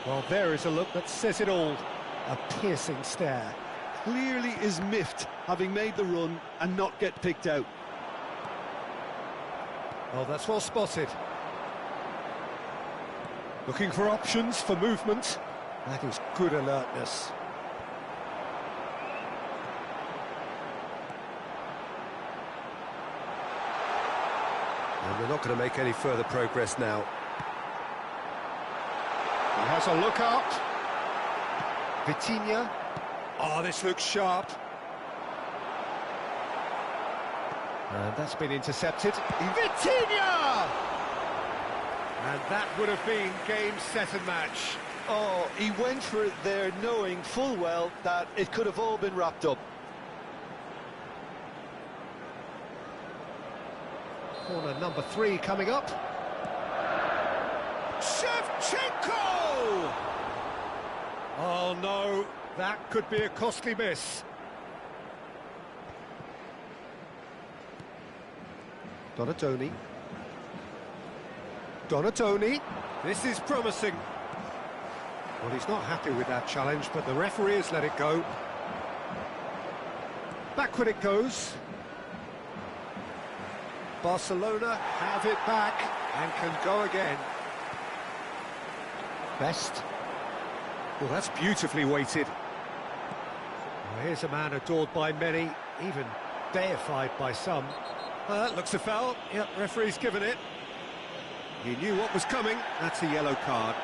Well, there is a look that says it all. A piercing stare. Clearly is miffed, having made the run and not get picked out. Oh, that's well spotted. Looking for options for movement. That is good alertness. And we're not going to make any further progress now. He has a look up. Vitinha. Oh, this looks sharp. And that's been intercepted. Vitinha! And that would have been game, set and match. Oh, he went for it there knowing full well that it could have all been wrapped up. Corner number 3 coming up. Shevchenko! Oh no, that could be a costly miss. Donatoni. Donatoni. This is promising. Well, he's not happy with that challenge, but the referee has let it go. Backward it goes. Barcelona have it back and can go again. Best. Well, that's beautifully weighted. Well, here's a man adored by many, even deified by some. Well, that looks a foul. Yep, referee's given it. He knew what was coming. That's a yellow card.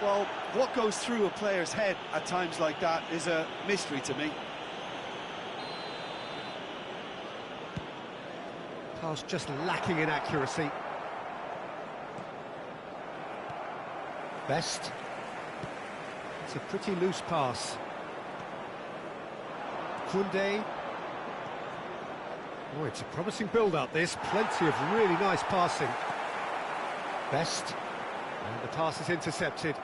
Well, what goes through a player's head at times like that is a mystery to me. Pass just lacking in accuracy. Best. It's a pretty loose pass. Kunde. Oh, it's a promising build-up, this. Plenty of really nice passing. Best. And the pass is intercepted.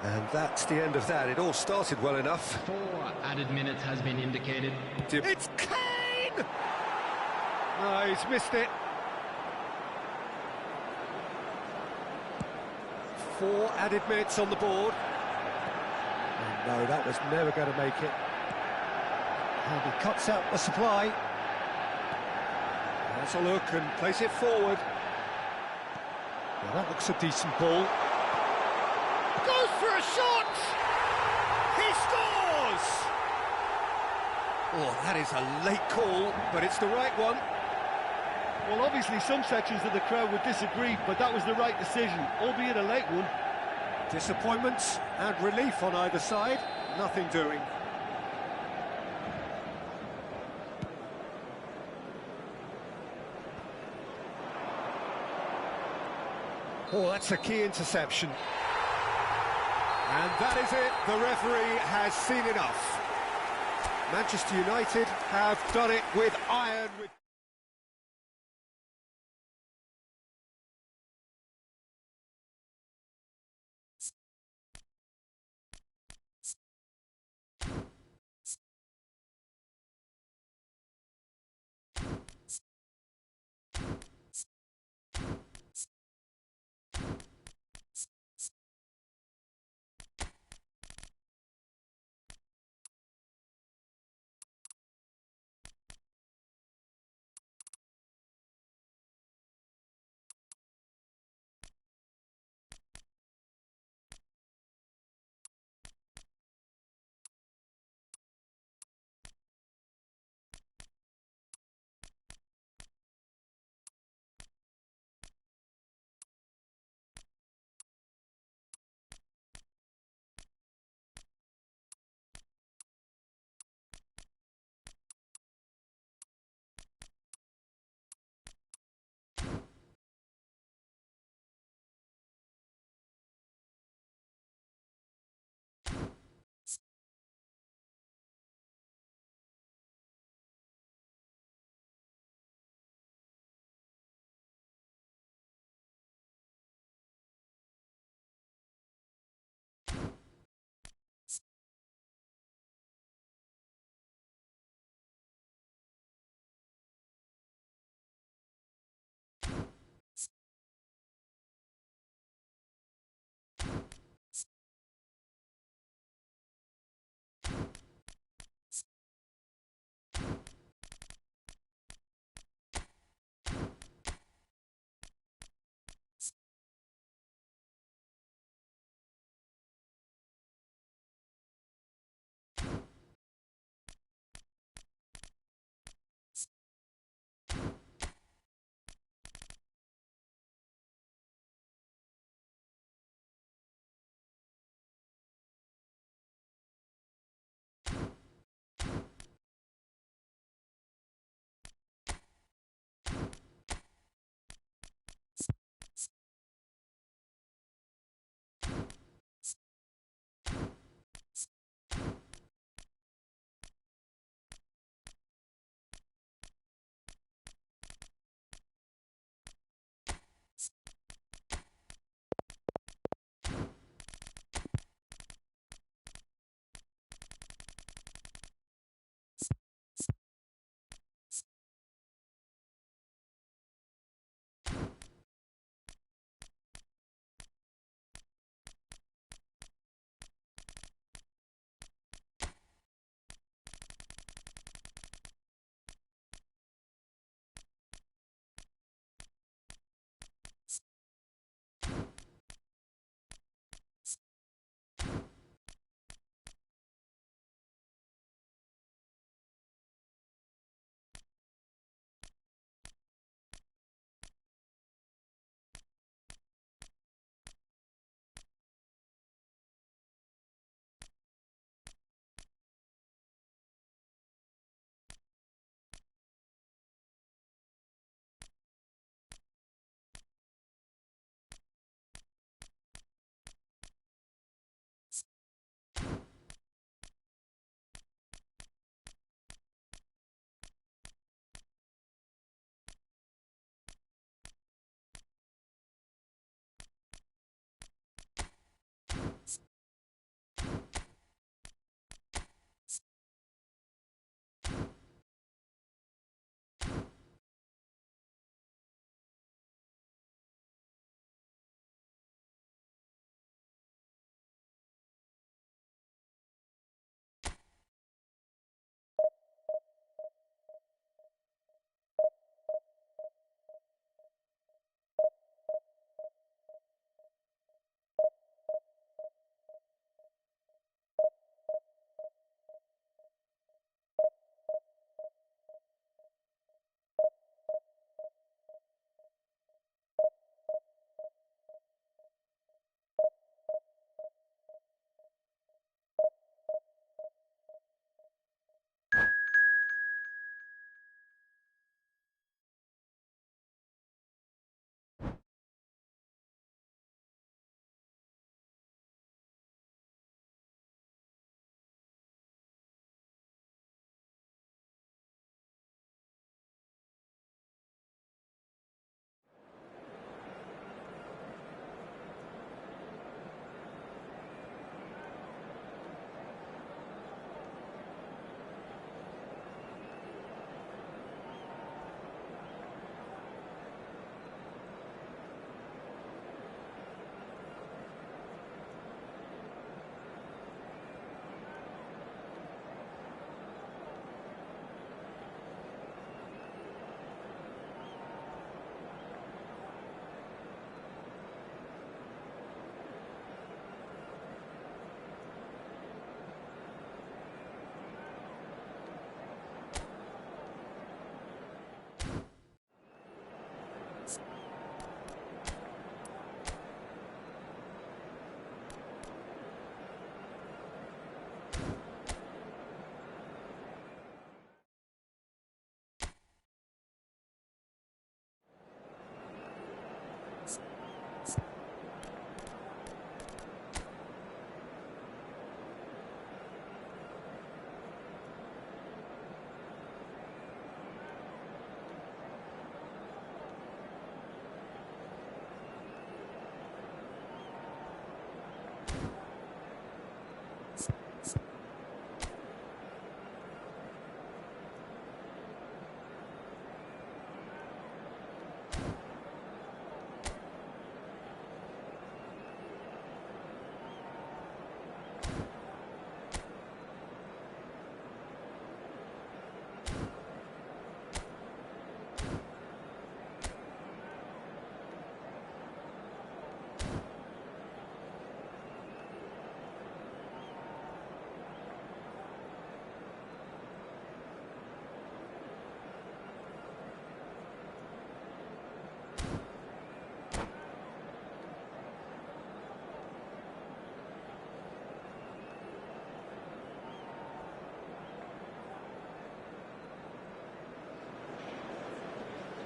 And that's the end of that. It all started well enough. 4 added minutes has been indicated. It's Kane! No, he's missed it. 4 added minutes on the board. And no, that was never going to make it. And he cuts out the supply. Has a look and plays it forward. Well, that looks a decent ball. Goes for a shot! He scores! Oh, that is a late call, but it's the right one. Well, obviously some sections of the crowd would disagree, but that was the right decision, albeit a late one. Disappointments and relief on either side. Nothing doing. Oh, that's a key interception. And that is it. The referee has seen enough. Manchester United have done it with iron.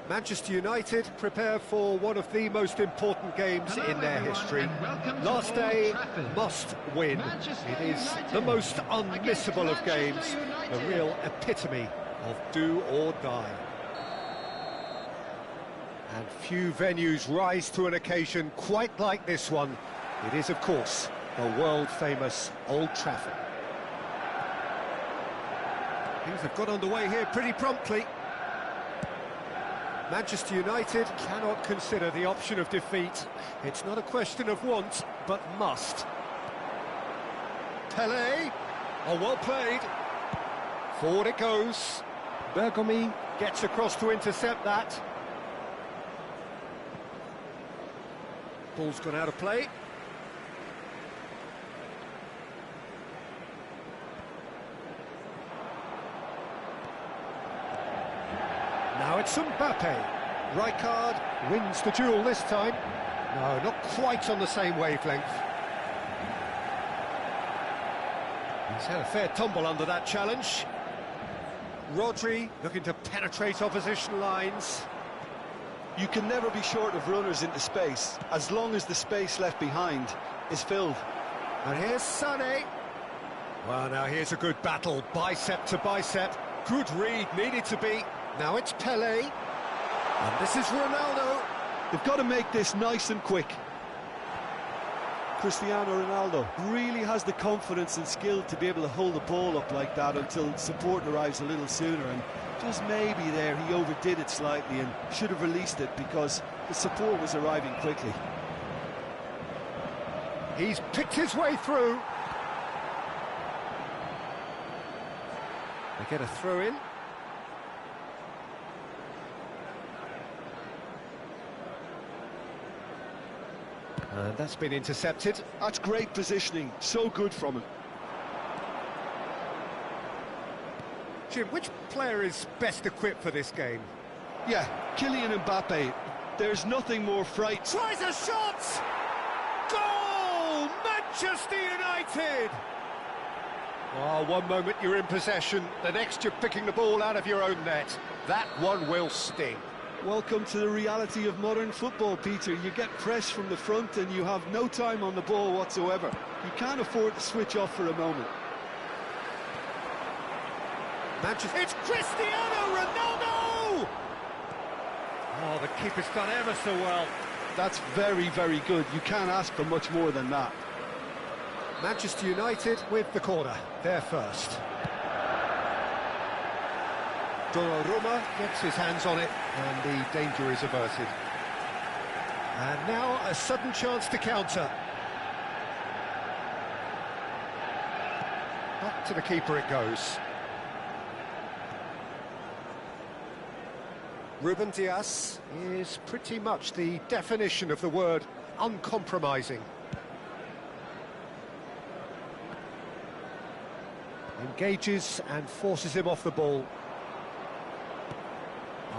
Manchester United prepare for one of the most important games in their history. Last day, must win. It is the most unmissable of games, the real epitome of do or die. And few venues rise to an occasion quite like this one. It is, of course, the world-famous Old Trafford. Things have got underway here pretty promptly. Manchester United cannot consider the option of defeat. It's not a question of want, but must. Pelé, oh, well played. Forward it goes. Bergomi gets across to intercept that. Ball's gone out of play. Now it's Mbappe. Rijkaard wins the duel this time. No, not quite on the same wavelength. He's had a fair tumble under that challenge. Rodri looking to penetrate opposition lines. You can never be short of runners into space, as long as the space left behind is filled. And here's Sané. Well, now here's a good battle, bicep to bicep. Good read, needed to be. Now it's Pelé. And this is Ronaldo. They've got to make this nice and quick. Cristiano Ronaldo really has the confidence and skill to be able to hold the ball up like that until support arrives a little sooner, and just maybe there he overdid it slightly and should have released it because the support was arriving quickly. He's picked his way through. They get a throw in. And that's been intercepted. That's great positioning, so good from him. Jim, which player is best equipped for this game? Yeah, Kylian Mbappe. There's nothing more frightening. Tries a shot! Goal! Manchester United! Oh, one moment you're in possession, the next you're picking the ball out of your own net. That one will sting. Welcome to the reality of modern football, Peter. You get pressed from the front and you have no time on the ball whatsoever. You can't afford to switch off for a moment. Manchester... It's Cristiano Ronaldo! Oh, the keeper's done ever so well. That's very, very good. You can't ask for much more than that. Manchester United with the corner. They're first. Donnarumma gets his hands on it, and the danger is averted. And now a sudden chance to counter. Back to the keeper it goes. Ruben Dias is pretty much the definition of the word uncompromising. Engages and forces him off the ball.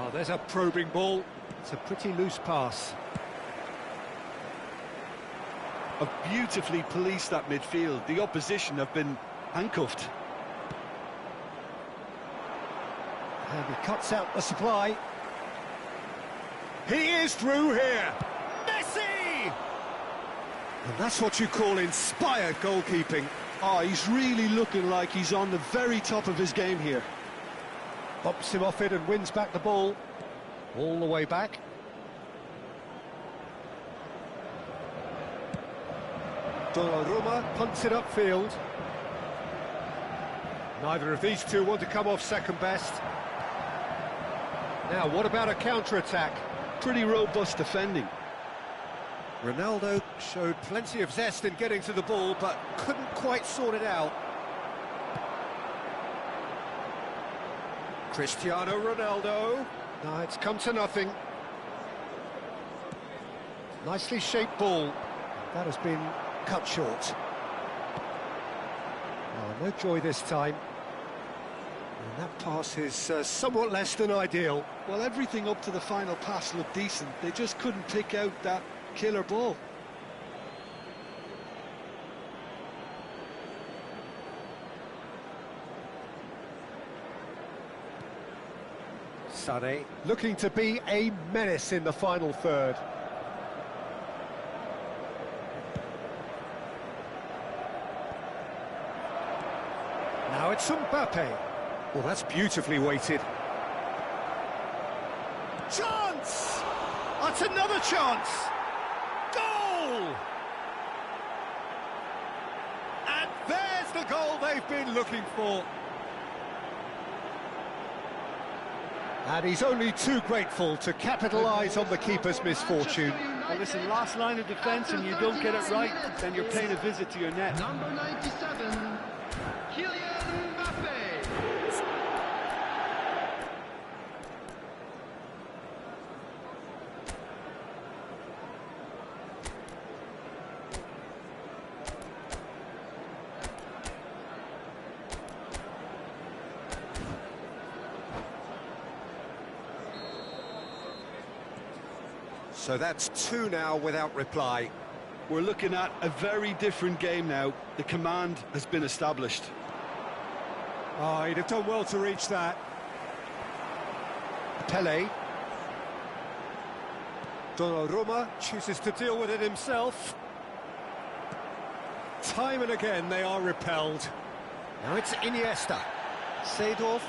Oh, there's a probing ball. It's a pretty loose pass. Have beautifully policed that midfield. The opposition have been handcuffed. And he cuts out the supply. He is through here. Messi! And that's what you call inspired goalkeeping. Oh, he's really looking like he's on the very top of his game here. Bumps him off it and wins back the ball. All the way back. Donnarumma punts it upfield. Neither of these two want to come off second best. Now, what about a counter-attack? Pretty robust defending. Ronaldo showed plenty of zest in getting to the ball, but couldn't quite sort it out. Cristiano Ronaldo. No, it's come to nothing. Nicely shaped ball. That has been cut short. Oh, no joy this time. And that pass is somewhat less than ideal. Well, everything up to the final pass looked decent. They just couldn't pick out that killer ball. Sané, looking to be a menace in the final third. Now it's Mbappe. Well, that's beautifully weighted. Chance! That's another chance! Goal! And there's the goal they've been looking for. And he's only too grateful to capitalise on the keeper's misfortune. Well, listen, last line of defence and you don't get it right, then you're paying a visit to your net. Number 97, Kylian Mbappe. So that's two now without reply. We're looking at a very different game now. The command has been established. Oh, he'd have done well to reach that. Pele. Donnarumma chooses to deal with it himself. Time and again they are repelled. Now it's Iniesta. Seedorf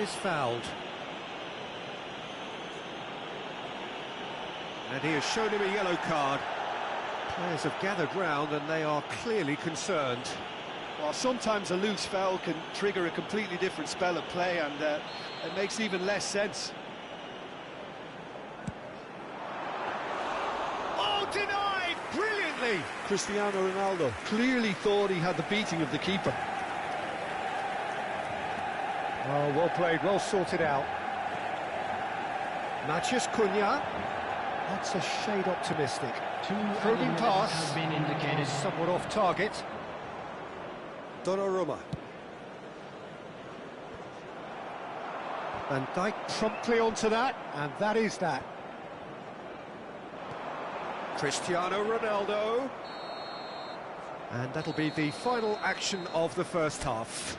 is fouled. And he has shown him a yellow card. Players have gathered round and they are clearly concerned. Well, sometimes a loose foul can trigger a completely different spell of play, and it makes even less sense. Oh, denied brilliantly! Cristiano Ronaldo clearly thought he had the beating of the keeper. Oh, well played, well sorted out. Matheus Cunha. That's a shade optimistic. Probing pass. Has been indicated. Somewhat off target. Donnarumma. Van Dijk promptly onto that, and that is that. Cristiano Ronaldo. And that'll be the final action of the first half.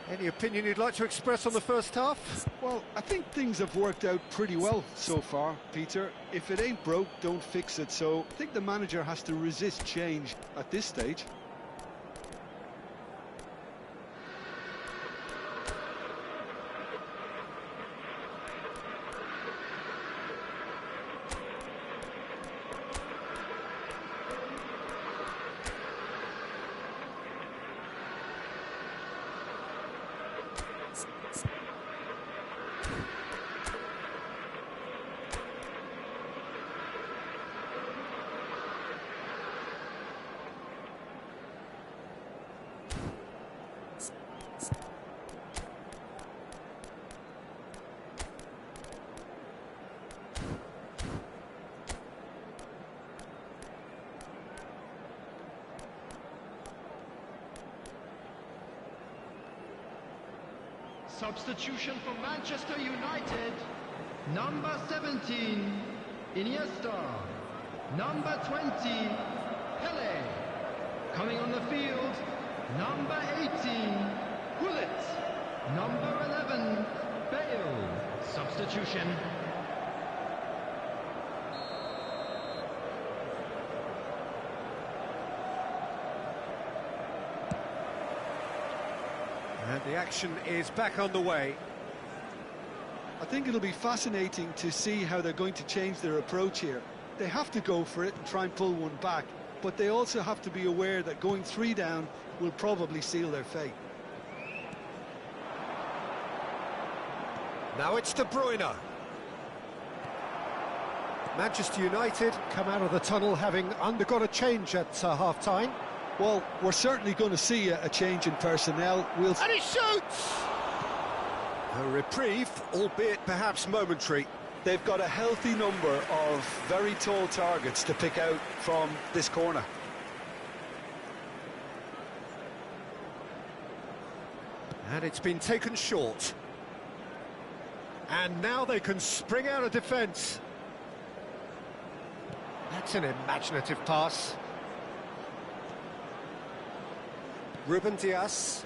Any opinion you'd like to express on the first half? Well, I think things have worked out pretty well so far, Peter. If it ain't broke, don't fix it. So I think the manager has to resist change at this stage. Substitution for Manchester United. Number 17, Iniesta. Number 20, Pele. Coming on the field, number 18, Gullit. Number 11, Bale. Substitution. And the action is back on the way. I think it'll be fascinating to see how they're going to change their approach here. They have to go for it and try and pull one back, but they also have to be aware that going 3 down will probably seal their fate. Now it's De Bruyne. Manchester United come out of the tunnel having undergone a change at half-time. Well, we're certainly going to see a change in personnel. And he shoots! A reprieve, albeit perhaps momentary. They've got a healthy number of very tall targets to pick out from this corner. And it's been taken short. And now they can spring out of defence. That's an imaginative pass. Ruben Dias.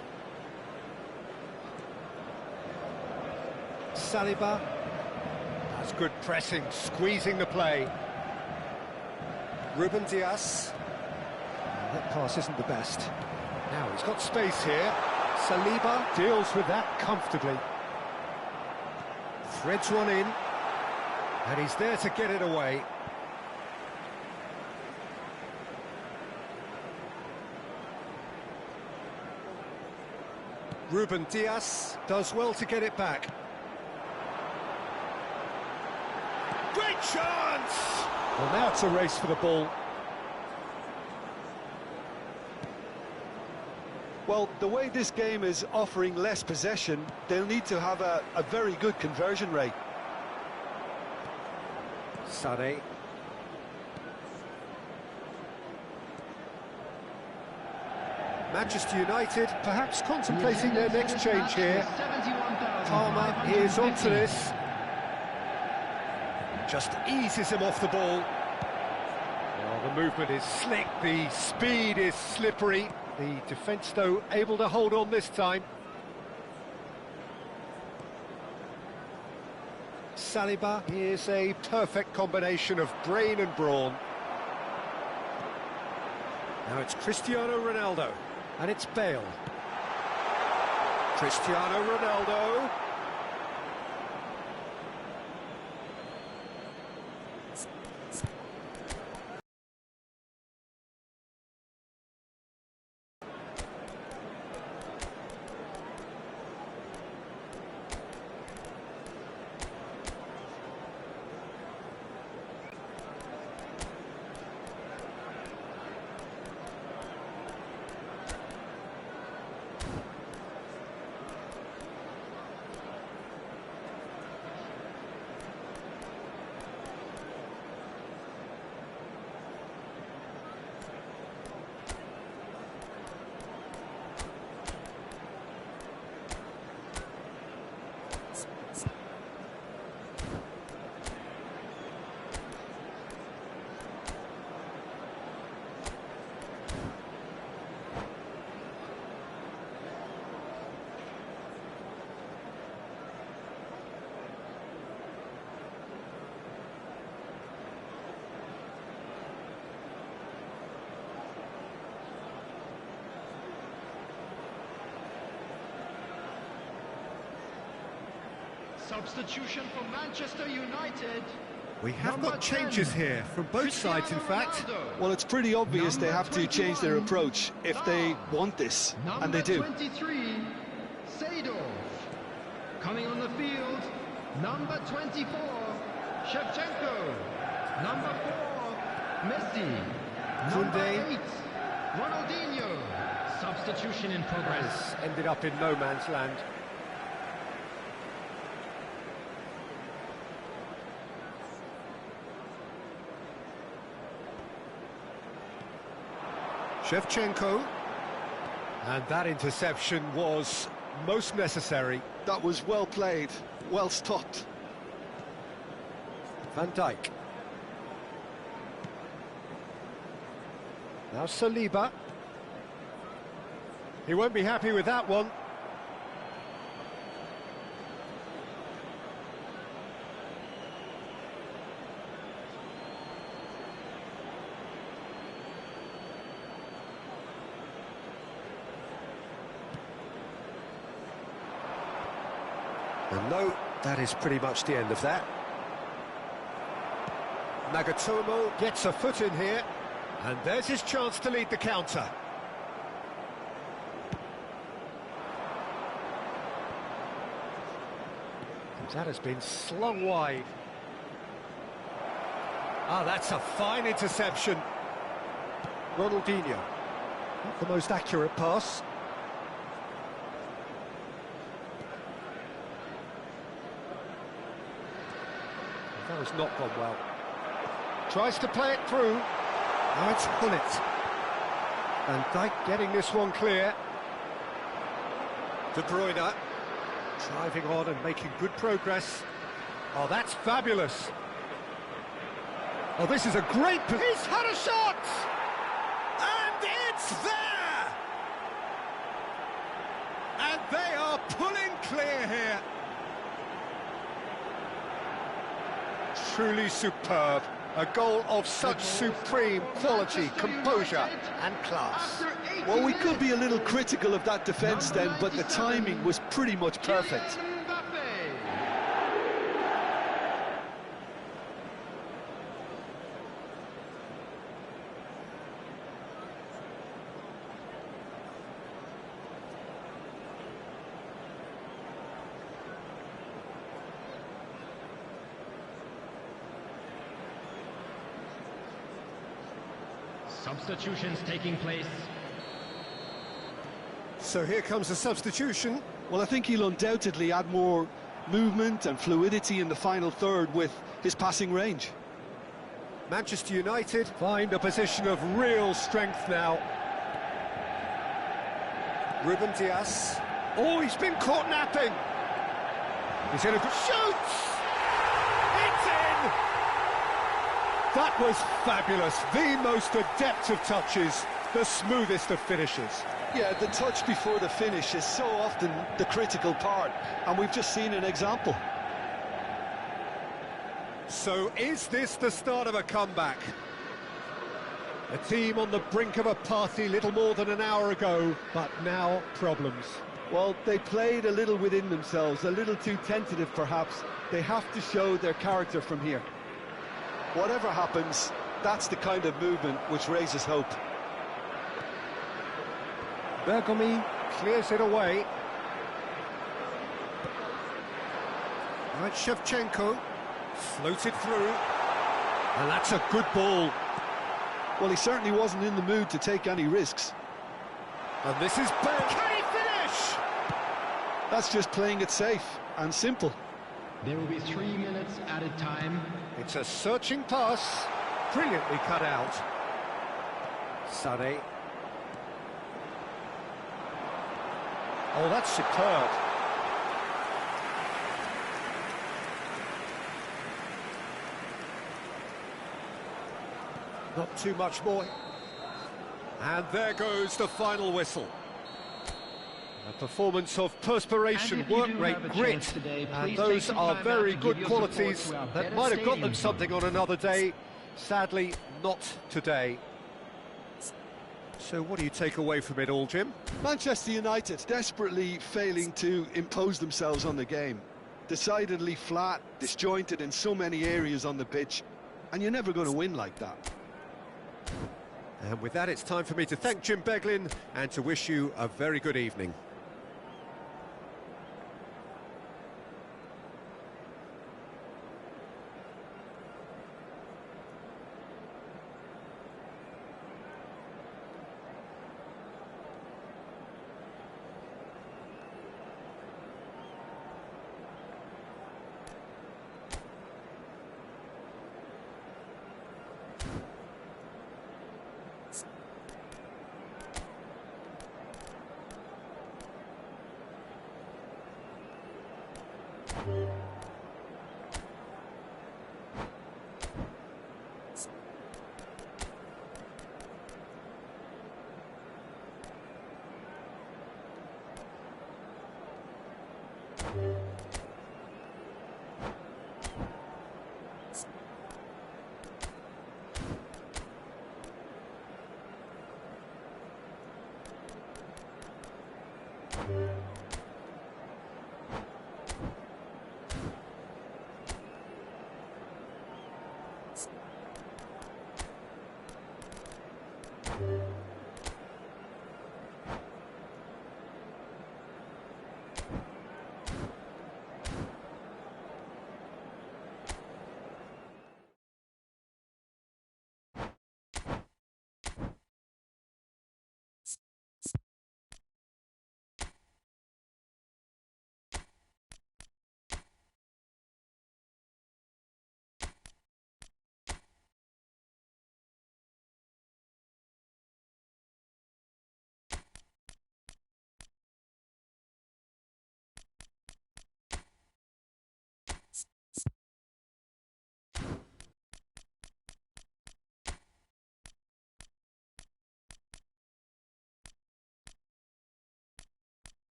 Saliba. That's good pressing, squeezing the play. Ruben Dias. That pass isn't the best. Now he's got space here. Saliba deals with that comfortably. Threads one in. And he's there to get it away. Ruben Dias does well to get it back. Great chance! Well, now it's a race for the ball. Well, the way this game is offering less possession, they'll need to have a very good conversion rate. Sané. Manchester United perhaps contemplating their next change here. Palmer is onto this. Just eases him off the ball. Well, the movement is slick, the speed is slippery. The defence, though, able to hold on this time. Saliba is a perfect combination of brain and brawn. Now it's Cristiano Ronaldo, and it's Bale. Cristiano Ronaldo. Substitution for Manchester United. We have got changes here from both sides, in fact. Well, it's pretty obvious they have to change their approach if they want this, and they do. Number 23, Seedorf. Coming on the field, number 24, Shevchenko. Number 4, Messi. Number 8, Ronaldinho. Substitution in progress. Ended up in no man's land. Shevchenko, and that interception was most necessary. That was well played, well stopped. Van Dijk. Now Saliba. He won't be happy with that one. And no, that is pretty much the end of that. Nagatomo gets a foot in here, and there's his chance to lead the counter. That has been slung wide. Ah, that's a fine interception. Ronaldinho. Not the most accurate pass. That has not gone well. Tries to play it through. Now it's Gullit. Van Dijk getting this one clear. De Bruyne driving on and making good progress. Oh, that's fabulous. Oh, this is a great... He's had a shot! And it's there! And they are pulling clear here. truly superb. A goal of such supreme quality, composure and class. Well, we could be a little critical of that defence then, but the timing was pretty much perfect. Substitutions taking place. So here comes the substitution. Well, I think he'll undoubtedly add more movement and fluidity in the final third with his passing range. Manchester United find a position of real strength now. Ruben Dias. Oh, he's been caught napping. He's in a good shoots! It's in! That was fabulous. The most adept of touches, the smoothest of finishes. Yeah, the touch before the finish is so often the critical part, and we've just seen an example. So is this the start of a comeback? A team on the brink of a party little more than an hour ago, but now problems. Well, they played a little within themselves, a little too tentative perhaps. They have to show their character from here. Whatever happens, that's the kind of movement which raises hope. Bergomi clears it away. Right, Shevchenko floated through, and that's a good ball. Well, he certainly wasn't in the mood to take any risks. And this is Bale. Can he finish? That's just playing it safe and simple. There will be 3 minutes added time. It's a searching pass, brilliantly cut out. Sané. Oh, that's superb. Not too much more. And there goes the final whistle. A performance of perspiration, work rate, grit, today, and those are very good qualities that might have got them something on another day. Sadly, not today. So what do you take away from it all, Jim? Manchester United desperately failing to impose themselves on the game. Decidedly flat, disjointed in so many areas on the pitch, and you're never going to win like that. And with that, it's time for me to thank Jim Beglin and to wish you a very good evening.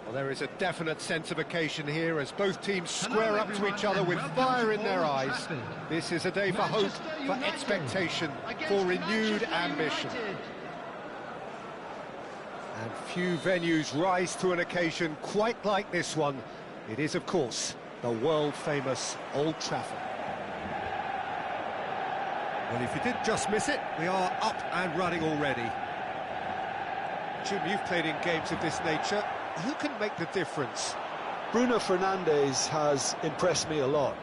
Well, there is a definite sense of occasion here as both teams square up to each other with fire in their eyes. This is a day for hope, for expectation, for renewed ambition. And few venues rise to an occasion quite like this one. It is, of course, the world-famous Old Trafford. Well, if you did just miss it, we are up and running already. Jim, you've played in games of this nature. Who can make the difference? Bruno Fernandes has impressed me a lot.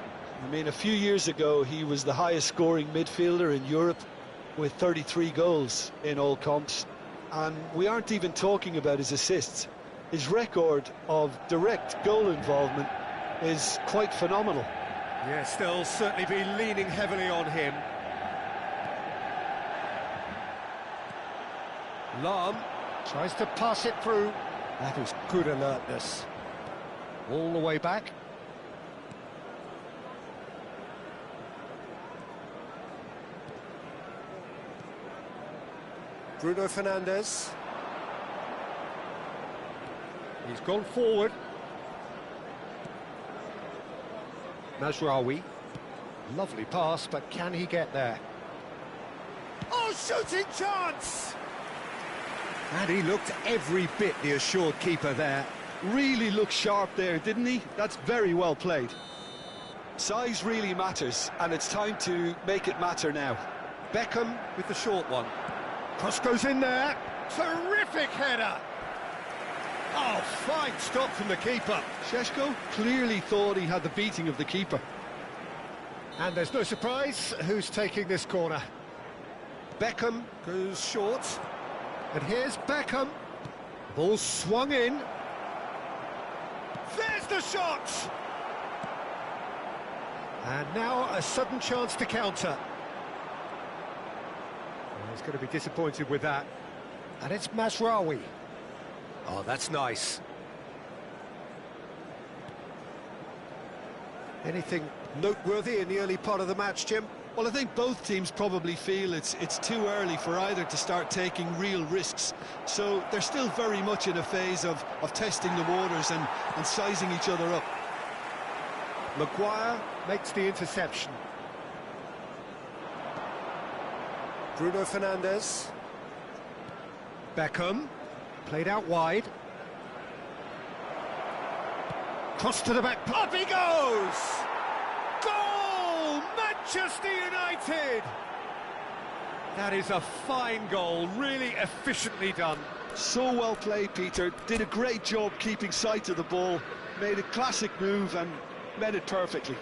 I mean, a few years ago, he was the highest scoring midfielder in Europe with 33 goals in all comps. And we aren't even talking about his assists. His record of direct goal involvement is quite phenomenal. Yes, they'll certainly be leaning heavily on him. Lahm tries to pass it through. That was good alertness. All the way back. Bruno Fernandes. He's gone forward. Mazraoui. Lovely pass, but can he get there? Oh, shooting chance! And he looked every bit the assured keeper there. Really looked sharp there, didn't he? That's very well played. Size really matters, and it's time to make it matter now. Beckham with the short one. Cross goes in there. Terrific header. Oh, fine stop from the keeper. Šeško clearly thought he had the beating of the keeper. And there's no surprise who's taking this corner. Beckham goes short. And here's Beckham. Ball swung in. There's the shot! And now a sudden chance to counter. Well, he's going to be disappointed with that. And it's Mazraoui. Oh, that's nice. Anything noteworthy in the early part of the match, Jim? Well, I think both teams probably feel it's too early for either to start taking real risks. So they're still very much in a phase of testing the waters and sizing each other up. Maguire makes the interception. Bruno Fernandes. Beckham. Played out wide. Cross to the back. Up he goes! Goal! Manchester United! That is a fine goal, really efficiently done. So well played, Peter. Did a great job keeping sight of the ball. Made a classic move and met it perfectly.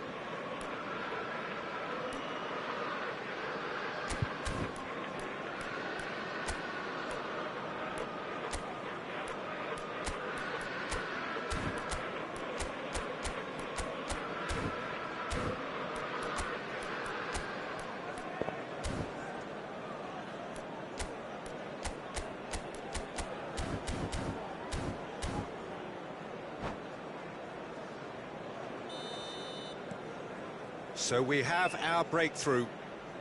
So we have our breakthrough.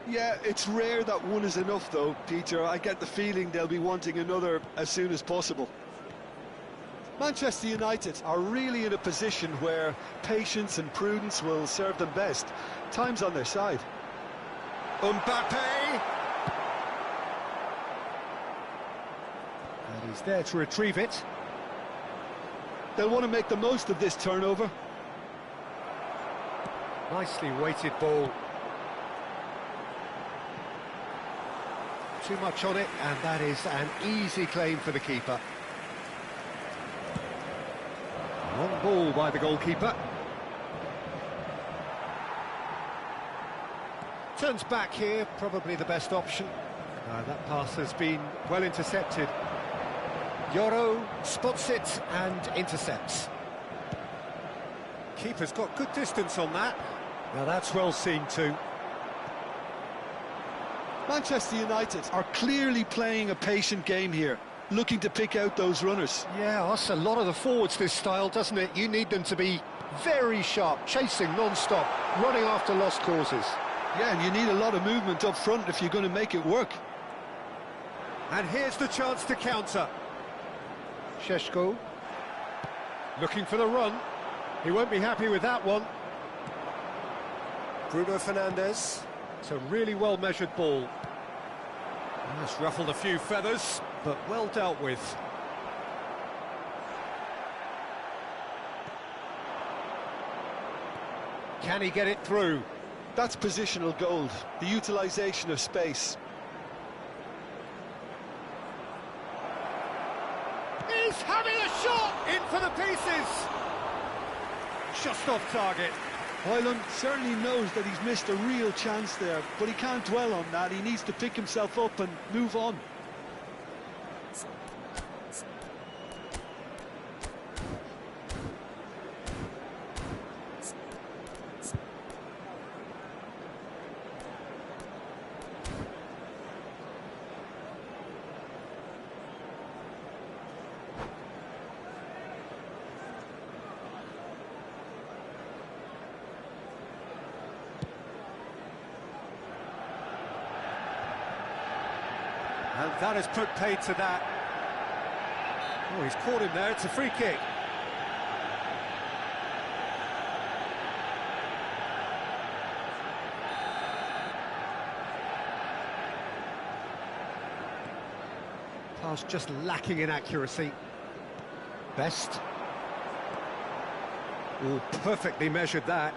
Yeah, it's rare that one is enough though, Peter. I get the feeling they'll be wanting another as soon as possible. Manchester United are really in a position where patience and prudence will serve them best. Time's on their side. Mbappe! And he's there to retrieve it. They'll want to make the most of this turnover. Nicely weighted ball. Too much on it, and that is an easy claim for the keeper. Long ball by the goalkeeper. Turns back here, probably the best option. That pass has been well intercepted. Yoro spots it and intercepts. Keeper's got good distance on that. Now that's well seen too. Manchester United are clearly playing a patient game here, looking to pick out those runners. Yeah, that's a lot of the forwards this style, doesn't it? You need them to be very sharp, chasing non-stop, running after lost causes. Yeah, and you need a lot of movement up front if you're going to make it work. And here's the chance to counter. Šeško. Looking for the run. He won't be happy with that one. Bruno Fernandes. It's a really well-measured ball. That's ruffled a few feathers, but well dealt with. Can he get it through? That's positional gold, the utilisation of space. He's having a shot! In for the pieces! Just off target. Hyland certainly knows that he's missed a real chance there, but he can't dwell on that. He needs to pick himself up and move on. And that has put paid to that. Oh, he's caught him there, it's a free kick. Pass just lacking in accuracy. Best. Oh, perfectly measured that.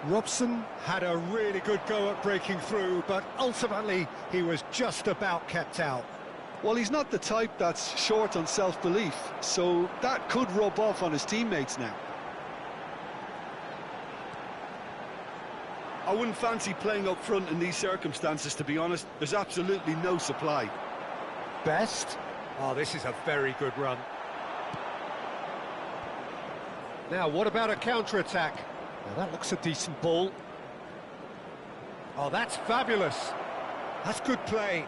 Robson had a really good go at breaking through, but ultimately he was just about kept out. Well, he's not the type that's short on self-belief, so that could rub off on his teammates now. I wouldn't fancy playing up front in these circumstances, to be honest. There's absolutely no supply. Best. Oh, this is a very good run. Now, what about a counter-attack? Now, that looks a decent ball. Oh, that's fabulous. That's good play.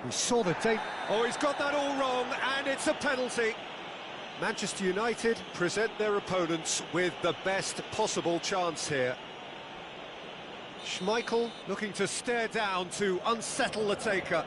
We saw the date. Oh, he's got that all wrong, and it's a penalty. Manchester United present their opponents with the best possible chance here. Schmeichel looking to stare down to unsettle the taker.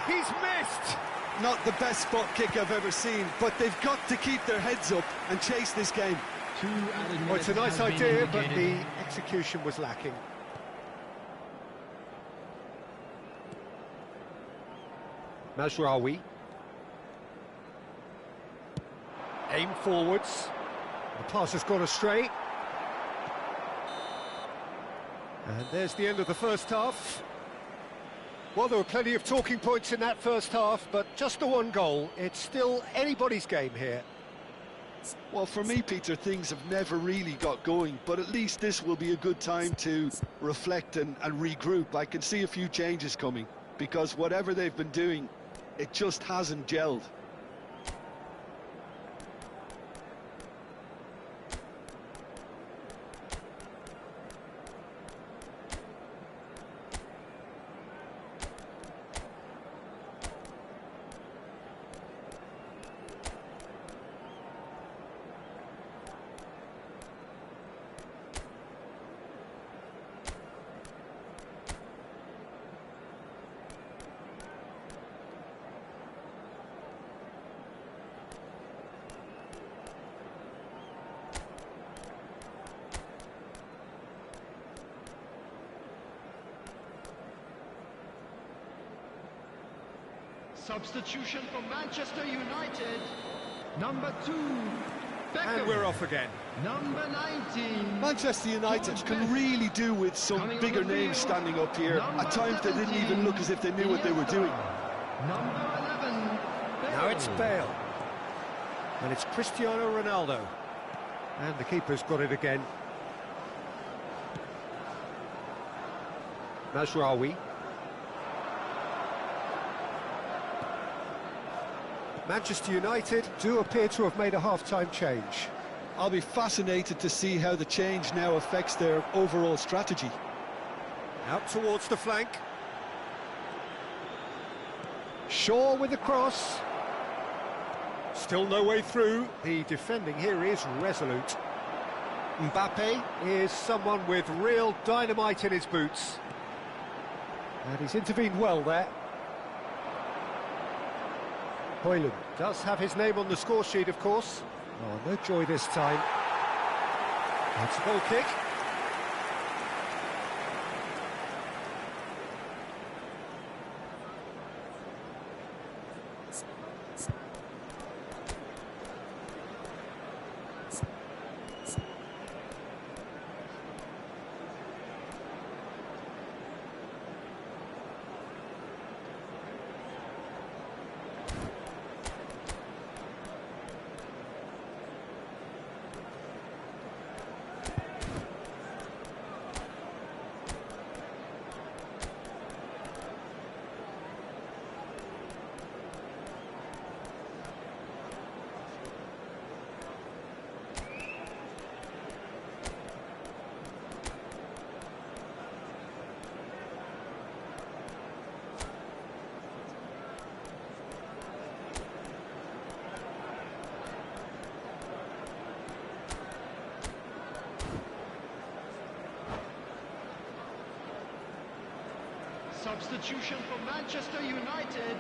He's missed! Not the best spot kick I've ever seen, but they've got to keep their heads up and chase this game. Well, it's a nice idea, but the execution was lacking. Mazraoui. Aim forwards. The pass has gone astray. And there's the end of the first half. Well, there were plenty of talking points in that first half, but just the one goal. It's still anybody's game here. Well, for me, Peter, things have never really got going, but at least this will be a good time to reflect and regroup. I can see a few changes coming, because whatever they've been doing, it just hasn't gelled. Substitution for Manchester United. Number 2, Beckham. And we're off again. Number 19. Manchester United can really do with some bigger names standing up here. At times they didn't even look as if they knew what they were doing. Number 11, Bale. Now it's Bale. And it's Cristiano Ronaldo. And the keeper's got it again. Mazraoui. Manchester United do appear to have made a half-time change. I'll be fascinated to see how the change now affects their overall strategy. Out towards the flank. Shaw with the cross. Still no way through. The defending here is resolute. Mbappe is someone with real dynamite in his boots. And he's intervened well there. Højlund does have his name on the score sheet, of course. Oh, no joy this time. It's a goal kick. Substitution for Manchester United.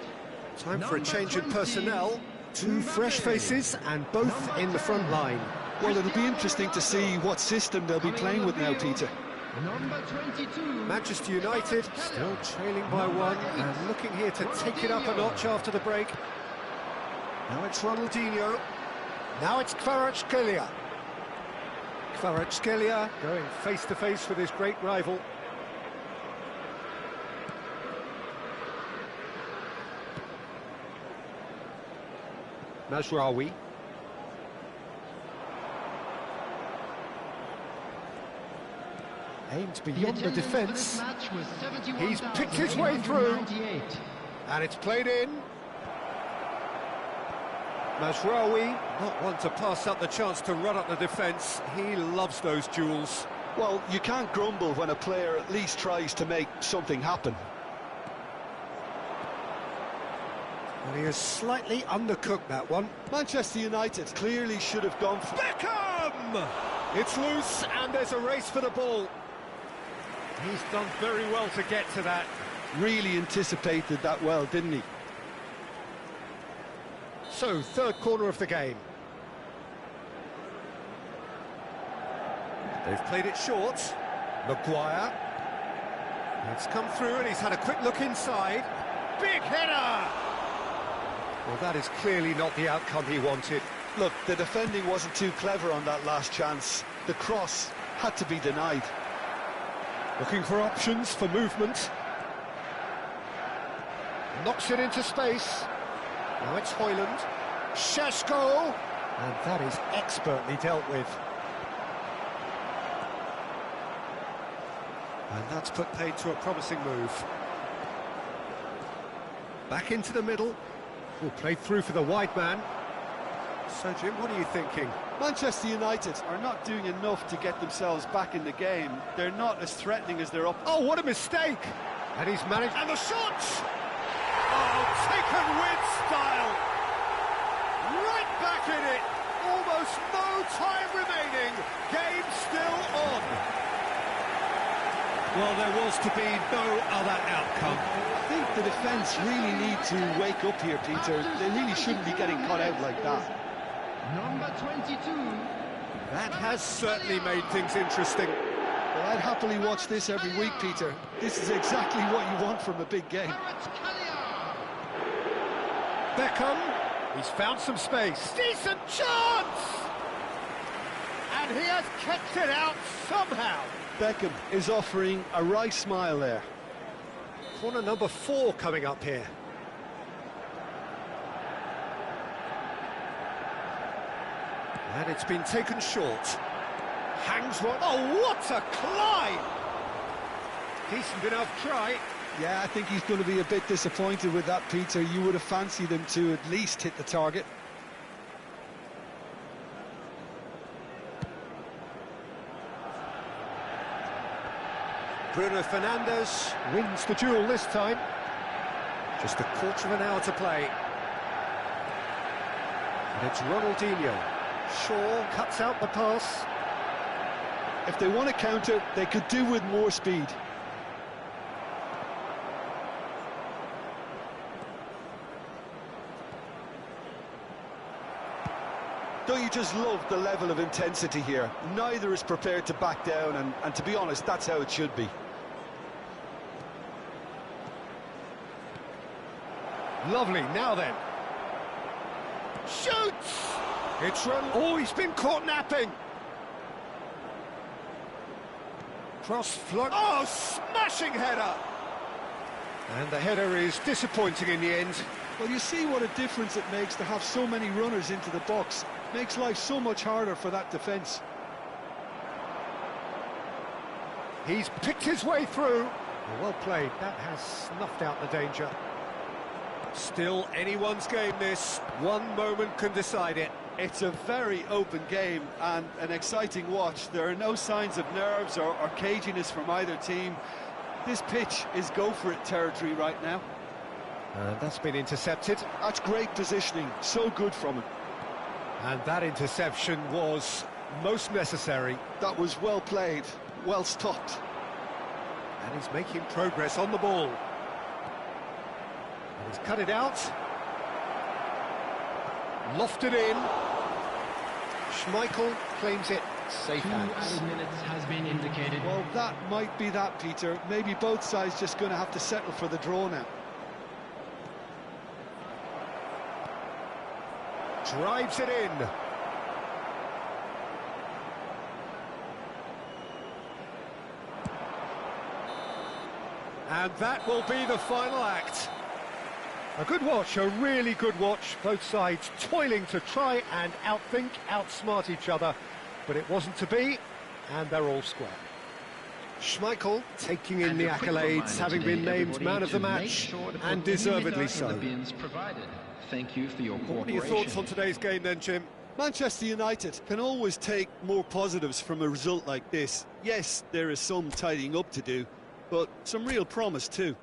Time for a change in personnel. Two fresh faces and both in the front line. Well, it'll be interesting to see what system they'll be playing with now, Peter. Number 22. Manchester United still trailing by one and looking here to take it up a notch after the break. Now it's Ronaldinho. Now it's Kvaratskhelia. Kvaratskhelia going face to face with his great rival. Mazraoui. Aimed beyond the defence. He's picked his way through. And it's played in. Mazraoui, not one to pass up the chance to run up the defence. He loves those duels. Well, you can't grumble when a player at least tries to make something happen. Well, he has slightly undercooked that one. Manchester United clearly should have gone for... Beckham! It's loose and there's a race for the ball. He's done very well to get to that. Really anticipated that well, didn't he? So, third corner of the game. They've played it short. Maguire. It's come through and he's had a quick look inside. Big header! Well, that is clearly not the outcome he wanted. Look, the defending wasn't too clever on that last chance. The cross had to be denied. Looking for options for movement. Knocks it into space. Now it's Højlund. Šeško! And that is expertly dealt with. And that's put paid to a promising move. Back into the middle. Oh, played through for the wide man. So, Jim, what are you thinking? Manchester United are not doing enough to get themselves back in the game. They're not as threatening as they're up. Oh, what a mistake! And he's managed... And the shot! Oh, taken with style! Right back in it! Almost no time remaining. Game still on. Well, there was to be no other outcome. I think the defence really need to wake up here, Peter. They really shouldn't be getting caught out like that. Number 22. That has certainly made things interesting. Well, I'd happily watch this every week, Peter. This is exactly what you want from a big game. Beckham, he's found some space. Decent chance! And he has kept it out somehow. Beckham is offering a right smile there. Corner number 4 coming up here. And it's been taken short. Hangs one. Oh, what a climb! Decent enough try. Yeah, I think he's going to be a bit disappointed with that, Peter. You would have fancied him to at least hit the target. Bruno Fernandes wins the duel this time. Just a quarter of an hour to play. And it's Ronaldinho. Shaw cuts out the pass. If they want to counter, they could do with more speed. Don't you just love the level of intensity here? Neither is prepared to back down, and to be honest, that's how it should be. Lovely, now then. Shoots! It's run. Oh, he's been caught napping. Cross flung. Oh, smashing header! And the header is disappointing in the end. Well, you see what a difference it makes to have so many runners into the box. Makes life so much harder for that defence. He's picked his way through. Well played. That has snuffed out the danger. Still anyone's game, this. One moment can decide it. It's a very open game and an exciting watch. There are no signs of nerves or caginess from either team. This pitch is go-for-it territory right now. And that's been intercepted. That's great positioning, so good from him. And that interception was most necessary. That was well played, well stopped. And he's making progress on the ball. And he's cut it out. Lofted in. Schmeichel claims it. Safe 2 hands. added minutes has been indicated. Well, that might be that, Peter. Maybe both sides just going to have to settle for the draw now. Drives it in. And that will be the final act. A good watch, a really good watch. Both sides toiling to try and outthink, outsmart each other. But it wasn't to be, and they're all square. Schmeichel taking in the accolades, having been named man of the match, and deservedly so. Thank you for your cooperation. What are your thoughts on today's game then, Jim? Manchester United can always take more positives from a result like this. Yes, there is some tidying up to do, but some real promise too.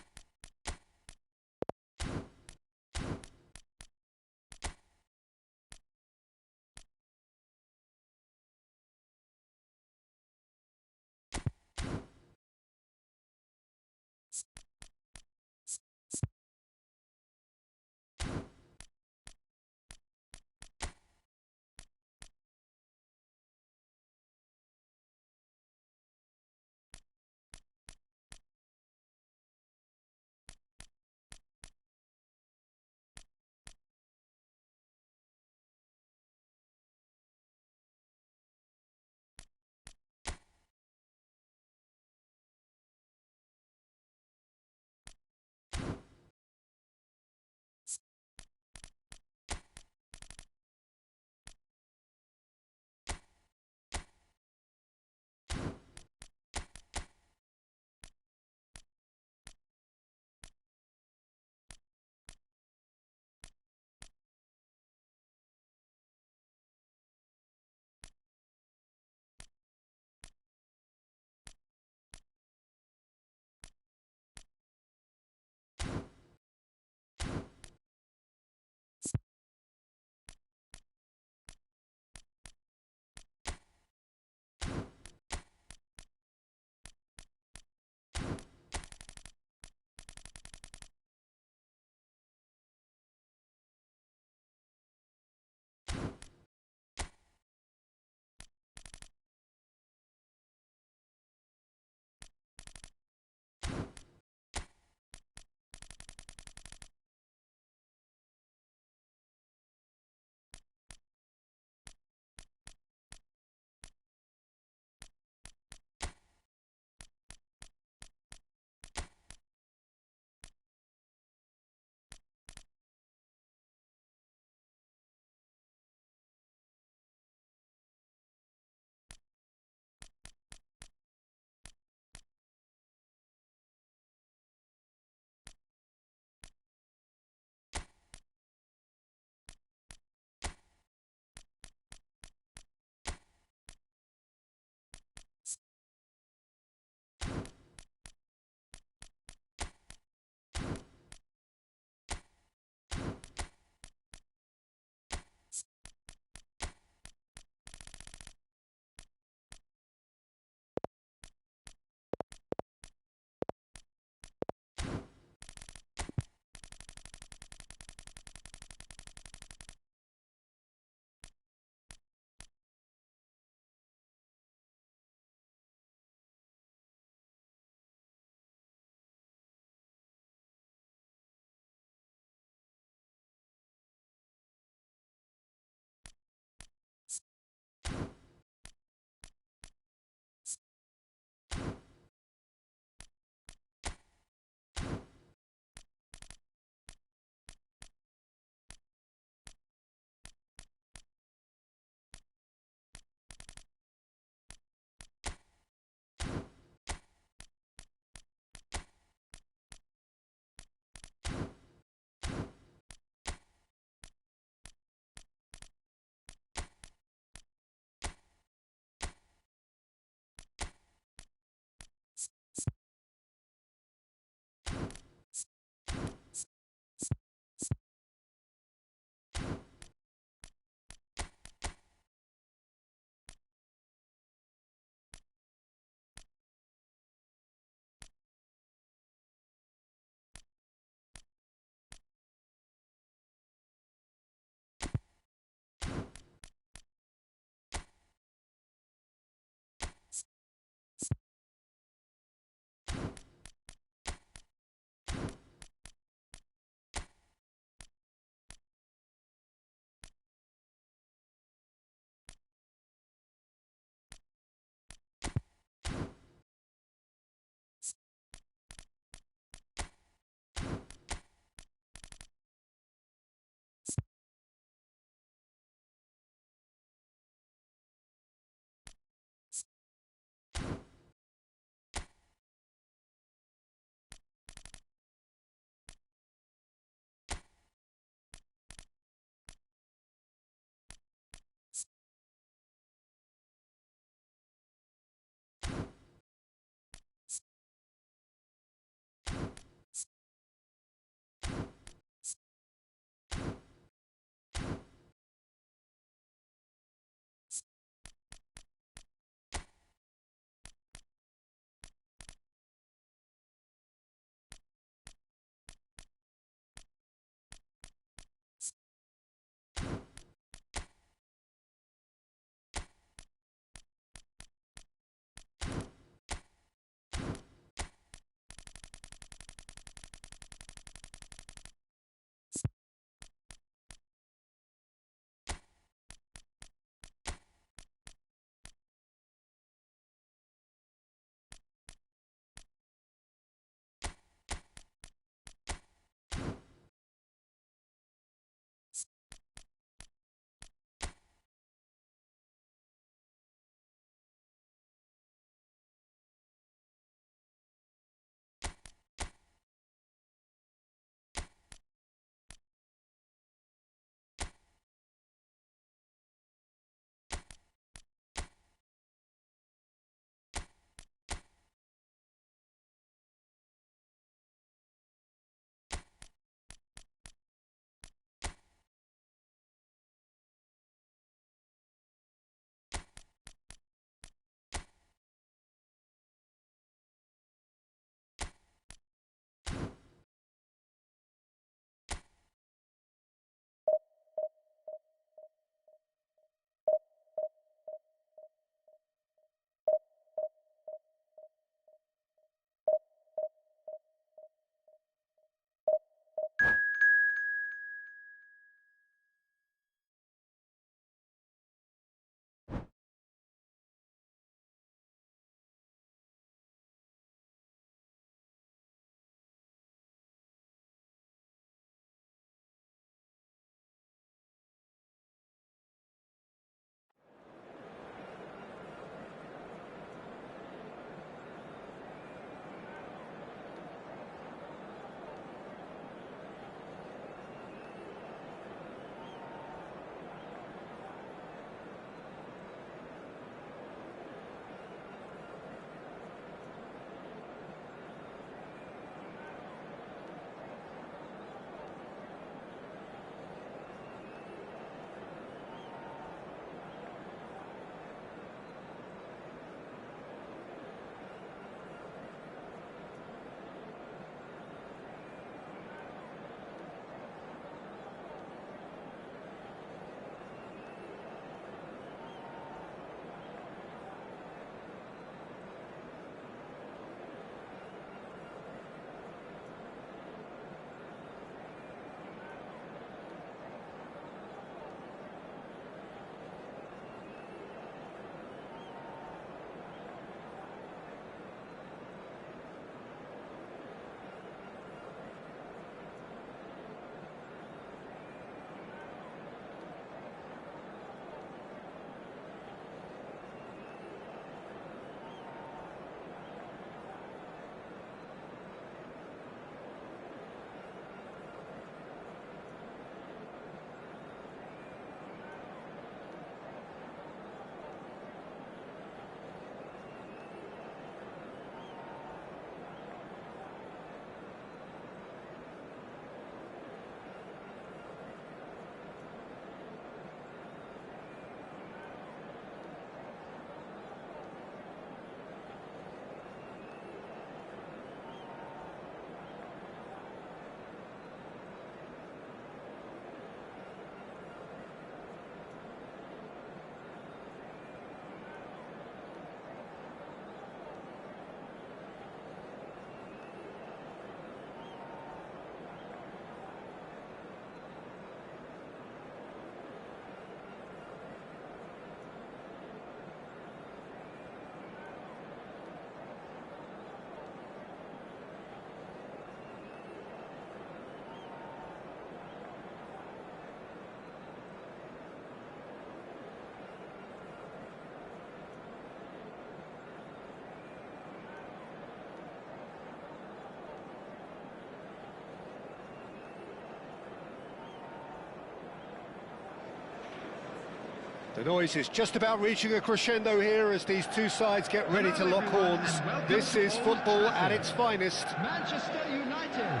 The noise is just about reaching a crescendo here as these two sides get ready to lock horns. This is football at its finest. Manchester United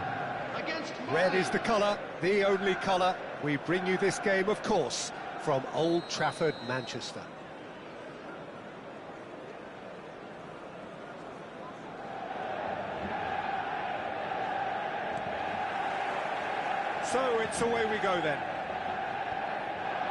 against Red is the colour, the only colour. We bring you this game, of course, from Old Trafford, Manchester. So it's away we go then.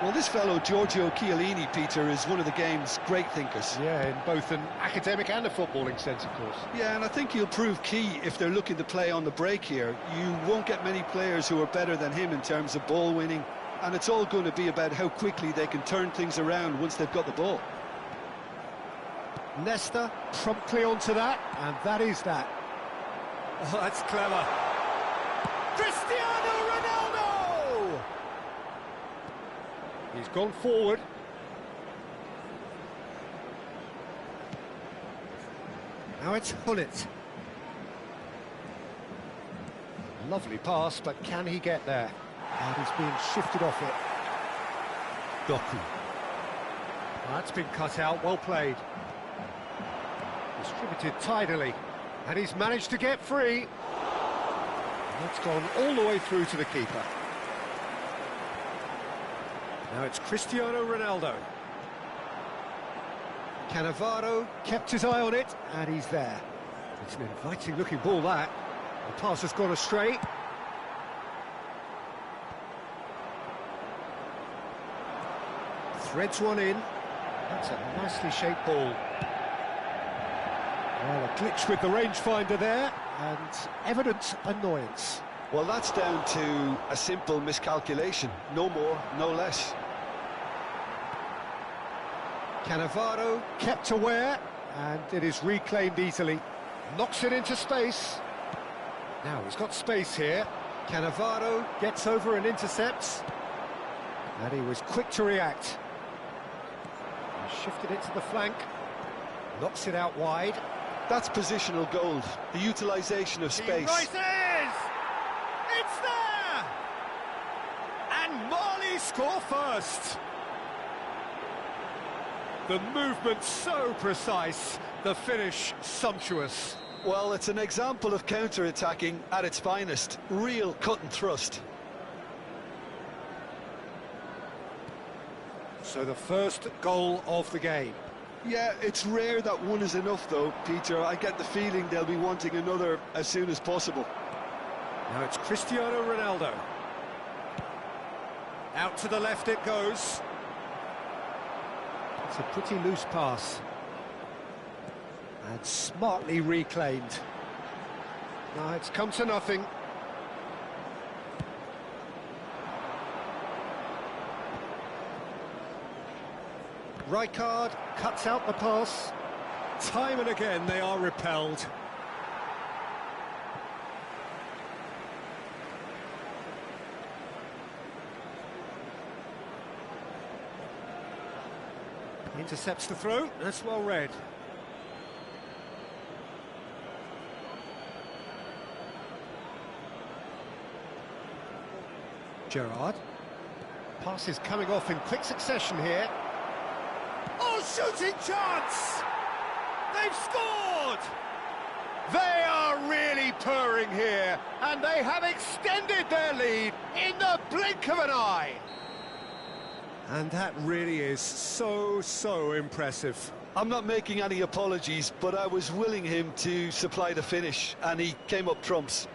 Well, this fellow, Giorgio Chiellini, Peter, is one of the game's great thinkers. Yeah, in both an academic and a footballing sense, of course. Yeah, and I think he'll prove key if they're looking to play on the break here. You won't get many players who are better than him in terms of ball winning, and it's all going to be about how quickly they can turn things around once they've got the ball. Nesta promptly onto that, and that is that. Oh, that's clever. Cristiano Ronaldo! He's gone forward. Now it's Hullet. Lovely pass, but can he get there? And he's being shifted off it. Doku. That's been cut out, well played. Distributed tidily, and he's managed to get free. And that's gone all the way through to the keeper. Now it's Cristiano Ronaldo. Cannavaro kept his eye on it, and he's there. It's an inviting-looking ball, that. The pass has gone astray. Threads one in. That's a nicely shaped ball. Well, a glitch with the rangefinder there, and evident annoyance. Well, that's down to a simple miscalculation. No more, no less. Cannavaro kept aware, and it is reclaimed easily. Knocks it into space. Now he's got space here. Cannavaro gets over and intercepts. And he was quick to react. He shifted it to the flank. Knocks it out wide. That's positional gold, the utilisation of space. He rises! It's there! And Marley score first. The movement so precise, the finish sumptuous. Well, it's an example of counter-attacking at its finest. Real cut and thrust. So the first goal of the game. Yeah, it's rare that one is enough, though, Peter. I get the feeling they'll be wanting another as soon as possible. Now it's Cristiano Ronaldo. Out to the left it goes. It's a pretty loose pass. And smartly reclaimed. Now it's come to nothing. Rijkaard cuts out the pass. Time and again they are repelled. Intercepts the throw, that's well read. Gerrard. Pass is coming off in quick succession here. Oh, shooting chance! They've scored! They are really purring here, and they have extended their lead in the blink of an eye. And that really is so impressive. I'm not making any apologies, but I was willing him to supply the finish, and he came up trumps.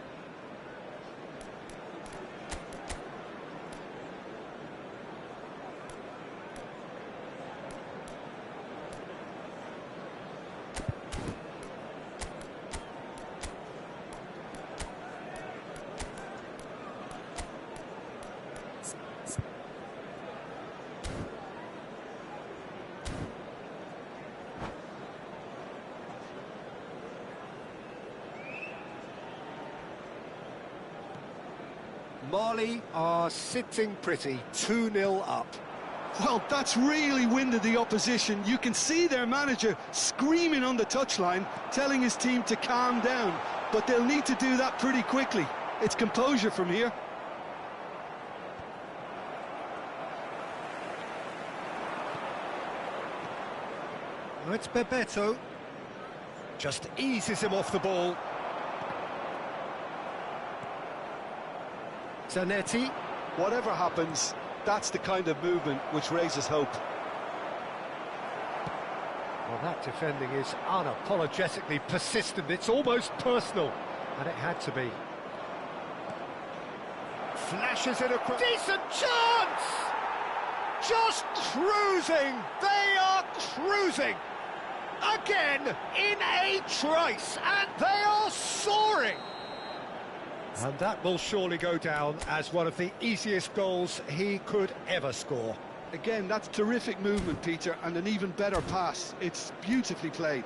Marley are sitting pretty, 2-0 up. Well, that's really winded the opposition. You can see their manager screaming on the touchline, telling his team to calm down, but they'll need to do that pretty quickly. It's composure from here. Oh, it's Bebeto. Just eases him off the ball. Zanetti. Whatever happens, that's the kind of movement which raises hope. Well, that defending is unapologetically persistent. It's almost personal, and it had to be. Flashes it across. Decent chance! Just cruising! They are cruising! Again, in a trice, and they are soaring! And that will surely go down as one of the easiest goals he could ever score. Again, that's terrific movement, Peter, and an even better pass. It's beautifully played.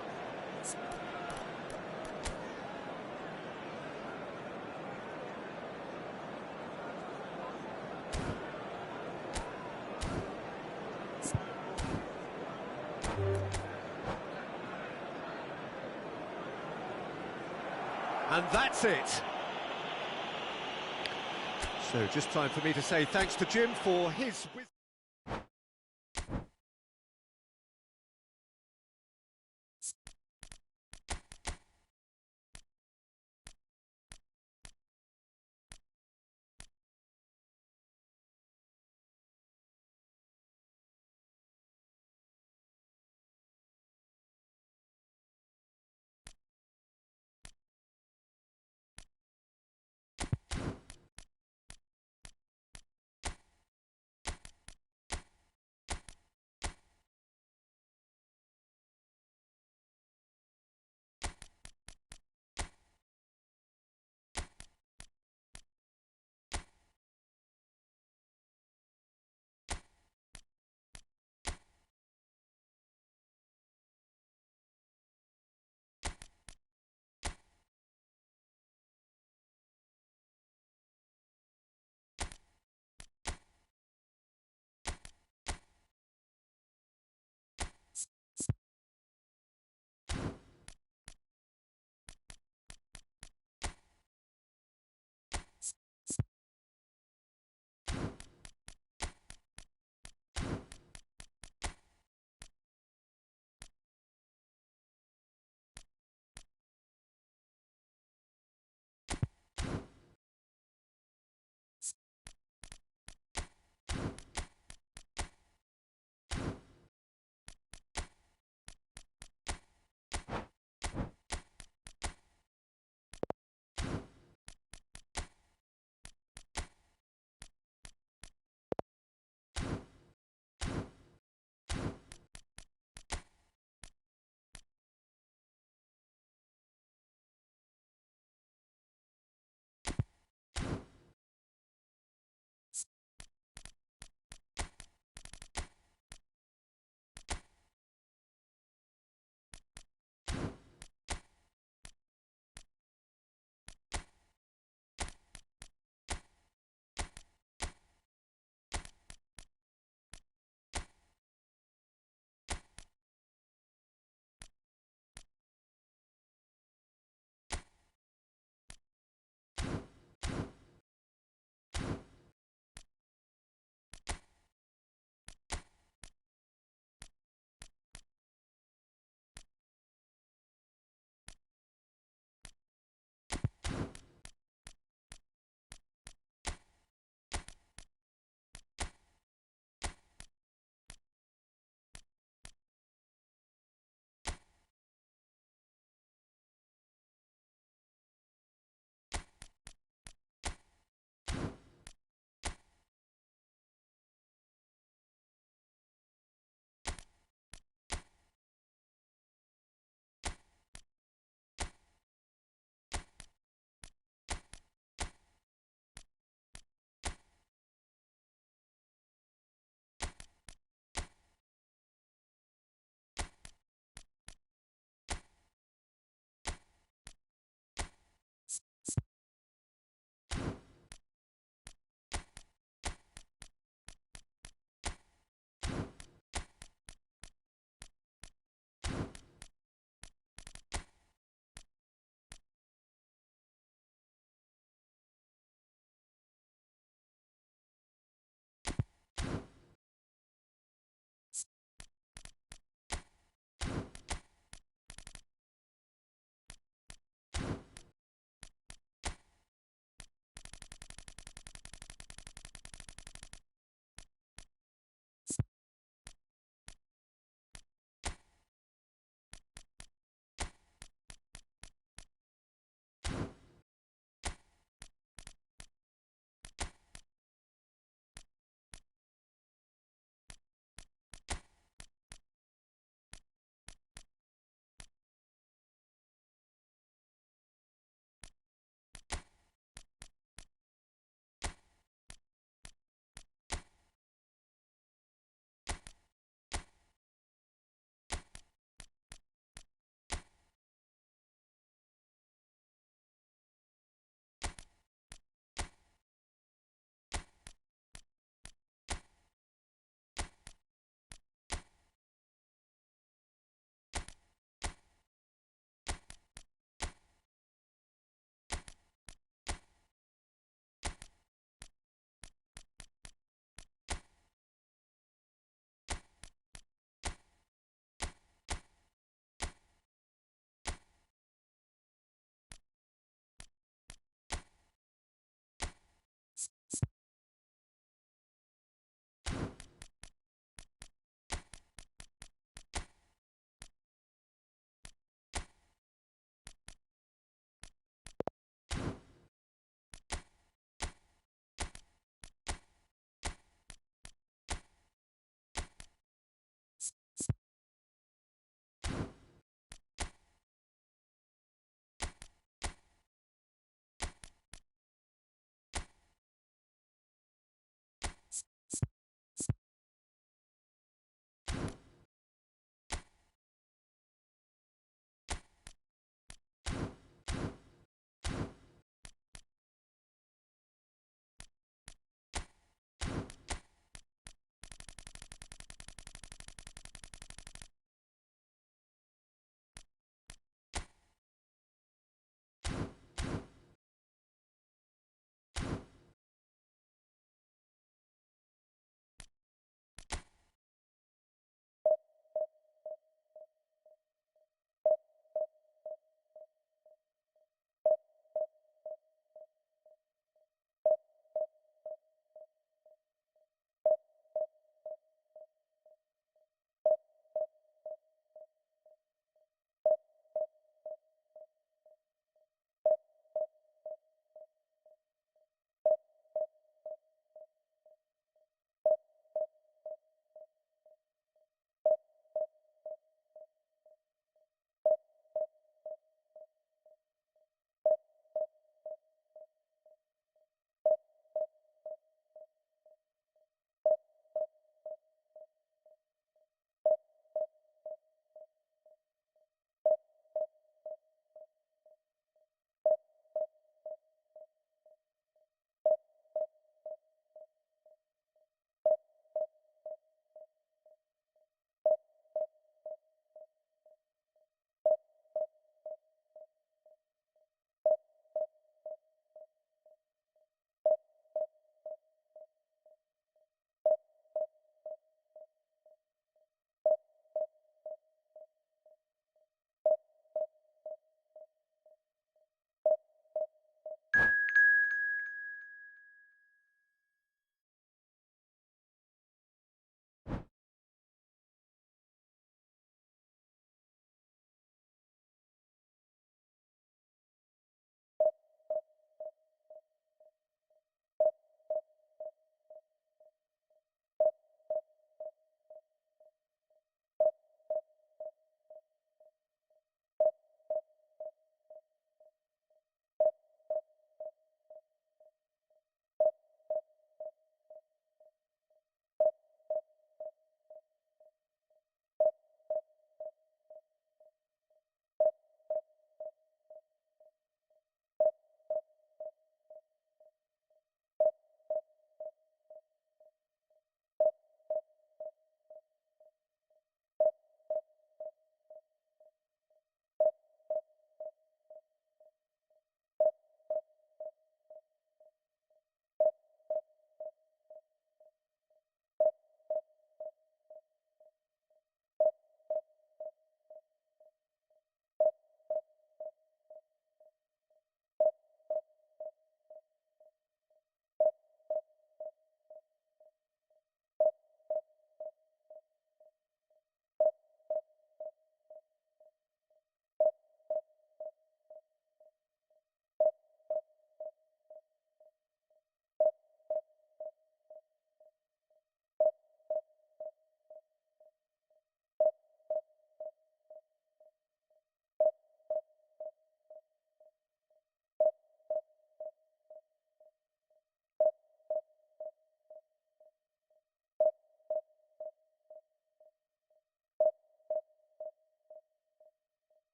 And that's it. So just time for me to say thanks to Jim for his wisdom.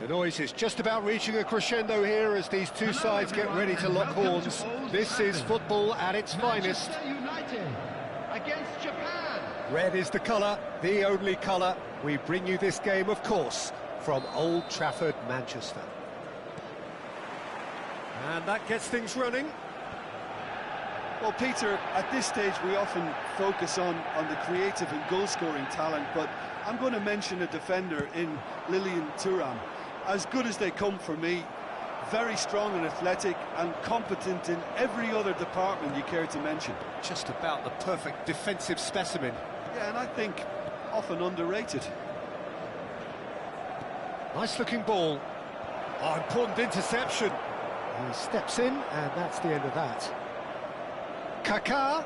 The noise is just about reaching a crescendo here as these two sides get ready to lock horns. This is football at its finest. Manchester United against Japan. Red is the colour, the only colour. We bring you this game, of course, from Old Trafford, Manchester. And that gets things running. Well, Peter, at this stage we often focus on the creative and goal-scoring talent, but I'm going to mention a defender in Lilian Thuram. As good as they come for me, very strong and athletic and competent in every other department you care to mention. Just about the perfect defensive specimen. Yeah, and I think often underrated. Nice-looking ball. Oh, important interception. He steps in, and that's the end of that. Kaká.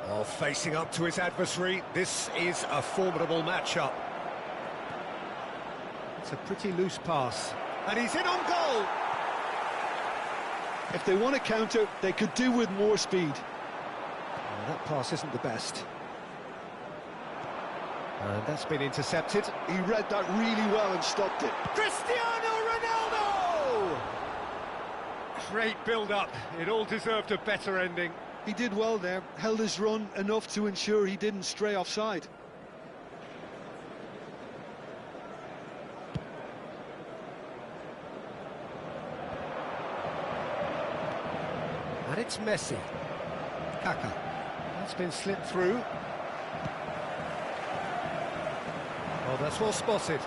Oh, facing up to his adversary. This is a formidable matchup. It's a pretty loose pass. And he's in on goal! If they want to counter, they could do with more speed. Oh, that pass isn't the best. And that's been intercepted. He read that really well and stopped it. Cristiano Ronaldo! Great build-up. It all deserved a better ending. He did well there, held his run enough to ensure he didn't stray offside. And it's Messi. Kaká. That's been slipped through. Oh, that's well spotted.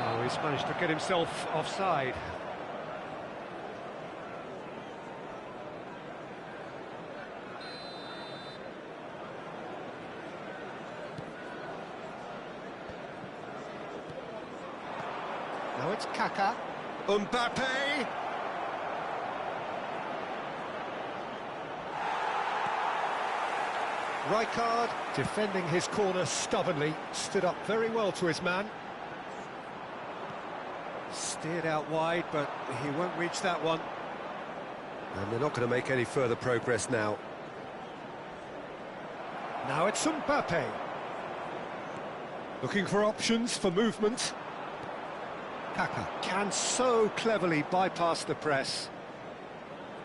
Oh, he's managed to get himself offside. Now it's Kaká. Mbappe! Rijkaard, defending his corner stubbornly, stood up very well to his man. Steered out wide, but he won't reach that one. And they're not going to make any further progress now. Now it's Mbappe. Looking for options for movement. Kaká can so cleverly bypass the press.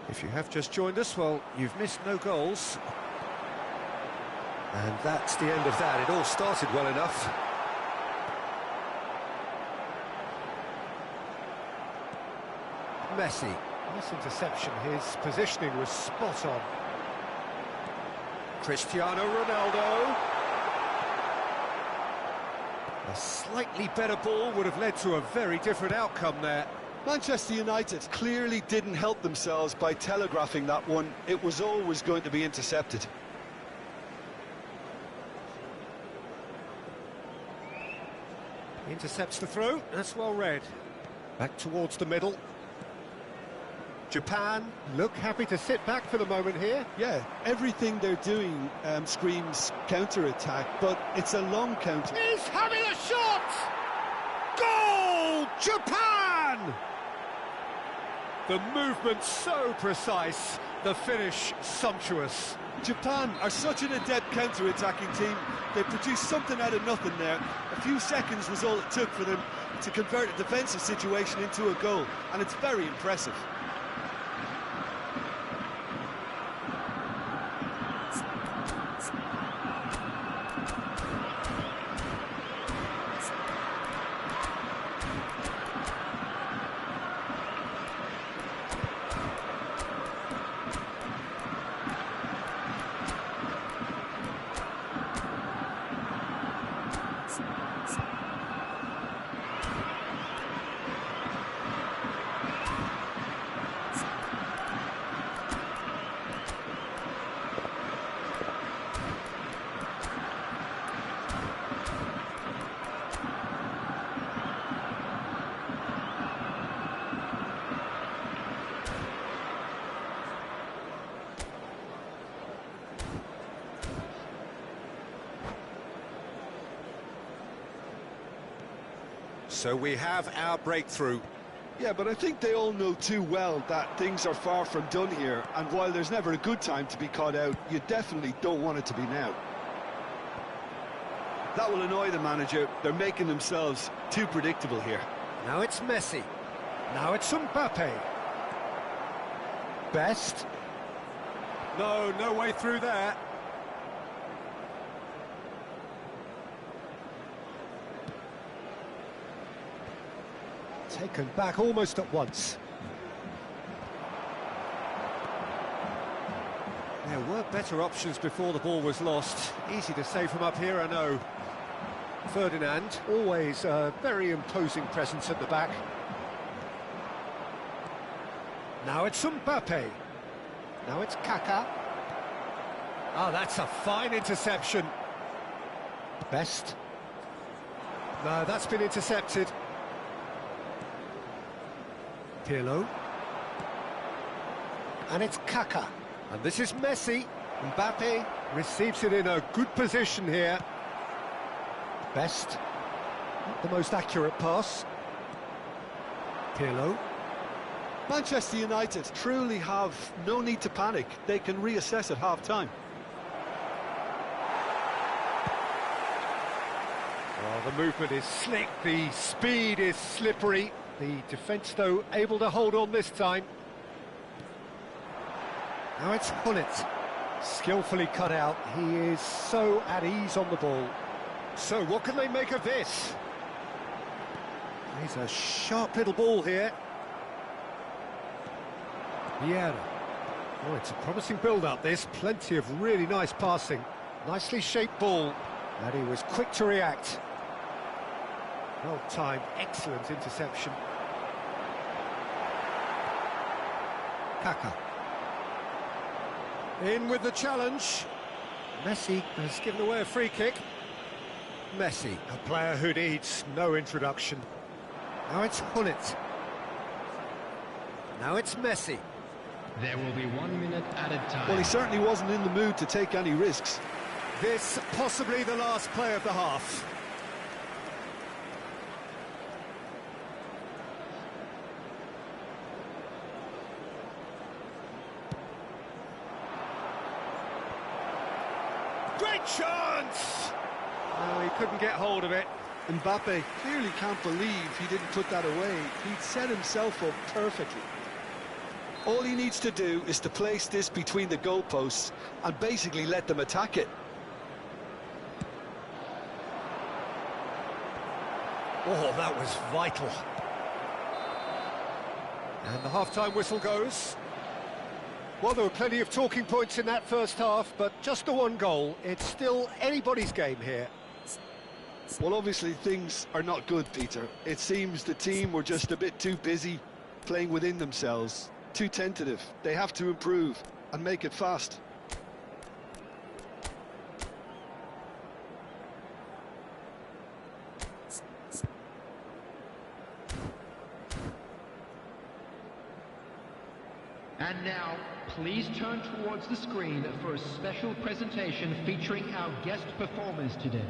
If you have just joined us, well, you've missed no goals. And that's the end of that. It all started well enough. Messi. Nice interception. His positioning was spot on. Cristiano Ronaldo. A slightly better ball would have led to a very different outcome there. Manchester United clearly didn't help themselves by telegraphing that one. It was always going to be intercepted. Intercepts the throw, that's well read. Back towards the middle. Japan look happy to sit back for the moment here. Yeah, everything they're doing screams counter-attack, but it's a long counter. He's having a shot! Goal! Japan! The movement so precise, the finish sumptuous. Japan are such an adept counter-attacking team. They produced something out of nothing there. A few seconds was all it took for them to convert a defensive situation into a goal, and it's very impressive. So we have our breakthrough. Yeah, but I think they all know too well that things are far from done here, and while there's never a good time to be caught out, you definitely don't want it to be now. That will annoy the manager. They're making themselves too predictable here. Now it's Messi. Now it's Mbappe. Best. No way through there. Taken back almost at once. There were better options before the ball was lost. Easy to say from up here, I know. Ferdinand, always a very imposing presence at the back. Now it's Mbappe. Now it's Kaká. Oh, that's a fine interception. Best. No, that's been intercepted. Pirlo. And it's Kaká. And this is Messi. Mbappe receives it in a good position here. Best. Not the most accurate pass. Pirlo. Manchester United truly have no need to panic. They can reassess at half-time. Oh, the movement is slick, the speed is slippery. The defence, though, able to hold on this time. Now it's Gullit. Skillfully cut out. He is so at ease on the ball. So what can they make of this? He's a sharp little ball here. Vieira. Oh, it's a promising build-up, this. Plenty of really nice passing. Nicely shaped ball. And he was quick to react. Well-timed, excellent interception. Kaká. In with the challenge. Messi has given away a free kick. Messi, a player who needs no introduction. Now it's Gullit. Now it's Messi. There will be 1 minute added time. Well, he certainly wasn't in the mood to take any risks. This possibly the last play of the half. Great chance! No, he couldn't get hold of it. Mbappe clearly can't believe he didn't put that away. He'd set himself up perfectly. All he needs to do is to place this between the goalposts and basically let them attack it. Oh, that was vital. And the half-time whistle goes. Well, there were plenty of talking points in that first half, but just the one goal. It's still anybody's game here. Well, obviously things are not good, Peter. It seems the team were just a bit too busy playing within themselves, too tentative. They have to improve and make it fast. And now, please turn towards the screen for a special presentation featuring our guest performers today.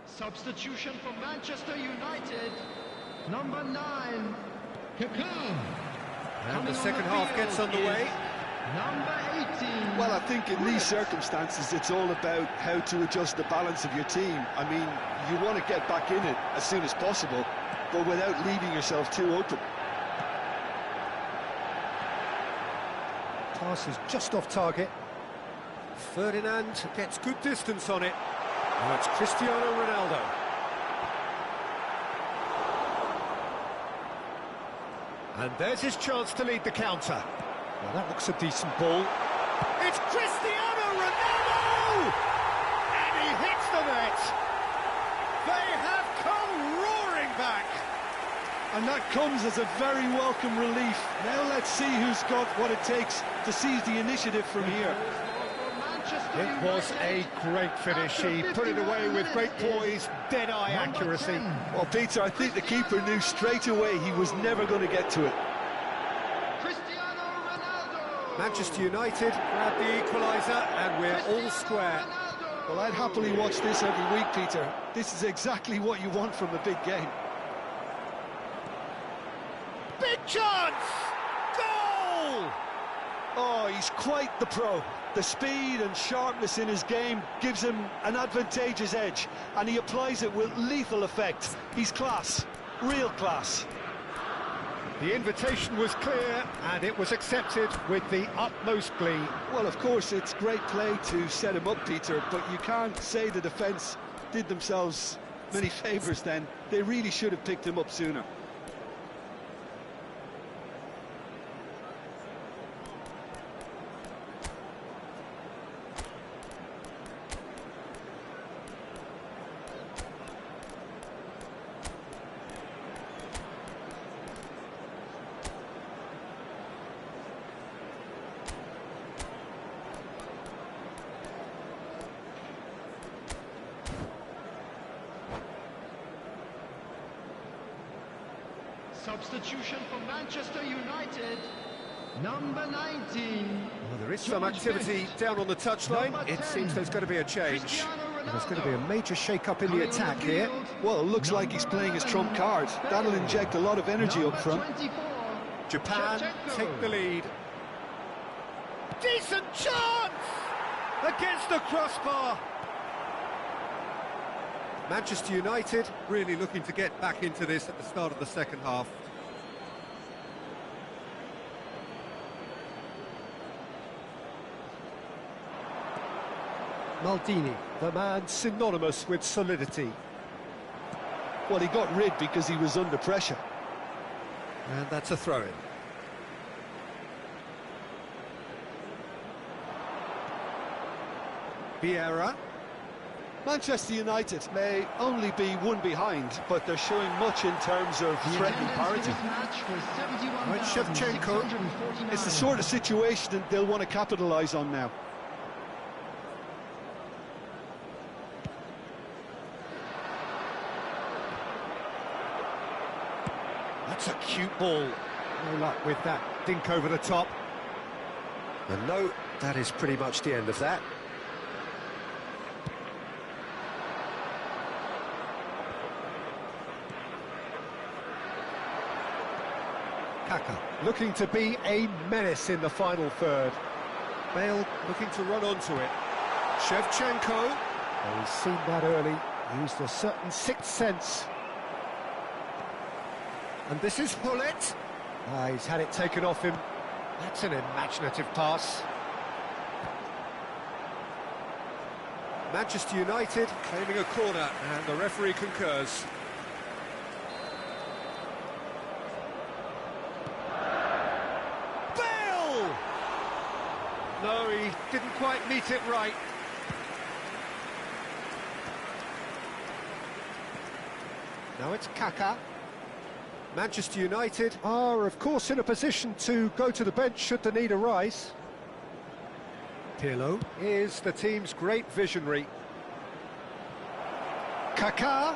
Substitution for Manchester United. Number 9. Kaká. And the second half gets underway. Number 18. Well, I think in these circumstances it's all about how to adjust the balance of your team. I mean, you want to get back in it as soon as possible, but without leaving yourself too open. Pass is just off target. Ferdinand gets good distance on it. Now it's Cristiano Ronaldo. And there's his chance to lead the counter. Well, that looks a decent ball. It's Cristiano Ronaldo! And he hits the net! They have come roaring back! And that comes as a very welcome relief. Now let's see who's got what it takes to seize the initiative from here. It was a great finish. He put it away with great poise, dead-eye accuracy. Well, Peter, I think the keeper knew straight away he was never going to get to it. Cristiano Ronaldo. Manchester United grab the equaliser and we're all square. Well, I'd happily watch this every week, Peter. This is exactly what you want from a big game. Big chance! Goal! Oh, he's quite the pro. The speed and sharpness in his game gives him an advantageous edge, and he applies it with lethal effect. He's class, real class. The invitation was clear, and it was accepted with the utmost glee. Well, of course, it's great play to set him up, Peter, but you can't say the defence did themselves many favours then. They really should have picked him up sooner. Substitution for Manchester United, number 19. Well, there is some activity down on the touchline. It seems there's going to be a change. There's going to be a major shake-up in the attack here. Well, it looks like he's playing his trump card. That'll inject a lot of energy up front. Japan take the lead. Decent chance! Against the crossbar! Manchester United really looking to get back into this at the start of the second half. Maldini, the man synonymous with solidity. Well, he got rid because he was under pressure. And that's a throw-in. Vieira. Manchester United may only be one behind, but they're showing much in terms of threatening parity. Right, Shevchenko. It's the sort of situation that they'll want to capitalise on now. That's a cute ball. No luck with that dink over the top. And no, that is pretty much the end of that. Kaka looking to be a menace in the final third. Bale looking to run onto it. Shevchenko. Oh, he's seen that early. Used a certain sixth sense. And this is Hullet. He's had it taken off him. That's an imaginative pass. Manchester United claiming a corner, and the referee concurs. Bale! No, he didn't quite meet it right. Now it's Kaka. Manchester United are, of course, in a position to go to the bench should the need arise. Pirlo is the team's great visionary. Kaká.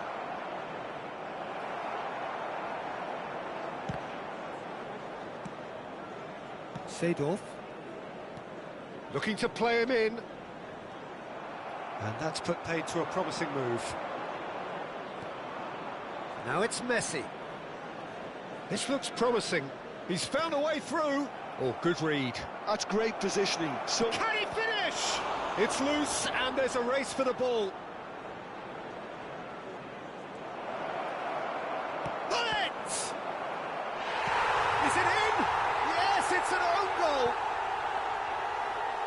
Seedorf. Looking to play him in. And that's put paid to a promising move. Now it's Messi. This looks promising. He's found a way through. Oh, good read. That's great positioning. So can he finish? It's loose, and there's a race for the ball. Bullet! Is it in? Yes, it's an own goal.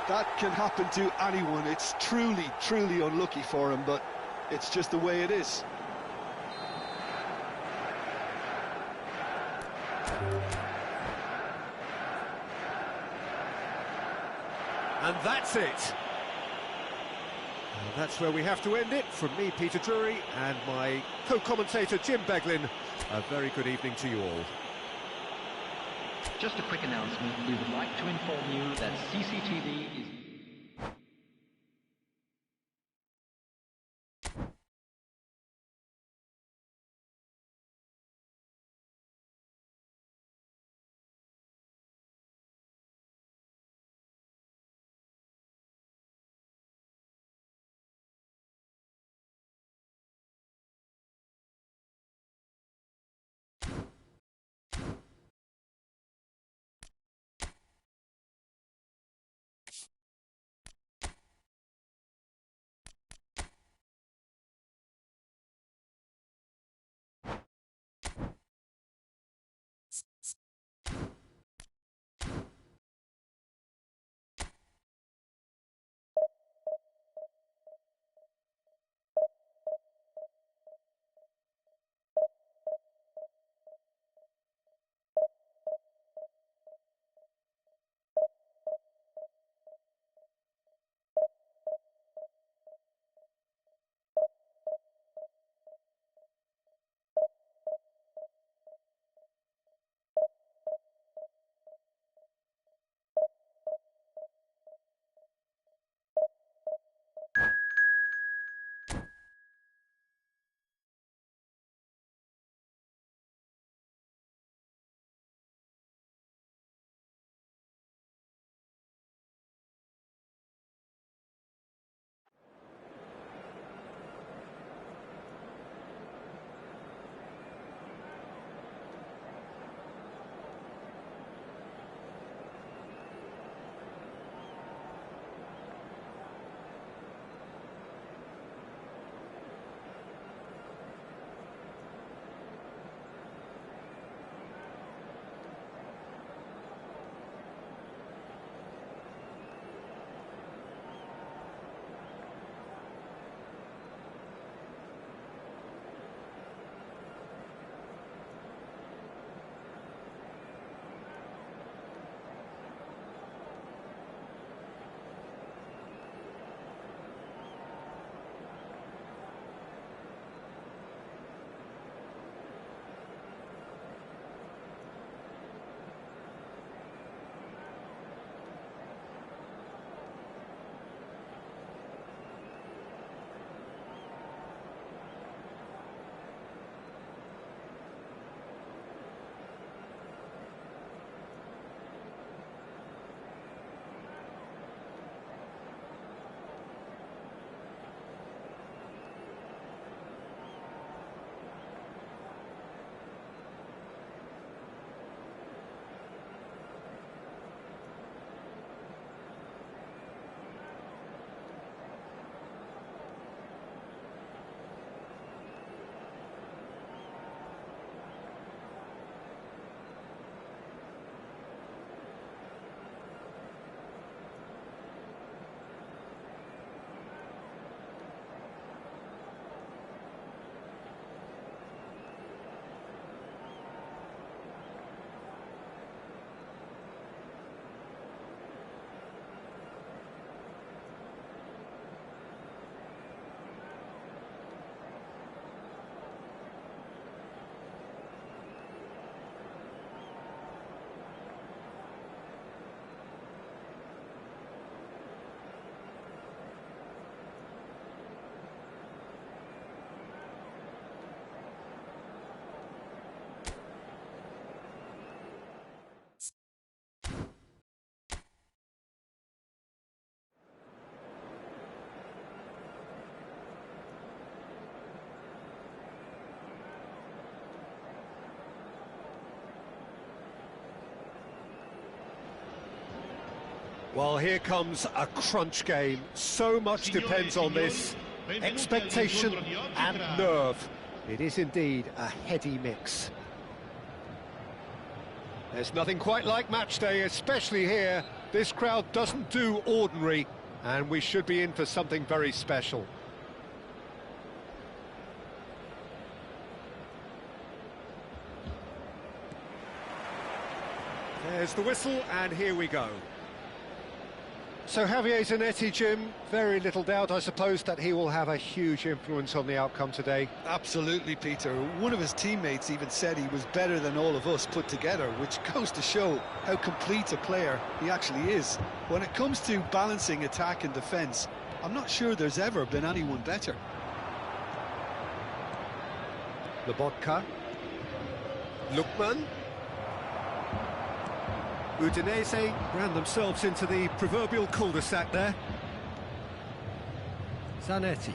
that can happen to anyone. It's truly, truly unlucky for him, but it's just the way it is. And that's it. And that's where we have to end it. From me, Peter Drury, and my co-commentator, Jim Beglin. A very good evening to you all. Just a quick announcement. We would like to inform you that CCTV is... Well, here comes a crunch game. So much depends on this. Expectation and nerve. It is indeed a heady mix. There's nothing quite like match day, especially here. This crowd doesn't do ordinary, and we should be in for something very special. There's the whistle, and here we go. So Javier Zanetti, Jim, very little doubt, I suppose, that he will have a huge influence on the outcome today. Absolutely, Peter. One of his teammates even said he was better than all of us put together, which goes to show how complete a player he actually is. When it comes to balancing attack and defence, I'm not sure there's ever been anyone better. Lobotka. Lookman. Udinese ran themselves into the proverbial cul-de-sac there. Zanetti.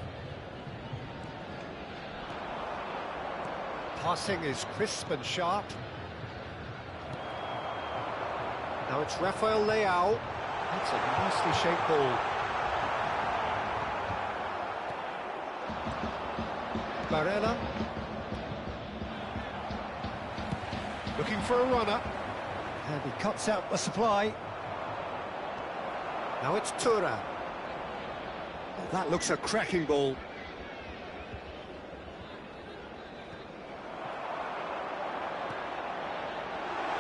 Passing is crisp and sharp. Now it's Rafael Leao. That's a nicely shaped ball. Barella. Looking for a runner. And he cuts out the supply. Now it's Tura. Oh, that looks a cracking ball.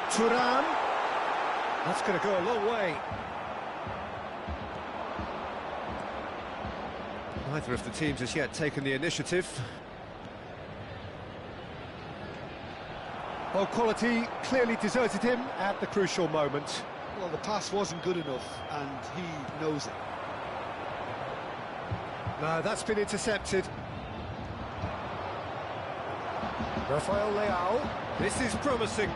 Turan. That's going to go a long way. Neither of the teams has yet taken the initiative. Well, quality clearly deserted him at the crucial moment. Well, the pass wasn't good enough, and he knows it. No, that's been intercepted. Rafael Leao. This is promising.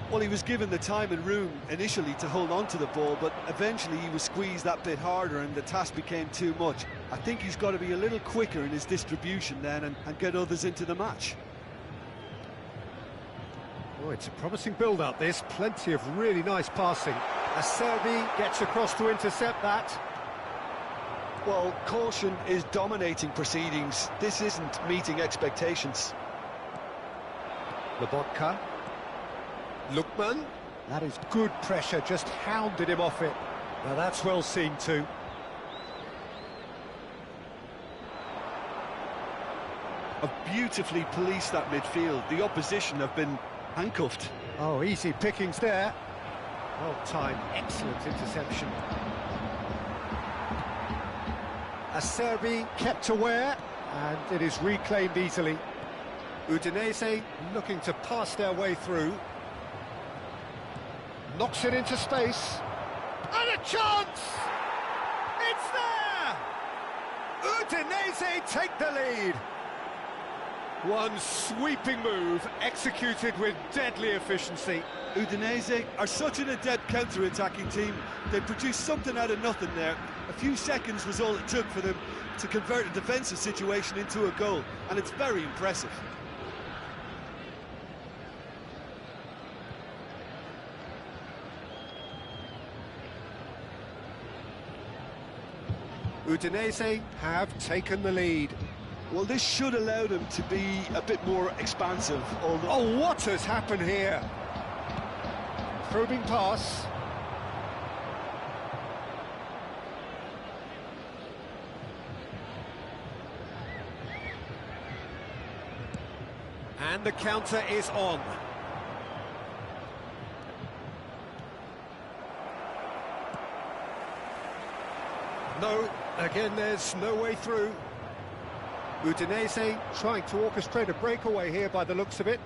Well, he was given the time and room initially to hold on to the ball, but eventually he was squeezed that bit harder and the task became too much. I think he's got to be a little quicker in his distribution then and get others into the match. Oh, it's a promising build-up, this. Plenty of really nice passing. Acerbi gets across to intercept that. Well, caution is dominating proceedings. This isn't meeting expectations. Lobotka. Lookman. That is good pressure, just hounded him off it. Now that's well seen too. Have beautifully policed that midfield. The opposition have been handcuffed. Oh, easy pickings there. Well timed, excellent interception. Acerbi kept aware, and it is reclaimed easily. Udinese looking to pass their way through. Knocks it into space. And a chance! It's there! Udinese take the lead. One sweeping move, executed with deadly efficiency. Udinese are such an adept counter-attacking team. They produced something out of nothing there. A few seconds was all it took for them to convert a defensive situation into a goal, and it's very impressive. Udinese have taken the lead. Well, this should allow them to be a bit more expansive. Although... Oh, what has happened here? Probing pass. And the counter is on. No, again there's no way through. Udinese trying to orchestrate a breakaway here by the looks of it.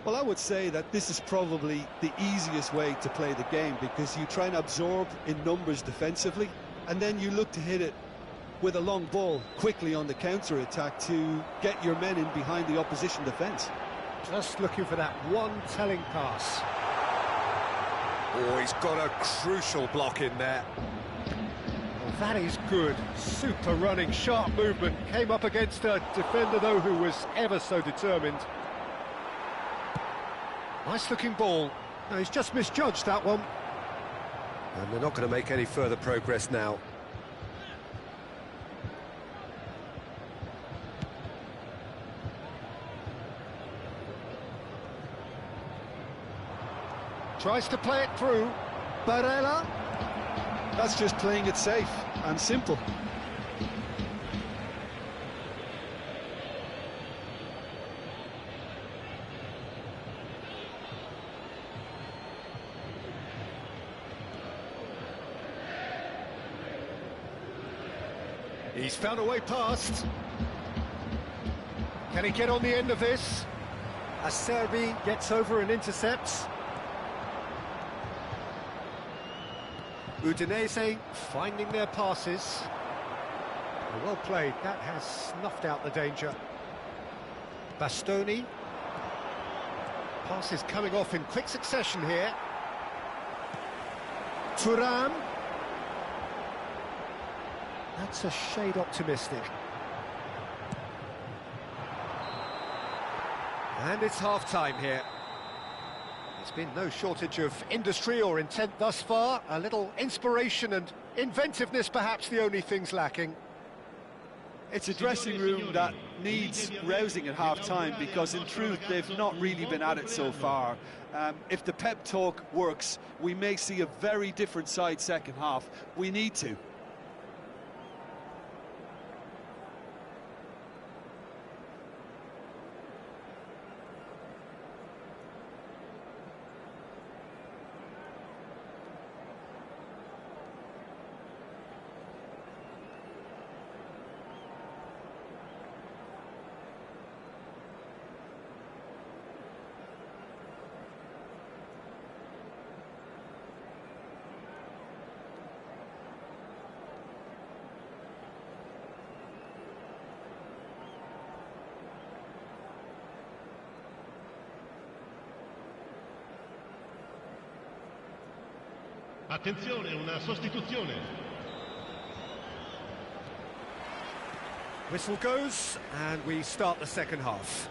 Well, I would say that this is probably the easiest way to play the game, because you try and absorb in numbers defensively, and then you look to hit it with a long ball quickly on the counter-attack to get your men in behind the opposition defence. Just looking for that one telling pass. Oh, he's got a crucial block in there. Well, that is good. Super running, sharp movement. Came up against a defender, though, who was ever so determined. Nice looking ball. No, he's just misjudged that one. And they're not going to make any further progress now. Tries to play it through. Barella. That's just playing it safe and simple. He's found a way past. Can he get on the end of this? Acerbi gets over and intercepts. Udinese finding their passes. Well played, that has snuffed out the danger. Bastoni. Passes coming off in quick succession here. Thuram. That's a shade optimistic. And it's half-time here. There's been no shortage of industry or intent thus far. A little inspiration and inventiveness, perhaps the only things lacking. It's a dressing room that needs rousing at half-time because, in truth, they've not really been at it so far. If the pep talk works, we may see a very different side second half. We need to. Attenzione, una sostituzione. Whistle goes, and we start the second half.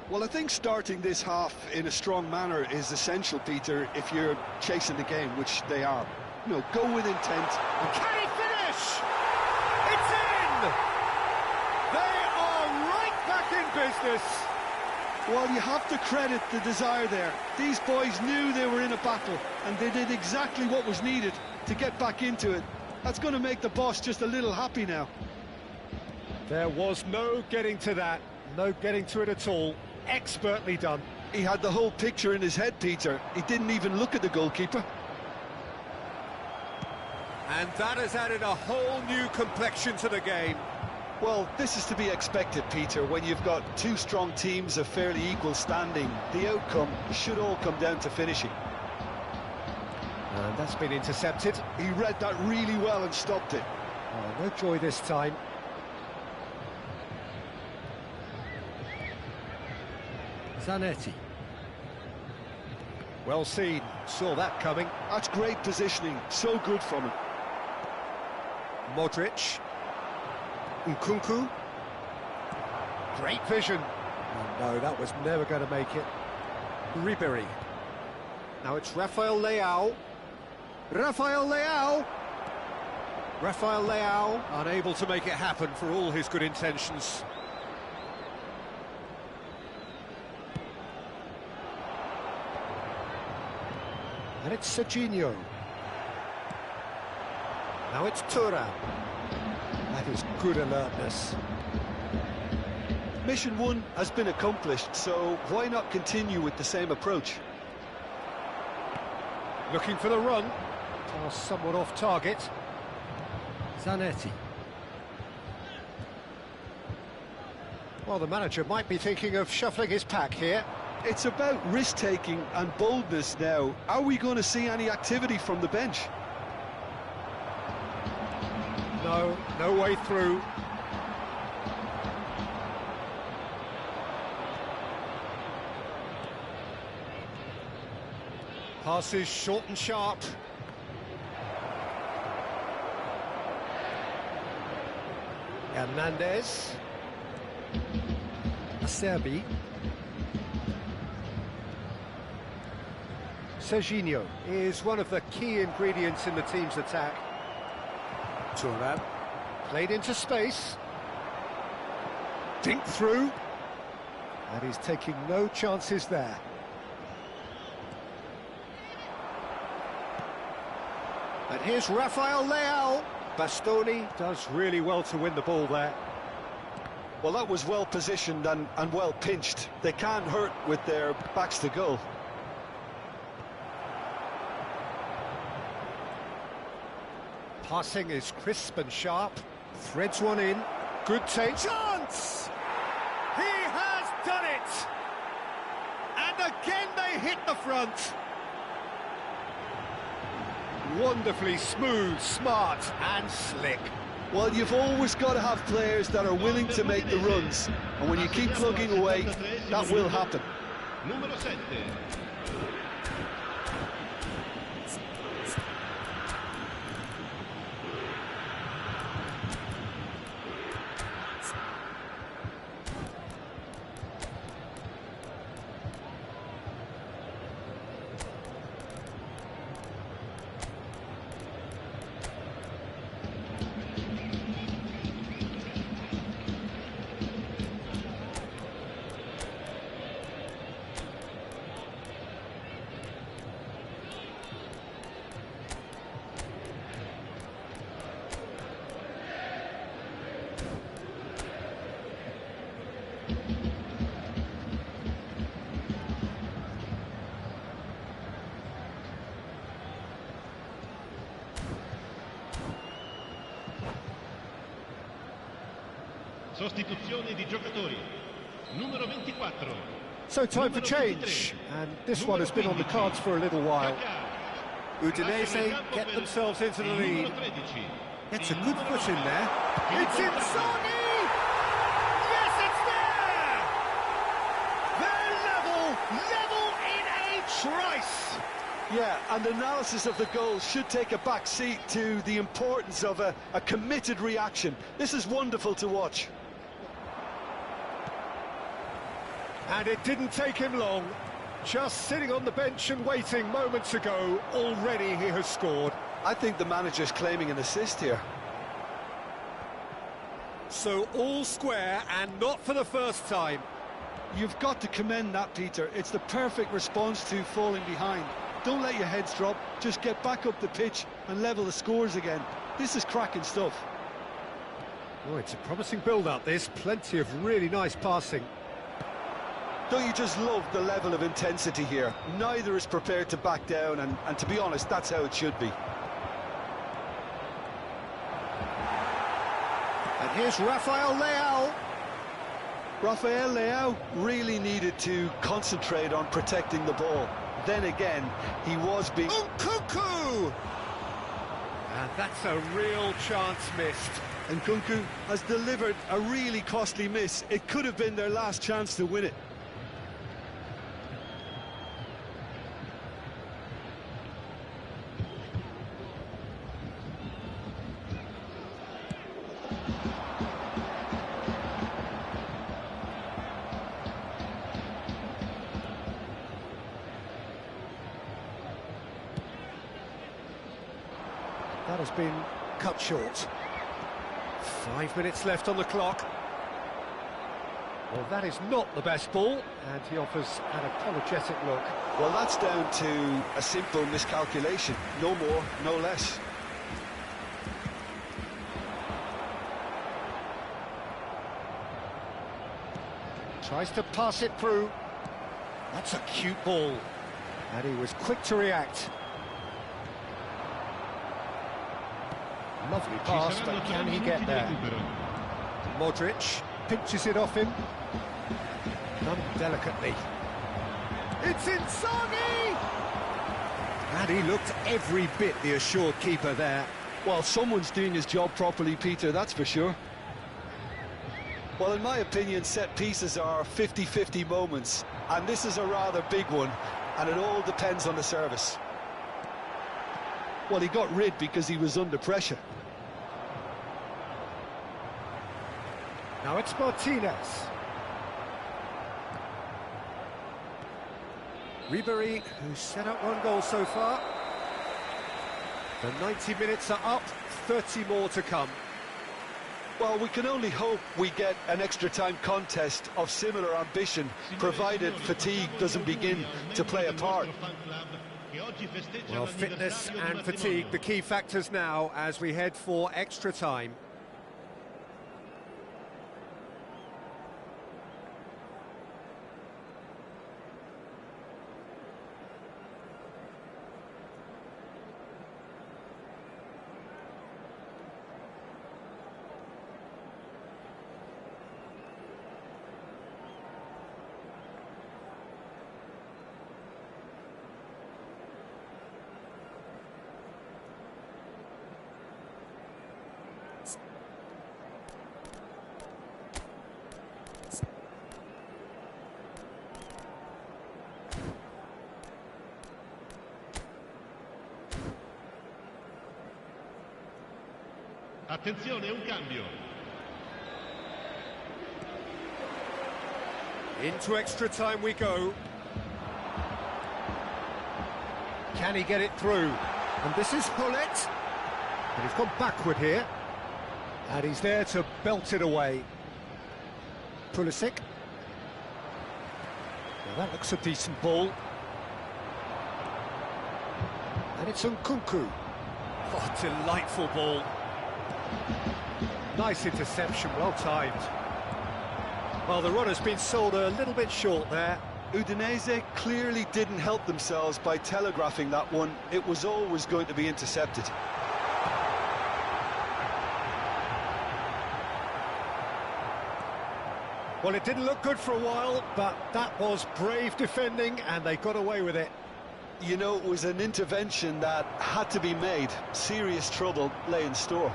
Well, I think starting this half in a strong manner is essential, Peter, if you're chasing the game, which they are. You know, go with intent. And can he finish? It's in! They are right back in business. Well, you have to credit the desire there. These boys knew they were in a battle, and they did exactly what was needed to get back into it. That's going to make the boss just a little happy now. There was no getting to that, no getting to it at all. Expertly done. He had the whole picture in his head, Peter. He didn't even look at the goalkeeper. And that has added a whole new complexion to the game. Well, this is to be expected, Peter. When you've got two strong teams of fairly equal standing, the outcome should all come down to finishing. And that's been intercepted. He read that really well and stopped it. Oh, no joy this time. Zanetti. Well seen, saw that coming. That's great positioning, so good from him. Modric. Nkunku. Great vision. Oh, no, that was never going to make it. Ribery. Now it's Rafael Leao. Rafael Leao. Rafael Leao unable to make it happen for all his good intentions. And it's Serginho. Now it's Thuram. That is good alertness. Mission 1 has been accomplished, so why not continue with the same approach? Looking for the run. Pass somewhat off target. Zanetti. Well, the manager might be thinking of shuffling his pack here. It's about risk-taking and boldness now. Are we going to see any activity from the bench? No, no way through. Passes short and sharp. Hernandez. Acerbi. Serginho is one of the key ingredients in the team's attack. Thuram played into space. Dink through. And he's taking no chances there. And here's Rafael Leao. Bastoni does really well to win the ball there. Well, that was well positioned and well pinched. They can't hurt with their backs to goal. Passing is crisp and sharp. Threads one in. Good take. Chance! He has done it! And again they hit the front. Wonderfully smooth, smart and slick. Well, you've always got to have players that are willing to make the runs. And when you keep plugging away, that will happen. Numero 7. Sostituzione di giocatori. Numero 24. So time for change, and this one has been on the cards for a little while. Udinese get themselves into the lead. Gets a good foot in there. It's Inzaghi! Yes, it's there! They're level in a trice! Yeah, and analysis of the goal should take a back seat to the importance of a committed reaction. This is wonderful to watch. And it didn't take him long. Just sitting on the bench and waiting moments ago, already he has scored. I think the manager's claiming an assist here. So all square, and not for the first time. You've got to commend that, Peter. It's the perfect response to falling behind. Don't let your heads drop, just get back up the pitch and level the scores again. This is cracking stuff. Oh, it's a promising build-up, this. Plenty of really nice passing. Don't you just love the level of intensity here? Neither is prepared to back down, and to be honest, that's how it should be. And here's Rafael Leao. Rafael Leao really needed to concentrate on protecting the ball. Then again, he was being... Nkunku! And that's a real chance missed. And Nkunku has delivered a really costly miss. It could have been their last chance to win it. That has been cut short. 5 minutes left on the clock. Well, that is not the best ball, and he offers an apologetic look. Well, that's down to a simple miscalculation. No more, no less. Tries to pass it through. That's a cute ball. And he was quick to react. Lovely pass, but can he get there? Modric pinches it off him. Done delicately. It's Inzaghi! And he looked every bit the assured keeper there. Well, someone's doing his job properly, Peter, that's for sure. Well, in my opinion, set pieces are 50-50 moments, and this is a rather big one, and it all depends on the service. Well, he got rid because he was under pressure. Now it's Martinez. Ribery, who's set up one goal so far. The 90 minutes are up, 30 more to come. Well, we can only hope we get an extra-time contest of similar ambition, provided fatigue doesn't begin to play a part. Well, fitness and fatigue, the key factors now as we head for extra time. Attenzione, un cambio. Into extra time we go. Can he get it through? And this is Hullet. And he's gone backward here. And he's there to belt it away. Pulisic. Now that looks a decent ball. And it's Nkunku. Oh, delightful ball. Nice interception, well timed. Well, the run has been sold a little bit short there. Udinese clearly didn't help themselves by telegraphing that one. It was always going to be intercepted. Well, it didn't look good for a while, but that was brave defending, and they got away with it. You know, it was an intervention that had to be made. Serious trouble lay in store.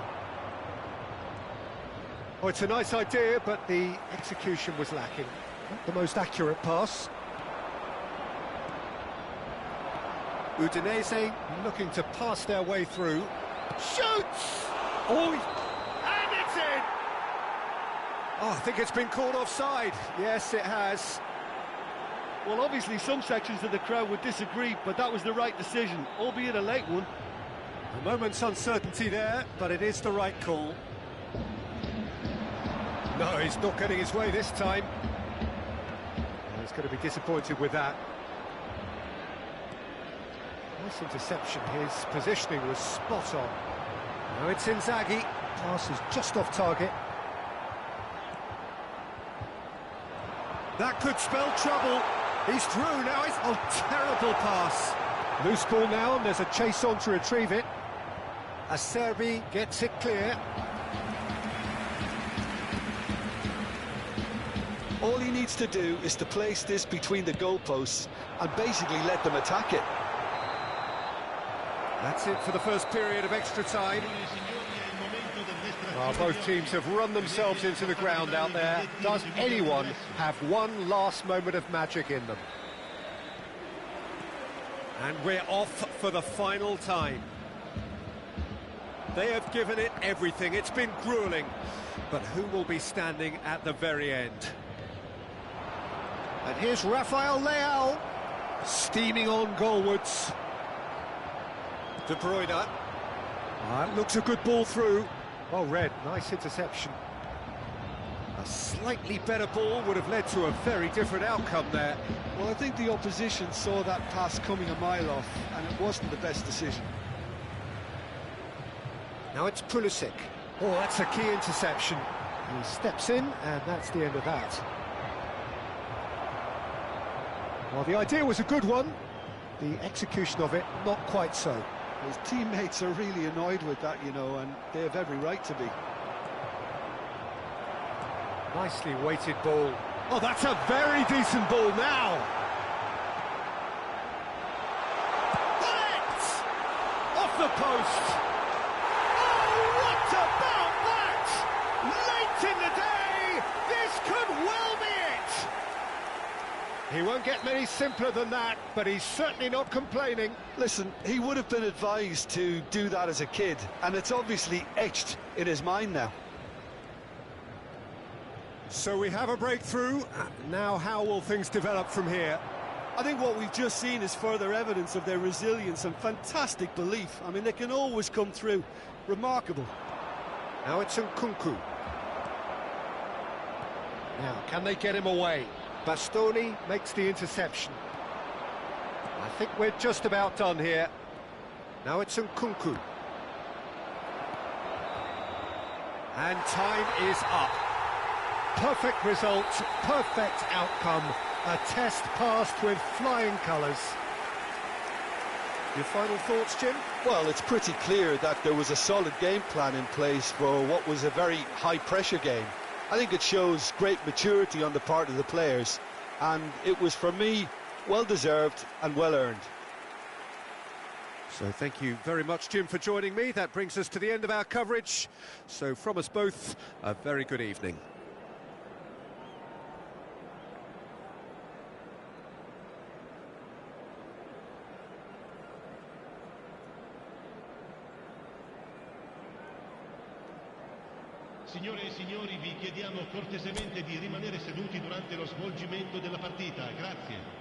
Oh, it's a nice idea, but the execution was lacking. Not the most accurate pass. Udinese looking to pass their way through. Shoots! Oh, and it's in! Oh, I think it's been called offside. Yes, it has. Well, obviously some sections of the crowd would disagree, but that was the right decision, albeit a late one. A moment's uncertainty there, but it is the right call. No, he's not getting his way this time. Well, he's going to be disappointed with that. Nice interception. His positioning was spot on. Now it's Inzaghi. Pass is just off target. That could spell trouble. He's through now. It's a terrible pass. Loose ball now, and there's a chase on to retrieve it. Acerbi gets it clear. All he needs to do is to place this between the goalposts and basically let them attack it. That's it for the first period of extra time. Well, both teams have run themselves into the ground out there. Does anyone have one last moment of magic in them? And we're off for the final time. They have given it everything. It's been gruelling. But who will be standing at the very end? And here's Rafael Leao, steaming on goalwards. De Bruyne. That looks a good ball through. Well read, nice interception. A slightly better ball would have led to a very different outcome there. Well, I think the opposition saw that pass coming a mile off, and it wasn't the best decision. Now it's Pulisic. Oh, that's a key interception. He steps in, and that's the end of that. Well, the idea was a good one. The execution of it, not quite so. His teammates are really annoyed with that, you know, and they have every right to be. Nicely weighted ball. Oh, that's a very decent ball now. Hit! Off the post. Oh, what about that? Late in the day, this could well be it. He won't get many simpler than that, but he's certainly not complaining. Listen, he would have been advised to do that as a kid, and it's obviously etched in his mind now. So we have a breakthrough. Now how will things develop from here? I think what we've just seen is further evidence of their resilience and fantastic belief. I mean, they can always come through. Remarkable. Now it's Nkunku. Now, can they get him away? Bastoni makes the interception. I think we're just about done here. Now it's Nkunku. And time is up. Perfect result, perfect outcome. A test passed with flying colours. Your final thoughts, Jim? Well, it's pretty clear that there was a solid game plan in place for what was a very high-pressure game. I think it shows great maturity on the part of the players, and it was, for me, well-deserved and well-earned. So thank you very much, Jim, for joining me. That brings us to the end of our coverage. So from us both, a very good evening. Signore e signori, vi chiediamo cortesemente di rimanere seduti durante lo svolgimento della partita. Grazie.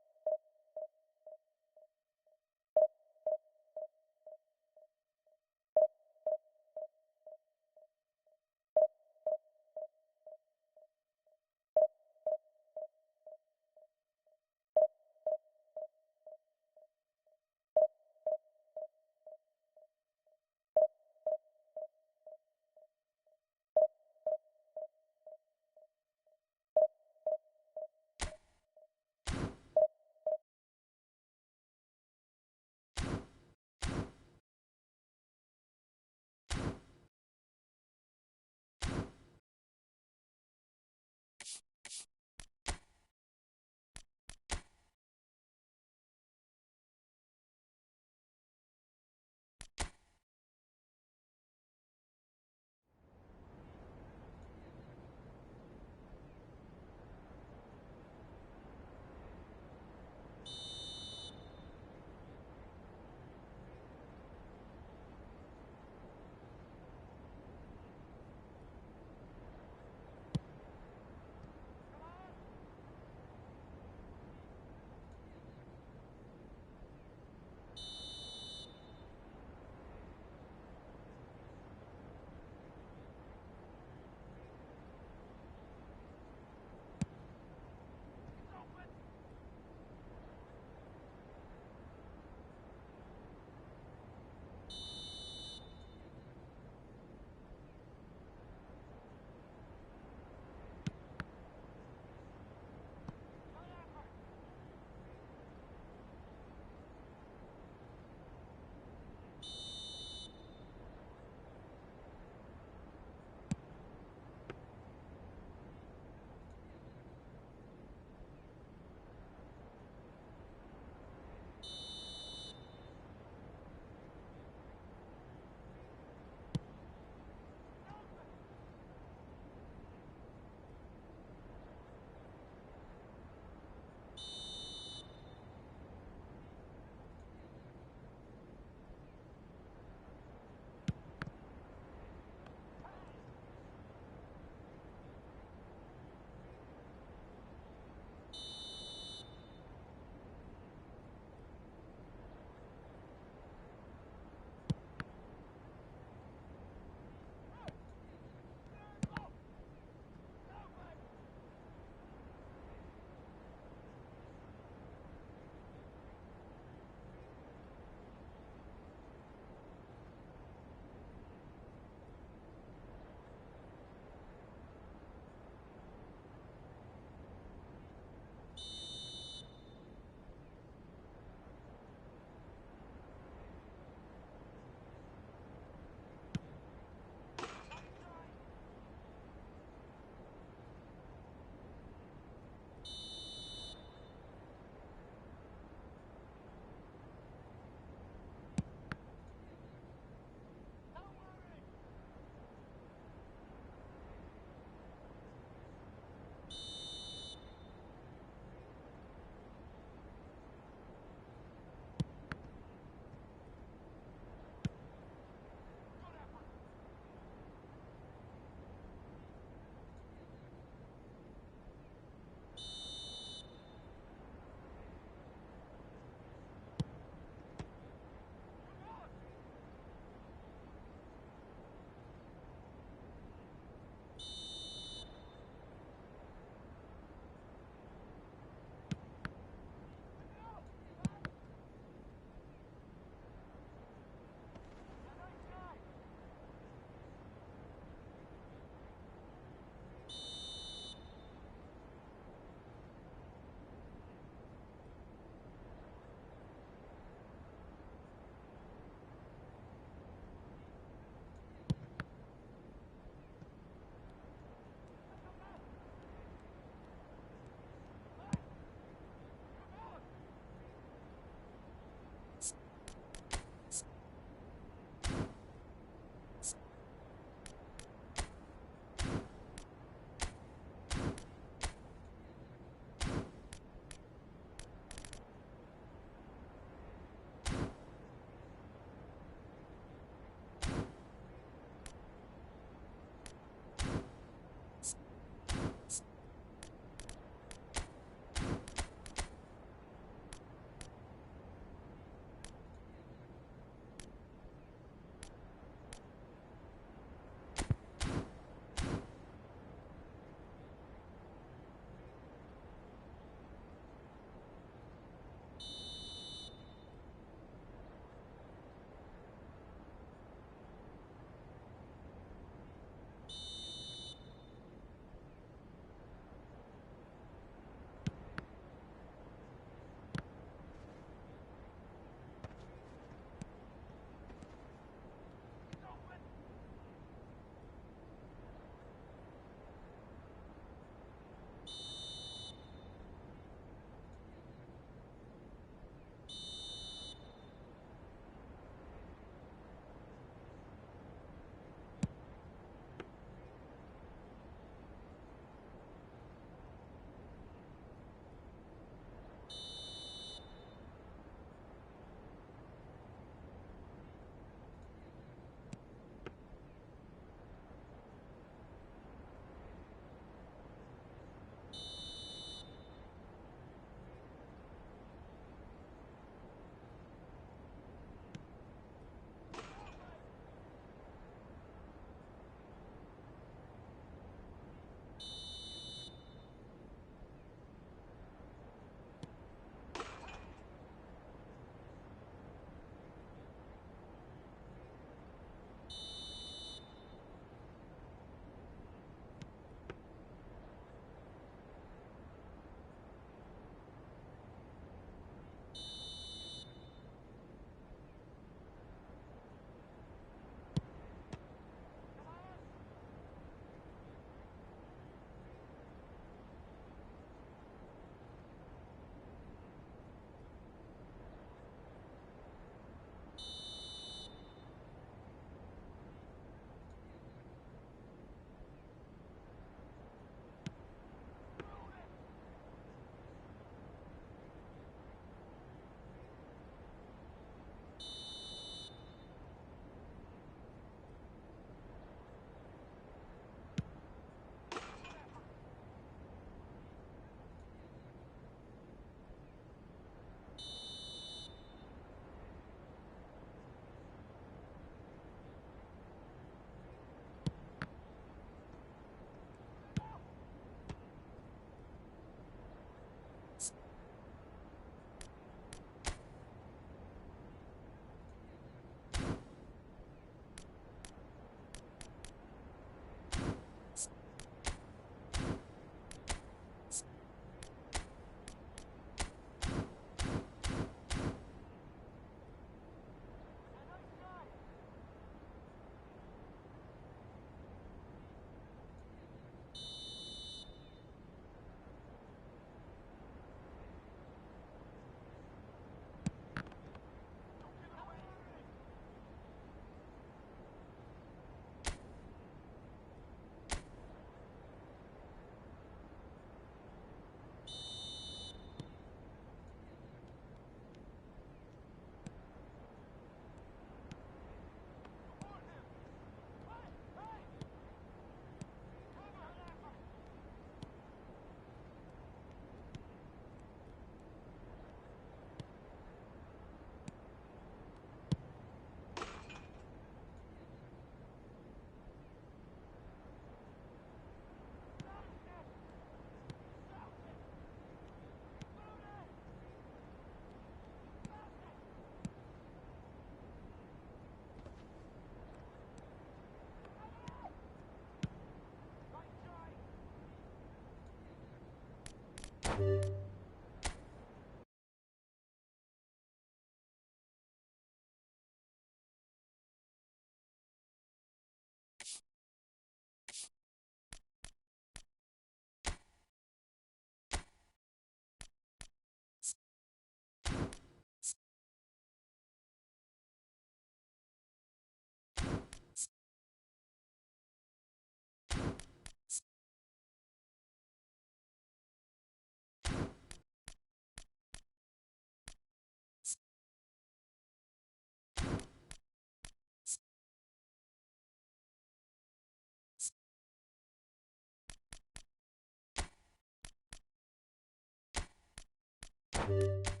you